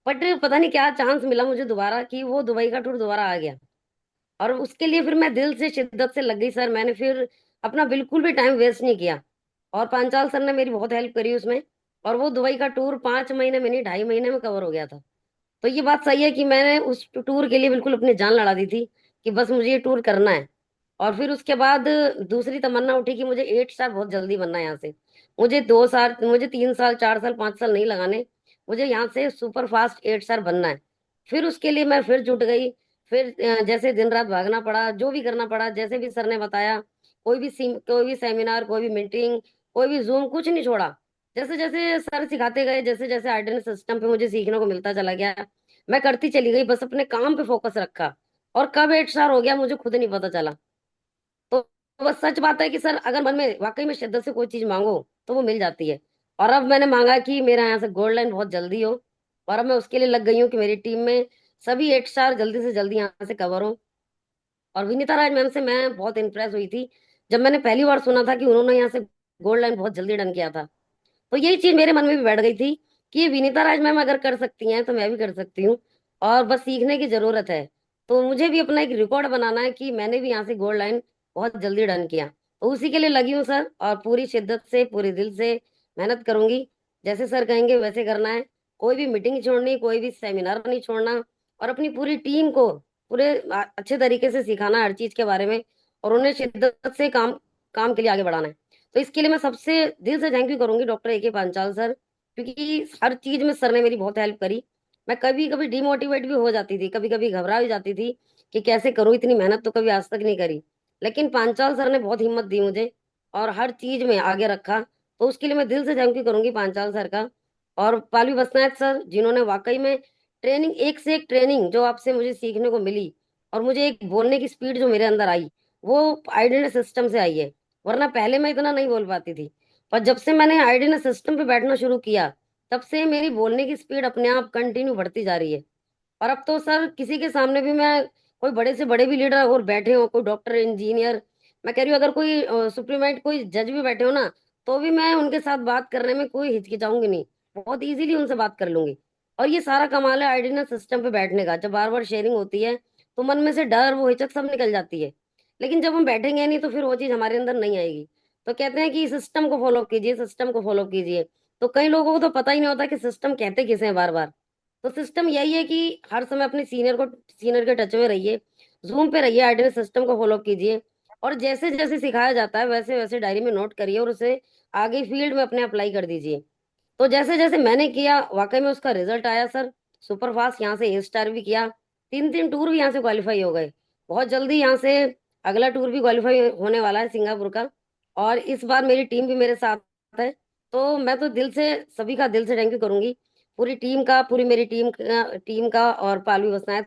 बट पता नहीं क्या चांस मिला मुझे दोबारा कि वो दुबई का टूर दोबारा आ गया। और उसके लिए फिर मैं दिल से शिद्दत से लग गई सर। मैंने फिर अपना बिल्कुल भी टाइम वेस्ट नहीं किया। और पांचाल सर ने मेरी बहुत हेल्प करी उसमें। और वो दुबई का टूर 5 महीने में नहीं, 2.5 महीने में कवर हो गया था। तो ये बात सही है कि मैंने उस टूर के लिए बिल्कुल अपनी जान लड़ा दी थी कि बस मुझे ये टूर करना है। और फिर उसके बाद दूसरी तमन्ना उठी कि मुझे 8 स्टार बहुत जल्दी बनना है यहाँ से। मुझे 2 साल, मुझे 3 साल, 4 साल, 5 साल नहीं लगाने। मुझे यहाँ से सुपर फास्ट 8 स्टार बनना है। फिर उसके लिए मैं फिर जुट गई। फिर जैसे दिन रात भागना पड़ा, जो भी करना पड़ा, जैसे भी सर ने बताया। कोई भी सेमिनार, कोई भी मीटिंग, कोई भी जूम, कुछ नहीं छोड़ा। जैसे जैसे सर सिखाते गए, जैसे जैसे अटेंडेंस सिस्टम पे मुझे सीखने को मिलता चला गया, मैं करती चली गई। बस अपने काम पे फोकस रखा। और कब 8 स्टार हो गया मुझे खुद नहीं पता चला। बस सच बात है कि सर अगर मन में वाकई में शिद्दत से कोई चीज मांगो तो वो मिल जाती है। और अब मैंने मांगा कि मेरा यहाँ से गोल्ड लाइन बहुत जल्दी हो, और अब मैं उसके लिए लग गई हूँ कि मेरी टीम में सभी 8 स्टार जल्दी से जल्दी यहाँ से कवर हो। और विनीता राज मैम से मैं बहुत इंप्रेस हुई थी जब मैंने पहली बार सुना था कि उन्होंने यहाँ से गोल्ड लाइन बहुत जल्दी डन किया था। तो यही चीज मेरे मन में भी बैठ गई थी कि ये विनीता राज मैम अगर कर सकती हैं तो मैं भी कर सकती हूँ, और बस सीखने की जरूरत है। तो मुझे भी अपना एक रिकॉर्ड बनाना है कि मैंने भी यहाँ से गोल्ड लाइन बहुत जल्दी डन किया। तो उसी के लिए लगी हूँ सर, और पूरी शिद्दत से पूरे दिल से मेहनत करूंगी। जैसे सर कहेंगे वैसे करना है, कोई भी मीटिंग नहीं छोड़नी, कोई भी सेमिनार नहीं छोड़ना, और अपनी पूरी टीम को पूरे अच्छे तरीके से सिखाना है हर चीज के बारे में, और उन्हें शिद्दत से काम काम के लिए आगे बढ़ाना है। तो इसके लिए मैं सबसे दिल से थैंक यू करूंगी डॉक्टर ए के पांचाल सर, क्योंकि हर चीज में सर ने मेरी बहुत हेल्प करी। मैं कभी कभी डिमोटिवेट भी हो जाती थी, कभी कभी घबरा भी जाती थी कि कैसे करूँ, इतनी मेहनत तो कभी आज तक नहीं करी। लेकिन पांचाल सर ने बहुत हिम्मत दी मुझे और हर चीज में आगे रखा। तो उसके लिए मैं दिल से थैंक यू करूंगी पांचाल सर का। और पालवी बसनायक सर, जिन्होंने वाकई में ट्रेनिंग, एक से एक ट्रेनिंग जो आपसे मुझे सीखने को मिली, और मुझे एक बोलने की स्पीड जो मेरे अंदर आई, वो आइडेंटिटी सिस्टम से आई है। वरना पहले मैं इतना नहीं बोल पाती थी, पर जब से मैंने आइडेंटिटी सिस्टम पे बैठना शुरू किया, तब से मेरी बोलने की स्पीड अपने आप कंटिन्यू बढ़ती जा रही है। और अब तो सर किसी के सामने भी मैं, कोई बड़े से बड़े भी लीडर और बैठे हो, कोई डॉक्टर इंजीनियर, मैं कह रही हूँ अगर कोई सुप्रीमेंट कोई जज भी बैठे हो ना, तो भी मैं उनके साथ बात करने में कोई हिचकिचाऊंगी नहीं, बहुत इजीली उनसे बात कर लूंगी। और ये सारा कमाल है आइडेंटिटी सिस्टम पे बैठने का। जब बार बार शेयरिंग होती है तो मन में से डर, वो हिचक सब निकल जाती है। लेकिन जब हम बैठेंगे नहीं तो फिर वो चीज हमारे अंदर नहीं आएगी। तो कहते हैं कि सिस्टम को फॉलो कीजिए, सिस्टम को फॉलो कीजिए। तो कई लोगों को तो पता ही नहीं होता कि सिस्टम कहते किसे हैं बार बार। तो सिस्टम यही है कि हर समय अपने सीनियर के टच में रहिए, जूम पे रहिए, आइडेंटिटी सिस्टम को फॉलो कीजिए, और जैसे जैसे सिखाया जाता है वैसे वैसे डायरी में नोट करिए, और उसे आगे फील्ड में अपने अप्लाई कर दीजिए। तो जैसे जैसे मैंने किया वाकई में उसका रिजल्ट आया सर। सुपर फास्ट यहाँ से A स्टार भी किया, 3 3 टूर भी यहाँ से क्वालिफाई हो गए। बहुत जल्दी यहाँ से अगला टूर भी क्वालिफाई होने वाला है सिंगापुर का, और इस बार मेरी टीम भी मेरे साथ है। तो मैं तो दिल से, सभी का दिल से थैंक यू करूंगी, पूरी टीम का, पूरी मेरी टीम का और पालवी बसनायक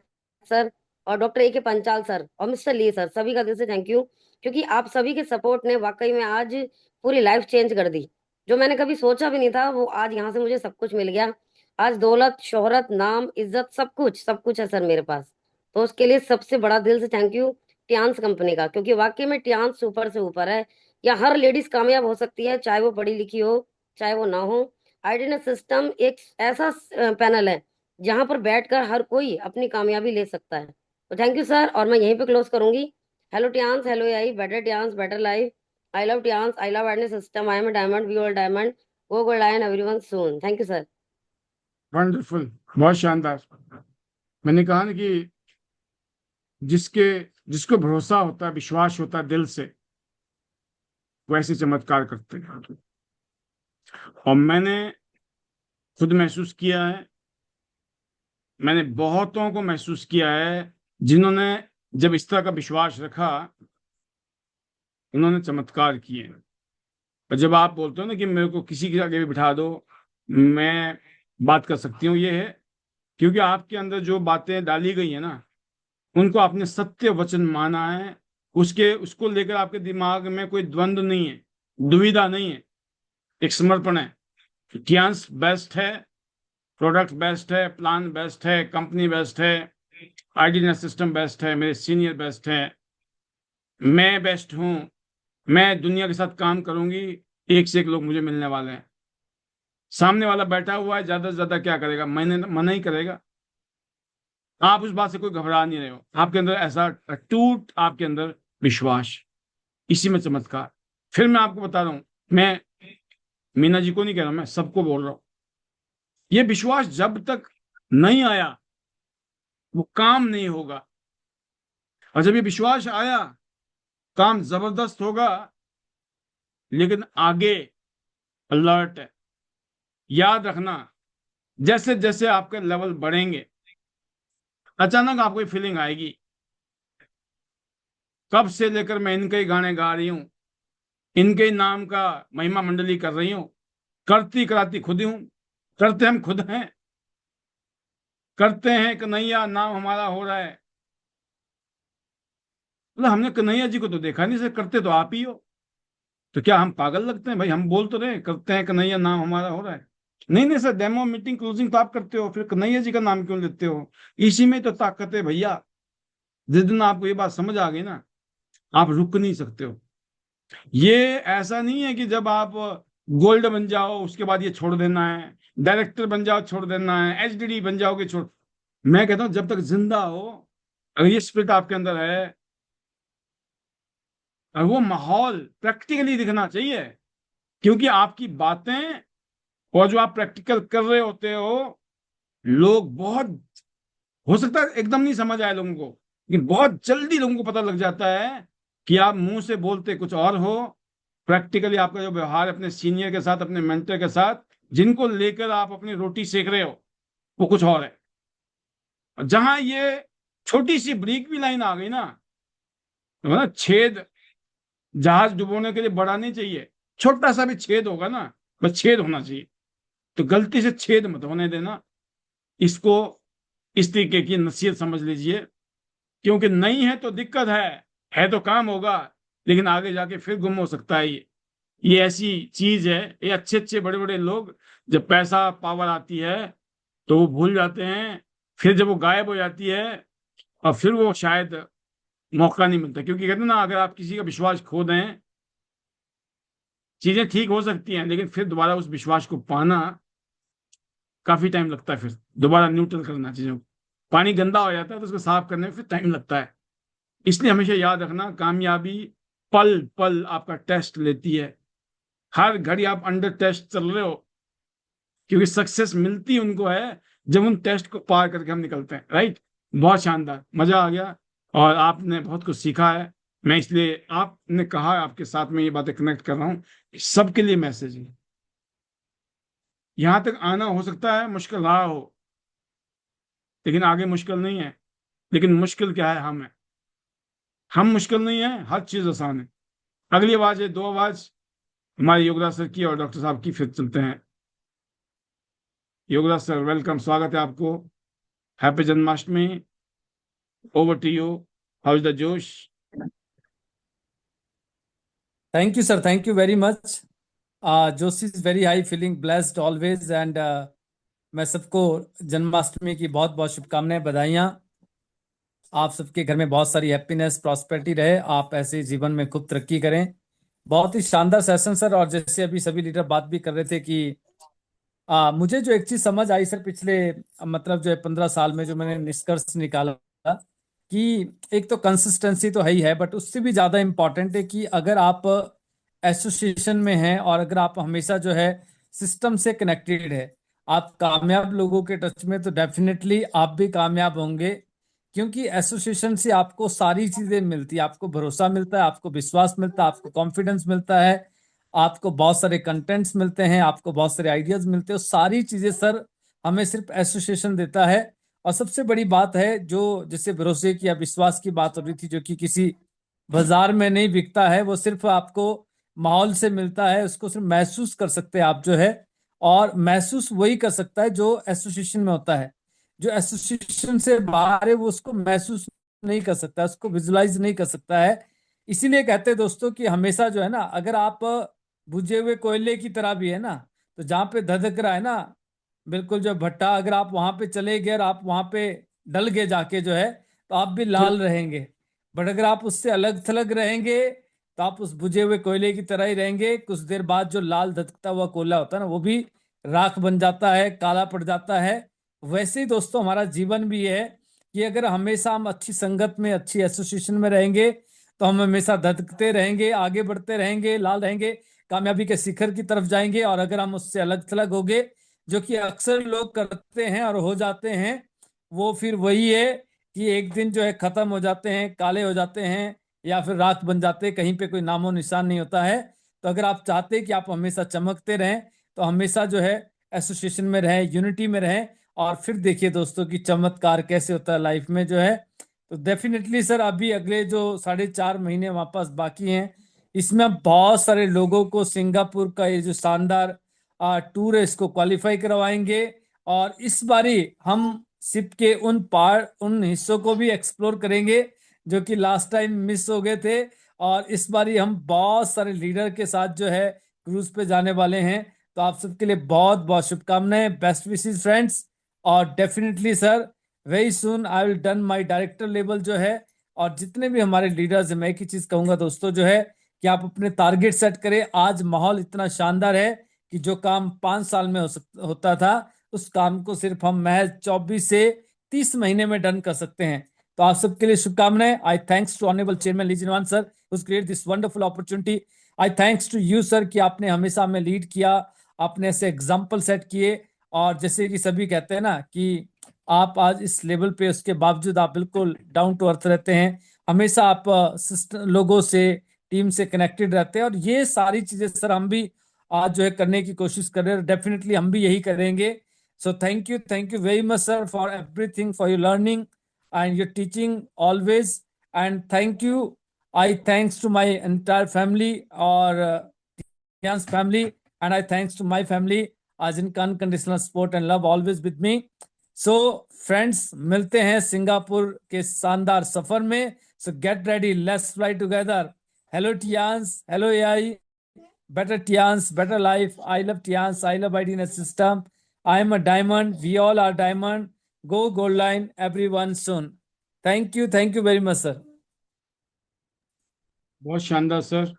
सर, और डॉक्टर ए के पंचाल सर, और मिस्टर ली सर, सभी का दिल से थैंक यू। क्योंकि आप सभी के सपोर्ट ने वाकई में आज पूरी लाइफ चेंज कर दी। जो मैंने कभी सोचा भी नहीं था, वो आज यहाँ से मुझे सब कुछ मिल गया। आज दौलत, शोहरत, नाम, इज्जत, सब कुछ है सर मेरे पास। तो उसके लिए सबसे बड़ा दिल से थैंक यू टियांस कंपनी का, क्योंकि वाकई में टियांस ऊपर से ऊपर है। या हर लेडीज कामयाब हो सकती है, चाहे वो पढ़ी लिखी हो चाहे वो ना हो। आइडेंटिटी सिस्टम एक ऐसा पैनल है जहां पर बैठकर हर कोई अपनी कामयाबी ले सकता है। तो थैंक यू सर, और मैं यहीं पे क्लोज करूंगी। Hello Tiens, hello AI, better Tiens, better life. I love Tians. I love Awareness System. I am a diamond. We all diamond. Go Gold Lion, everyone soon. Thank you, sir.
Wonderful, बहुत शानदार। मैंने कहा ना कि जिसके जिसको भरोसा होता है, विश्वास होता है दिल से, वैसे चमत्कार करते हैं। और मैंने खुद महसूस किया है, मैंने बहुतों को महसूस किया है, जिन्होंने जब इस तरह का विश्वास रखा, उन्होंने चमत्कार किए। और जब आप बोलते हो ना कि मेरे को किसी के आगे भी बिठा दो, मैं बात कर सकती हूँ, ये है क्योंकि आपके अंदर जो बातें डाली गई है ना, उनको आपने सत्य वचन माना है। उसको लेकर आपके दिमाग में कोई द्वंद्व नहीं है, दुविधा नहीं है, एक समर्पण है। ज्ञान बेस्ट है, प्रोडक्ट बेस्ट है, प्लान बेस्ट है, कंपनी बेस्ट है, आइडिया सिस्टम बेस्ट है, मेरे सीनियर बेस्ट है, मैं बेस्ट हूं, मैं दुनिया के साथ काम करूंगी, एक से एक लोग मुझे मिलने वाले हैं। सामने वाला बैठा हुआ है, ज्यादा से ज्यादा क्या करेगा, मैंने मना ही करेगा। आप उस बात से कोई घबरा नहीं रहे हो, आपके अंदर ऐसा अटूट, आपके अंदर विश्वास, इसी में चमत्कार। फिर मैं आपको बता रहा हूं, मैं मीना जी को नहीं कह रहा, मैं सबको बोल रहा हूं, ये विश्वास जब तक नहीं आया वो काम नहीं होगा, और जब ये विश्वास आया काम जबरदस्त होगा। लेकिन आगे अलर्ट है, याद रखना, जैसे जैसे आपके लेवल बढ़ेंगे अचानक आपको ये फीलिंग आएगी, कब से लेकर मैं इनके ही गाने गा रही हूं, इनके ही नाम का महिमा मंडली कर रही हूं, करती कराती खुद ही हूं, करते हम खुद हैं, करते हैं कन्हैया नाम हमारा हो रहा है। मतलब हमने कन्हैया जी को तो देखा नहीं सर, करते तो आप ही हो। तो क्या हम पागल लगते हैं भाई? हम बोल तो रहे करते हैं, कन्हैया नाम हमारा हो रहा है। नहीं नहीं सर, डेमो मीटिंग क्लोजिंग तो आप करते हो, फिर कन्हैया जी का नाम क्यों लेते हो? इसी में तो ताकत है भैया। जिस दिन आपको ये बात समझ आ गई ना, आप रुक नहीं सकते हो। ये ऐसा नहीं है कि जब आप गोल्ड बन जाओ उसके बाद ये छोड़ देना है, डायरेक्टर बन जाओ छोड़ देना है, एचडीडी बन जाओगे छोड़। मैं कहता हूं जब तक जिंदा हो, अगर ये स्पिरिट आपके अंदर है, और वो माहौल प्रैक्टिकली दिखना चाहिए, क्योंकि आपकी बातें और जो आप प्रैक्टिकल कर रहे होते हो, लोग बहुत, हो सकता है एकदम नहीं समझ आए लोगों को, लेकिन बहुत जल्दी लोगों को पता लग जाता है कि आप मुंह से बोलते कुछ और हो, प्रैक्टिकली आपका जो व्यवहार है अपने सीनियर के साथ, अपने मेंटर के साथ, जिनको लेकर आप अपनी रोटी सेक रहे हो, वो कुछ और है। और जहां ये छोटी सी ब्रीक भी लाइन आ गई ना, तो ना छेद, जहाज डुबोने के लिए बड़ा नहीं चाहिए, छोटा सा भी छेद होगा ना, बस छेद होना चाहिए। तो गलती से छेद मत होने देना। इसको इस तरीके की नसीहत समझ लीजिए, क्योंकि नहीं है तो दिक्कत है तो काम होगा, लेकिन आगे जाके फिर गुम हो सकता है। ये ऐसी चीज है, ये अच्छे अच्छे बड़े बड़े लोग, जब पैसा पावर आती है तो वो भूल जाते हैं, फिर जब वो गायब हो जाती है और फिर वो शायद मौका नहीं मिलता। क्योंकि कहते हैं ना, अगर आप किसी का विश्वास खो दें, चीजें ठीक हो सकती हैं, लेकिन फिर दोबारा उस विश्वास को पाना काफी टाइम लगता है, फिर दोबारा न्यूट्रल करना चीजों को। पानी गंदा हो जाता है तो उसको साफ करने में फिर टाइम लगता है। इसलिए हमेशा याद रखना, कामयाबी पल पल आपका टेस्ट लेती है। हर घड़ी आप अंडर टेस्ट चल रहे हो, क्योंकि सक्सेस मिलती उनको है जब उन टेस्ट को पार करके हम निकलते हैं। राइट? बहुत शानदार, मजा आ गया, और आपने बहुत कुछ सीखा है। मैं इसलिए आपने कहा, आपके साथ में ये बातें कनेक्ट कर रहा हूँ, सबके लिए मैसेज है। यहां तक आना हो सकता है मुश्किल रहा हो, लेकिन आगे मुश्किल नहीं है। लेकिन मुश्किल क्या है? हम मुश्किल नहीं है, हर चीज आसान है। अगली आवाज है, दो आवाज हमारे योगराज सर की और डॉक्टर साहब की, फिर चलते हैं। योगराज सर वेलकम, स्वागत है आपको। Happy Janmashtami, over to you, how is the जोश?
Thank you, sir. Thank you very much. Josh is very high, feeling blessed always, and मैं सबको जन्माष्टमी की बहुत बहुत शुभकामनाएं, बधाइयाँ। आप सबके घर में बहुत सारी हैप्पीनेस, प्रॉस्पेरिटी रहे, आप ऐसे जीवन में खूब तरक्की करें। बहुत ही शानदार सेशन सर। और जैसे अभी सभी लीडर बात भी कर रहे थे कि मुझे जो एक चीज समझ आई सर, पिछले मतलब जो है 15 साल में, जो मैंने निष्कर्ष निकाला कि एक तो कंसिस्टेंसी तो है ही है, बट उससे भी ज्यादा इंपॉर्टेंट है कि अगर आप एसोसिएशन में हैं और अगर आप हमेशा जो है सिस्टम से कनेक्टेड है, आप कामयाब लोगों के टच में, तो डेफिनेटली आप भी कामयाब होंगे। क्योंकि एसोसिएशन से आपको सारी चीजें मिलती है, आपको भरोसा मिलता है, आपको विश्वास मिलता है, आपको कॉन्फिडेंस मिलता है, आपको बहुत सारे कंटेंट्स मिलते हैं, आपको बहुत सारे आइडियाज मिलते हैं। सारी चीजें सर हमें सिर्फ एसोसिएशन देता है। और सबसे बड़ी बात है, जो जैसे भरोसे की या विश्वास की बात हो रही थी, जो कि किसी बाजार में नहीं बिकता है, वो सिर्फ आपको माहौल से मिलता है, उसको सिर्फ महसूस कर सकते हैं आप जो है। और महसूस वही कर सकता है जो एसोसिएशन में होता है। जो एसोसिएशन से बाहर है वो उसको महसूस नहीं कर सकता, उसको विजुलाइज नहीं कर सकता है। इसीलिए कहते हैं दोस्तों कि हमेशा जो है ना, अगर आप बुझे हुए कोयले की तरह भी है ना, तो जहाँ पे धधक रहा है ना, बिल्कुल जो भट्टा, अगर आप वहां पे चले गए और आप वहां पे डल गए जाके जो है, तो आप भी लाल रहेंगे। बट अगर आप उससे अलग थलग रहेंगे, तो आप उस बुझे हुए कोयले की तरह ही रहेंगे। कुछ देर बाद जो लाल धधकता हुआ कोयला होता है ना, वो भी राख बन जाता है, काला पड़ जाता है। वैसे ही दोस्तों हमारा जीवन भी है कि अगर हमेशा हम अच्छी संगत में, अच्छी एसोसिएशन में रहेंगे, तो हम हमेशा धधकते रहेंगे, आगे बढ़ते रहेंगे, लाल रहेंगे, कामयाबी के शिखर की तरफ जाएंगे। और अगर हम उससे अलग थलग हो गए, जो कि अक्सर लोग करते हैं और हो जाते हैं, वो फिर वही है कि एक दिन जो है खत्म हो जाते हैं, काले हो जाते हैं, या फिर राख बन जाते हैं, कहीं पे कोई नामो निशान नहीं होता है। तो अगर आप चाहते हैं कि आप हमेशा चमकते रहें, तो हमेशा जो है एसोसिएशन में रहें, यूनिटी में रहें। और फिर देखिए दोस्तों कि चमत्कार कैसे होता है लाइफ में जो है। तो डेफिनेटली सर, अभी अगले जो 4.5 महीने वापस बाकी हैं, इसमें हम बहुत सारे लोगों को सिंगापुर का ये जो शानदार टूर है, इसको क्वालिफाई करवाएंगे। और इस बारी हम शिप के उन हिस्सों को भी एक्सप्लोर करेंगे जो कि लास्ट टाइम मिस हो गए थे, और इस बारी हम बहुत सारे लीडर के साथ जो है क्रूज पे जाने वाले हैं। तो आप सबके लिए बहुत बहुत शुभकामनाएं, बेस्ट विशेस फ्रेंड्स। और definitely sir, very soon I will done my director level जो है, और जितने भी हमारे लीडर्स हैं, मैं एक ही चीज कहूंगा दोस्तों जो है कि आप अपने टारगेट सेट करें। आज माहौल इतना शानदार है कि जो काम 5 साल में होता था, उस काम को सिर्फ हम महज 24 से 30 महीने में डन कर सकते हैं। तो आप सबके लिए शुभकामनाएं। I thanks to honourable chairman Li Jinyuan sir who's created this wonderful opportunity. I thanks to you sir कि आपने हमेशा हमें लीड किया, आपने ऐसे एग्जाम्पल सेट किए। और जैसे कि सभी कहते हैं ना कि आप आज इस लेवल पे, उसके बावजूद आप बिल्कुल डाउन टू अर्थ रहते हैं, हमेशा आप लोगों से, टीम से कनेक्टेड रहते हैं। और ये सारी चीजें सर हम भी आज जो है करने की कोशिश कर रहे हैं, डेफिनेटली हम भी यही करेंगे। So thank you very much sir for everything, for your learning and your teaching always. And thank you, I thanks to my entire family or Jan's family, and I thanks to my family as in unconditional support and love always with me. So friends, मिलते हैं Singapore के शानदार सफर में। So get ready, let's fly together. Hello Tians, hello AI, better Tians, better life. I love Tians, I love IDNet system. I am a diamond, we all are diamond. Go gold line everyone soon. Thank you very much sir.
बहुत शानदार sir,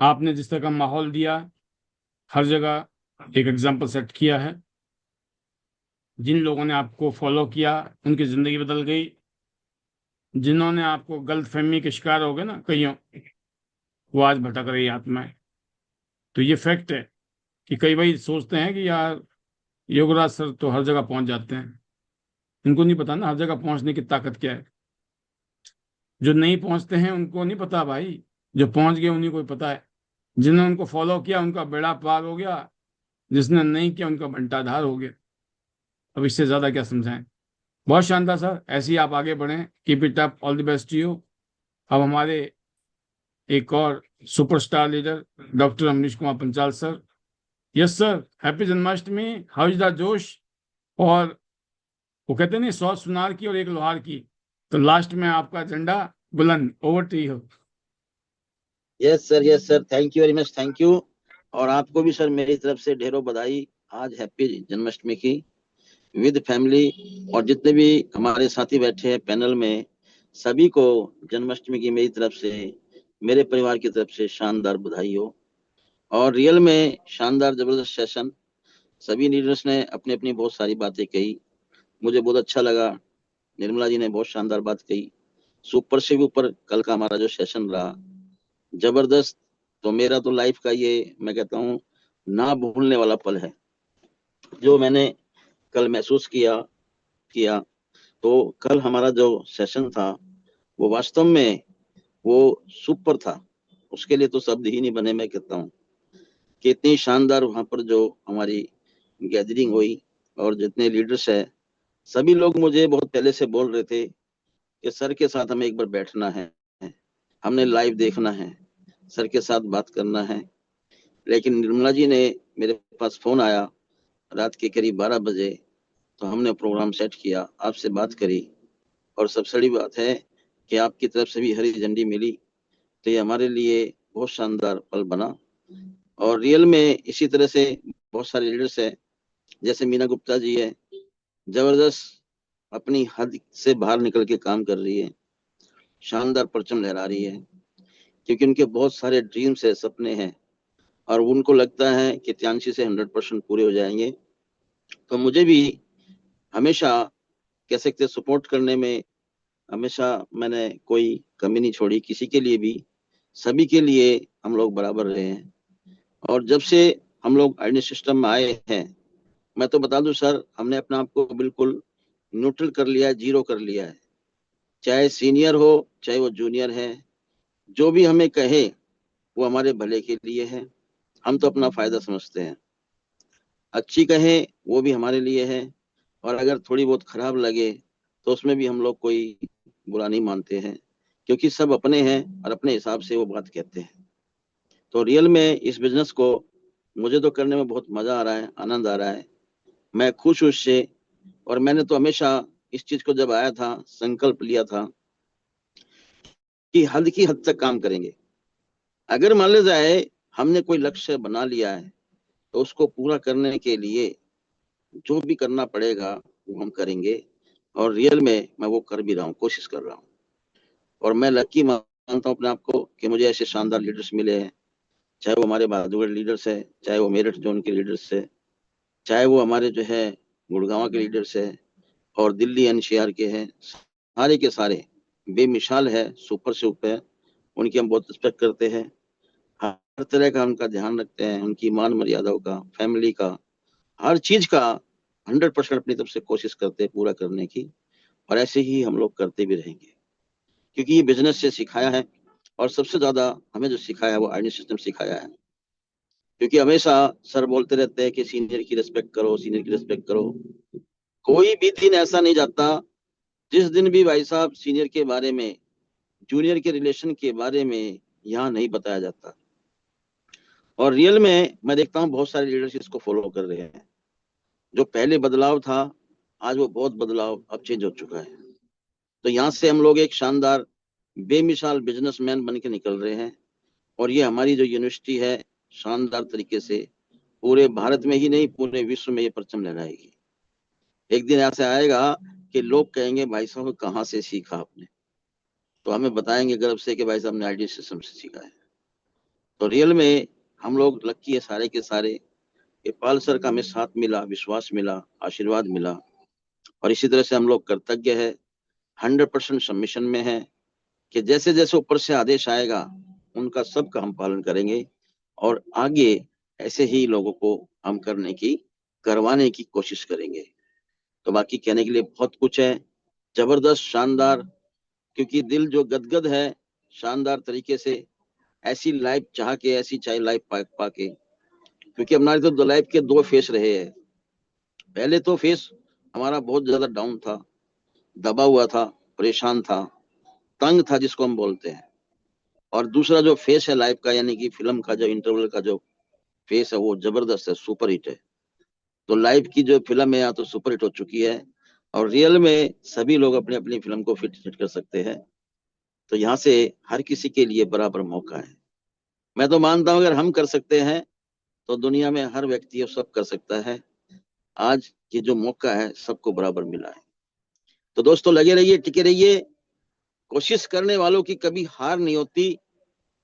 आपने जिस तरह का माहौल दिया, हर जगह एक एग्जाम्पल सेट किया है। जिन लोगों ने आपको फॉलो किया उनकी जिंदगी बदल गई। जिन्होंने आपको गलतफहमी के शिकार हो गए ना कईयों, वो आज भटक रही आत्माएं। तो ये फैक्ट है कि कई भाई सोचते हैं कि यार योगराज सर तो हर जगह पहुंच जाते हैं, इनको नहीं पता ना हर जगह पहुंचने की ताकत क्या है। जो नहीं पहुंचते हैं उनको नहीं पता भाई, जो पहुंच गए उन्हीं को पता है। जिन्होंने उनको फॉलो किया उनका बेड़ा पार हो गया, जिसने नहीं किया उनका बंटाधार हो गया। अब इससे ज्यादा क्या समझाएं। बहुत शानदार सर, ऐसे ही आप आगे बढ़ें, keep it up, all the best to you. अब हमारे एक और superstar leader doctor Amrish Kumar Panchal sir. Yes sir, happy Janmashtami, how is the जोश। और वो कहते नहीं 100 सुनार की और 1 लोहार की, तो लास्ट में आपका झंडा बुलंद। Over to you.
Yes sir, thank you very much, thank you. और आपको भी सर मेरी तरफ से ढेरों बधाई आज हैप्पी जन्माष्टमी की विद फैमिली। और जितने भी हमारे साथी बैठे हैं पैनल में, सभी को जन्माष्टमी की मेरी तरफ से, मेरे परिवार की तरफ से शानदार बधाई हो। और रियल में शानदार जबरदस्त सेशन, सभी लीडर्स ने अपनी अपनी बहुत सारी बातें कही, मुझे बहुत अच्छा लगा। निर्मला जी ने बहुत शानदार बात कही। सुपर से भी ऊपर कल का हमारा जो सेशन रहा जबरदस्त। तो मेरा तो लाइफ का ये मैं कहता हूँ ना भूलने वाला पल है, जो मैंने कल महसूस किया। तो कल हमारा जो सेशन था वो वास्तव में वो सुपर था, उसके लिए तो शब्द ही नहीं बने। मैं कहता हूँ कि इतनी शानदार वहां पर जो हमारी गैदरिंग हुई, और जितने लीडर्स है सभी लोग मुझे बहुत पहले से बोल रहे थे कि सर के साथ हमें एक बार बैठना है, हमने लाइव देखना है, सर के साथ बात करना है। लेकिन निर्मला जी ने मेरे पास फोन आया रात के करीब 12 बजे, तो हमने प्रोग्राम सेट किया, आपसे बात करी। और सबसे बड़ी बात है कि आपकी तरफ से भी हरी झंडी मिली, तो ये हमारे लिए बहुत शानदार पल बना। और रियल में इसी तरह से बहुत सारे लीडर्स है, जैसे मीना गुप्ता जी है, जबरदस्त अपनी हद से बाहर निकल के काम कर रही है, शानदार परचम लहरा रही है, क्योंकि उनके बहुत सारे ड्रीम्स है, सपने हैं, और उनको लगता है कि 83 से 100% पूरे हो जाएंगे। तो मुझे भी हमेशा कह सकते सपोर्ट करने में हमेशा मैंने कोई कमी नहीं छोड़ी, किसी के लिए भी, सभी के लिए हम लोग बराबर रहे हैं। और जब से हम लोग आईडी सिस्टम में आए हैं, मैं तो बता दूं सर, हमने अपने आप को बिल्कुल न्यूट्रल कर लिया है, जीरो कर लिया है। चाहे सीनियर हो चाहे वो जूनियर है, जो भी हमें कहे वो हमारे भले के लिए है, हम तो अपना फायदा समझते हैं। अच्छी कहे वो भी हमारे लिए है, और अगर थोड़ी बहुत खराब लगे तो उसमें भी हम लोग कोई बुरा नहीं मानते हैं, क्योंकि सब अपने हैं और अपने हिसाब से वो बात कहते हैं। तो रियल में इस बिजनेस को मुझे तो करने में बहुत मजा आ रहा है, आनंद आ रहा है, मैं खुश हूँ उससे। और मैंने तो हमेशा इस चीज को जब आया था, संकल्प लिया था कि हद की हद तक काम करेंगे। अगर मान लिया जाए हमने कोई लक्ष्य बना लिया है तो उसको पूरा करने के लिए जो भी करना पड़ेगा वो हम करेंगे, और रियल में मैं वो कर भी रहा हूँ, कोशिश कर रहा हूँ। और मैं लकी मानता हूँ अपने आप को कि मुझे ऐसे शानदार लीडर्स मिले हैं, चाहे वो हमारे बहादुर लीडर्स है, चाहे वो मेरठ जोन के लीडर्स है, चाहे वो हमारे जो है गुड़गांव के लीडर्स है और दिल्ली एनसीआर के हैं, सारे के सारे बेमिसाल है, सुपर से ऊपर है। उनकी हम बहुत रिस्पेक्ट करते हैं, हर तरह का उनका ध्यान रखते हैं, उनकी मान मर्यादाओं का, फैमिली का, हर चीज का 100% अपनी तरफ से कोशिश करते हैं पूरा करने की। और ऐसे ही हम लोग करते भी रहेंगे, क्योंकि ये बिजनेस से सिखाया है, और सबसे ज्यादा हमें जो सिखाया है वो आईडी सिस्टम सिखाया है। क्योंकि हमेशा सर बोलते रहते हैं कि सीनियर की रिस्पेक्ट करो, सीनियर की रिस्पेक्ट करो। कोई भी दिन ऐसा नहीं जाता जिस दिन भी भाई साहब सीनियर के बारे में, जूनियर के रिलेशन के बारे में यहाँ नहीं बताया जाता। और रियल में मैं देखता हूँ बहुत सारे लीडर्स इसको फॉलो कर रहे हैं। जो पहले बदलाव था, आज वो बहुत बदलाव अब चेंज हो चुका है। तो यहाँ से हम लोग एक शानदार बेमिसाल बिजनेसमैन बन के निकल रहे हैं। और ये हमारी जो यूनिवर्सिटी है शानदार तरीके से पूरे भारत में ही नहीं, पूरे विश्व में ये परचम लहराएगी। एक दिन ऐसे आएगा कि लोग कहेंगे भाई साहब कहाँ से सीखा आपने, तो हमें बताएंगे गर्व से कि भाई साहब ने आईडी सिस्टम से सीखा है। तो रियल में हम लोग लक्की है सारे के सारे कि पाल सर का हमें साथ मिला, विश्वास मिला, आशीर्वाद मिला। और इसी तरह से हम लोग कृतज्ञ है, 100% सबमिशन में है कि जैसे जैसे ऊपर से आदेश आएगा उनका सबका हम पालन करेंगे, और आगे ऐसे ही लोगों को हम करवाने की कोशिश करेंगे। तो बाकी कहने के लिए बहुत कुछ है, जबरदस्त, शानदार, क्योंकि दिल जो गदगद है शानदार तरीके से, ऐसी लाइफ चाह के, ऐसी चाहे लाइफ पा के। क्योंकि हमारे तो लाइफ के 2 फेस रहे हैं। पहले तो फेस हमारा बहुत ज्यादा डाउन था, दबा हुआ था, परेशान था, तंग था जिसको हम बोलते हैं। और दूसरा जो फेस है लाइफ का, यानी कि फिल्म का जो इंटरवल का जो फेस है वो जबरदस्त है, सुपर हिट है। तो लाइफ की जो फिल्म है यहाँ तो सुपर हिट हो चुकी है, और रियल में सभी लोग अपनी अपनी फिल्म को फिट कर सकते हैं। तो यहाँ से हर किसी के लिए बराबर मौका है। मैं तो मानता हूँ अगर हम कर सकते हैं तो दुनिया में हर व्यक्ति सब कर सकता है। आज ये जो मौका है सबको बराबर मिला है। तो दोस्तों लगे रहिए, टिके रहिए, कोशिश करने वालों की कभी हार नहीं होती।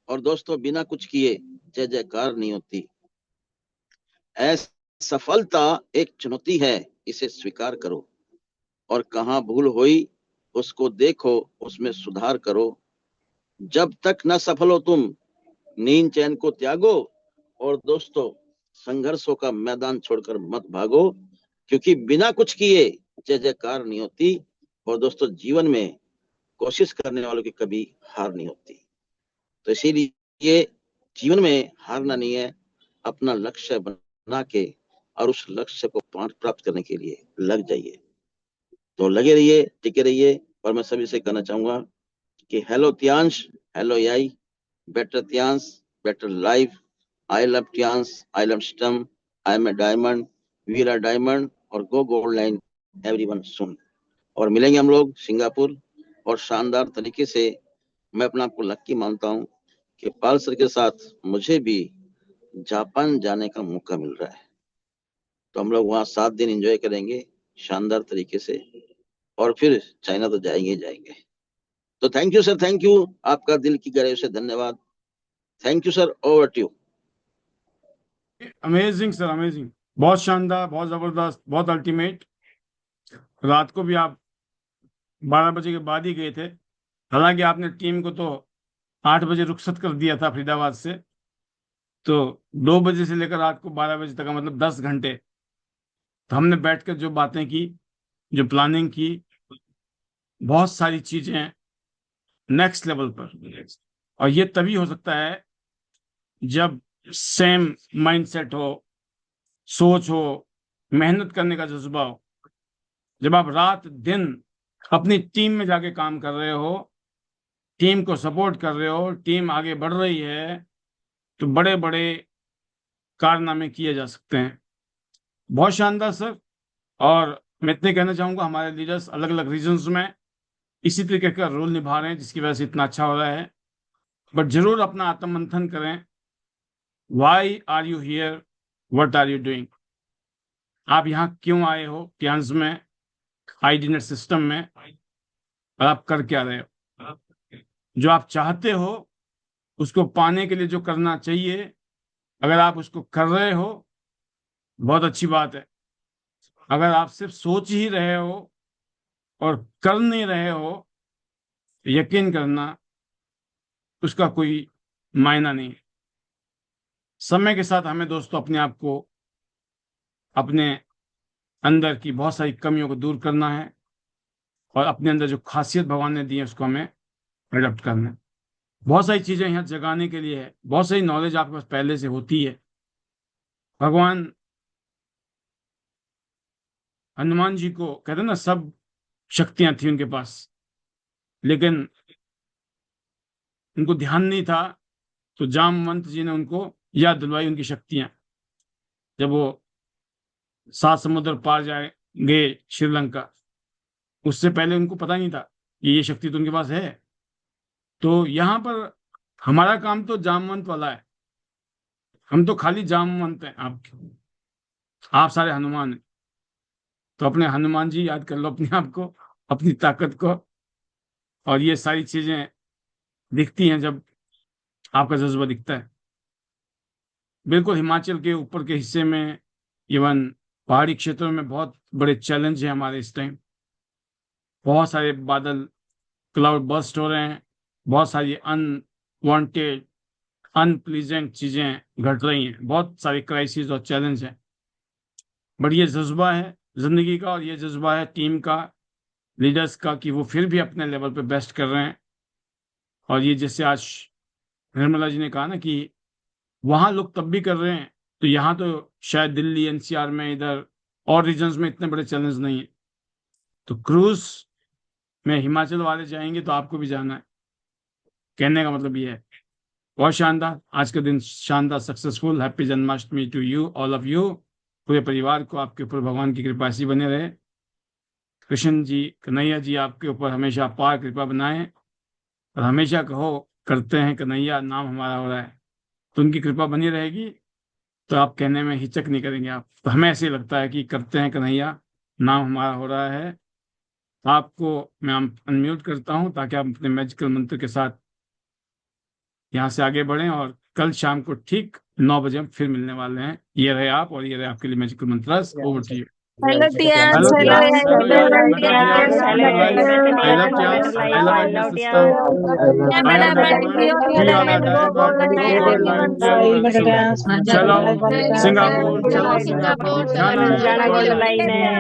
और दोस्तों बिना कुछ किए जय जयकार नहीं होती। असफलता एक चुनौती है, इसे स्वीकार करो, और कहाँ भूल हुई उसको देखो, उसमें सुधार करो। जब तक न सफल हो तुम नींद चैन को त्यागो, और दोस्तों संघर्षों का मैदान छोड़कर मत भागो, क्योंकि बिना कुछ किए जय जयकार नहीं होती। और दोस्तों जीवन में कोशिश करने वालों की कभी हार नहीं होती। तो इसीलिए जीवन में हारना नहीं है, अपना लक्ष्य बना के और उस लक्ष्य को प्राप्त करने के लिए लग जाइए। तो लगे रहिए, टिके रहिए। और मैं सभी से कहना चाहूंगा कि hello Tiens, hello AI, better Tiens, better life, I love Tiens, I love system, I am a diamond, we are diamond, और go gold line everyone soon. और मिलेंगे हम लोग सिंगापुर। और शानदार तरीके से मैं अपना आपको लक्की मानता हूँ कि पाल सर के साथ मुझे भी जापान जाने का मौका मिल रहा है। तो हम लोग वहाँ 7 दिन एंजॉय करेंगे शानदार तरीके से, और फिर चाइना तो जाएंगे ही जाएंगे। तो thank you sir, thank you, आपका दिल की गहराई से धन्यवाद। Thank you sir, over to you.
Amazing sir, amazing, बहुत शानदार, बहुत जबरदस्त, बहुत अल्टीमेट। रात को भी आप 12 बजे के बाद ही गए थे, हालांकि आपने टीम को तो 8 बजे रुखसत कर दिया था फरीदाबाद से। तो 2 बजे से लेकर रात को 12 बजे तक का मतलब 10 घंटे तो हमने बैठकर जो बातें की, जो प्लानिंग की, बहुत सारी चीजें नेक्स्ट लेवल पर। और ये तभी हो सकता है जब सेम माइंडसेट हो, सोच हो, मेहनत करने का जज्बा हो। जब आप रात दिन अपनी टीम में जाके काम कर रहे हो, टीम को सपोर्ट कर रहे हो, टीम आगे बढ़ रही है, तो बड़े बड़े कारनामे किए जा सकते हैं। बहुत शानदार सर। और मैं इतने कहना चाहूंगा, हमारे लीडर्स अलग अलग रीजन्स में इसी तरीके का रोल निभा रहे हैं जिसकी वजह से इतना अच्छा हो रहा है। बट जरूर अपना आत्ममंथन करें। Why are you here, what are you doing, आप यहाँ क्यों आए हो कैंस में, आईडीनेट सिस्टम में, और आप कर क्या रहे हो। जो आप चाहते हो उसको पाने के लिए जो करना चाहिए, अगर आप उसको कर रहे हो बहुत अच्छी बात है। अगर आप सिर्फ सोच ही रहे हो और कर नहीं रहे हो, यकीन करना उसका कोई मायना नहीं है। समय के साथ हमें दोस्तों अपने आप को, अपने अंदर की बहुत सारी कमियों को दूर करना है और अपने अंदर जो खासियत भगवान ने दी है उसको हमें एडॉप्ट करना है। बहुत सारी चीजें यहाँ जगाने के लिए है, बहुत सारी नॉलेज आपके पास पहले से होती है। भगवान हनुमान जी को कहते हैं ना, सब शक्तियां थी उनके पास, लेकिन उनको ध्यान नहीं था, तो जामवंत जी ने उनको याद दिलवाई उनकी शक्तियां। जब वो 7 समुद्र पार जाए गए श्रीलंका, उससे पहले उनको पता नहीं था कि ये शक्ति तो उनके पास है। तो यहाँ पर हमारा काम तो जामवंत वाला है, हम तो खाली जामवंत हैं। आप सारे हनुमान हैं। तो अपने हनुमान जी याद कर लो, अपने आप को, अपनी ताकत को, और ये सारी चीजें दिखती हैं जब आपका जज्बा दिखता है। बिल्कुल हिमाचल के ऊपर के हिस्से में, इवन पहाड़ी क्षेत्रों में बहुत बड़े चैलेंज है हमारे इस टाइम। बहुत सारे बादल, क्लाउड बर्स्ट हो रहे हैं, बहुत सारी अनवांटेड अनप्लीजेंट चीजें घट रही हैं, बहुत सारी क्राइसिस और चैलेंज हैं। बट ये जज्बा है जिंदगी का, और ये जज्बा है टीम का, लीडर्स का, कि वो फिर भी अपने लेवल पे बेस्ट कर रहे हैं। और ये जैसे आज निर्मला जी ने कहा ना कि वहां लोग तब भी कर रहे हैं, तो यहाँ तो शायद दिल्ली एनसीआर में, इधर और रीजन्स में इतने बड़े चैलेंज नहीं है। तो क्रूज में हिमाचल वाले जाएंगे तो आपको भी जाना है, कहने का मतलब ये है। बहुत शानदार, आज का दिन शानदार, successful. Happy Janmashtami to you, all of you. पूरे परिवार को आपके ऊपर भगवान की कृपा ऐसी बने रहे। कृष्ण जी, कन्हैया जी आपके ऊपर हमेशा अपार कृपा बनाए, और हमेशा कहो करते हैं कन्हैया, नाम हमारा हो रहा है। तो उनकी कृपा बनी रहेगी, तो आप कहने में हिचक नहीं करेंगे आप। तो हमें ऐसे ही लगता है कि करते हैं कन्हैया, नाम हमारा हो रहा है। आपको मैं अनम्यूट करता हूं ताकि आप अपने मैजिकल मंत्र के साथ यहाँ से आगे बढ़ें, और कल शाम को ठीक 9 बजे हम फिर मिलने वाले हैं। ये रहे आप, और ये रहे आपके लिए मैजिकल मंत्र। Over to you.
Hello, Tians.
Hello
Hello,
टियास, हेलो यार,
hello,
बेटा
Tians.
टियास,
Hello,
hello guys,
better
I love
Tians.
टियास,
Better
I
life.
Love
I
my dear
love
sister,
Tians.
I
Better
am very
man.
Good,
You
we
the
are
man.
Very
Go,
good,
go,
we are
go.
Very good. चलो Singapore, चलो
Singapore
Singapore, जाना है
जाना
bye
gold
bye,
line है।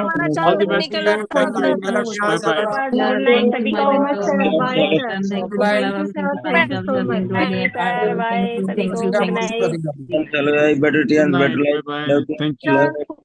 All the best to you, thank you very much, bye bye.
Good night सभी को। Bye sir. Thank you sir. Thank you so much. Bye sir. Bye सभी को। Good night.
चलो यार, better
good
Tiens, better
night, bye
life,
bye,
love
thank you.
You.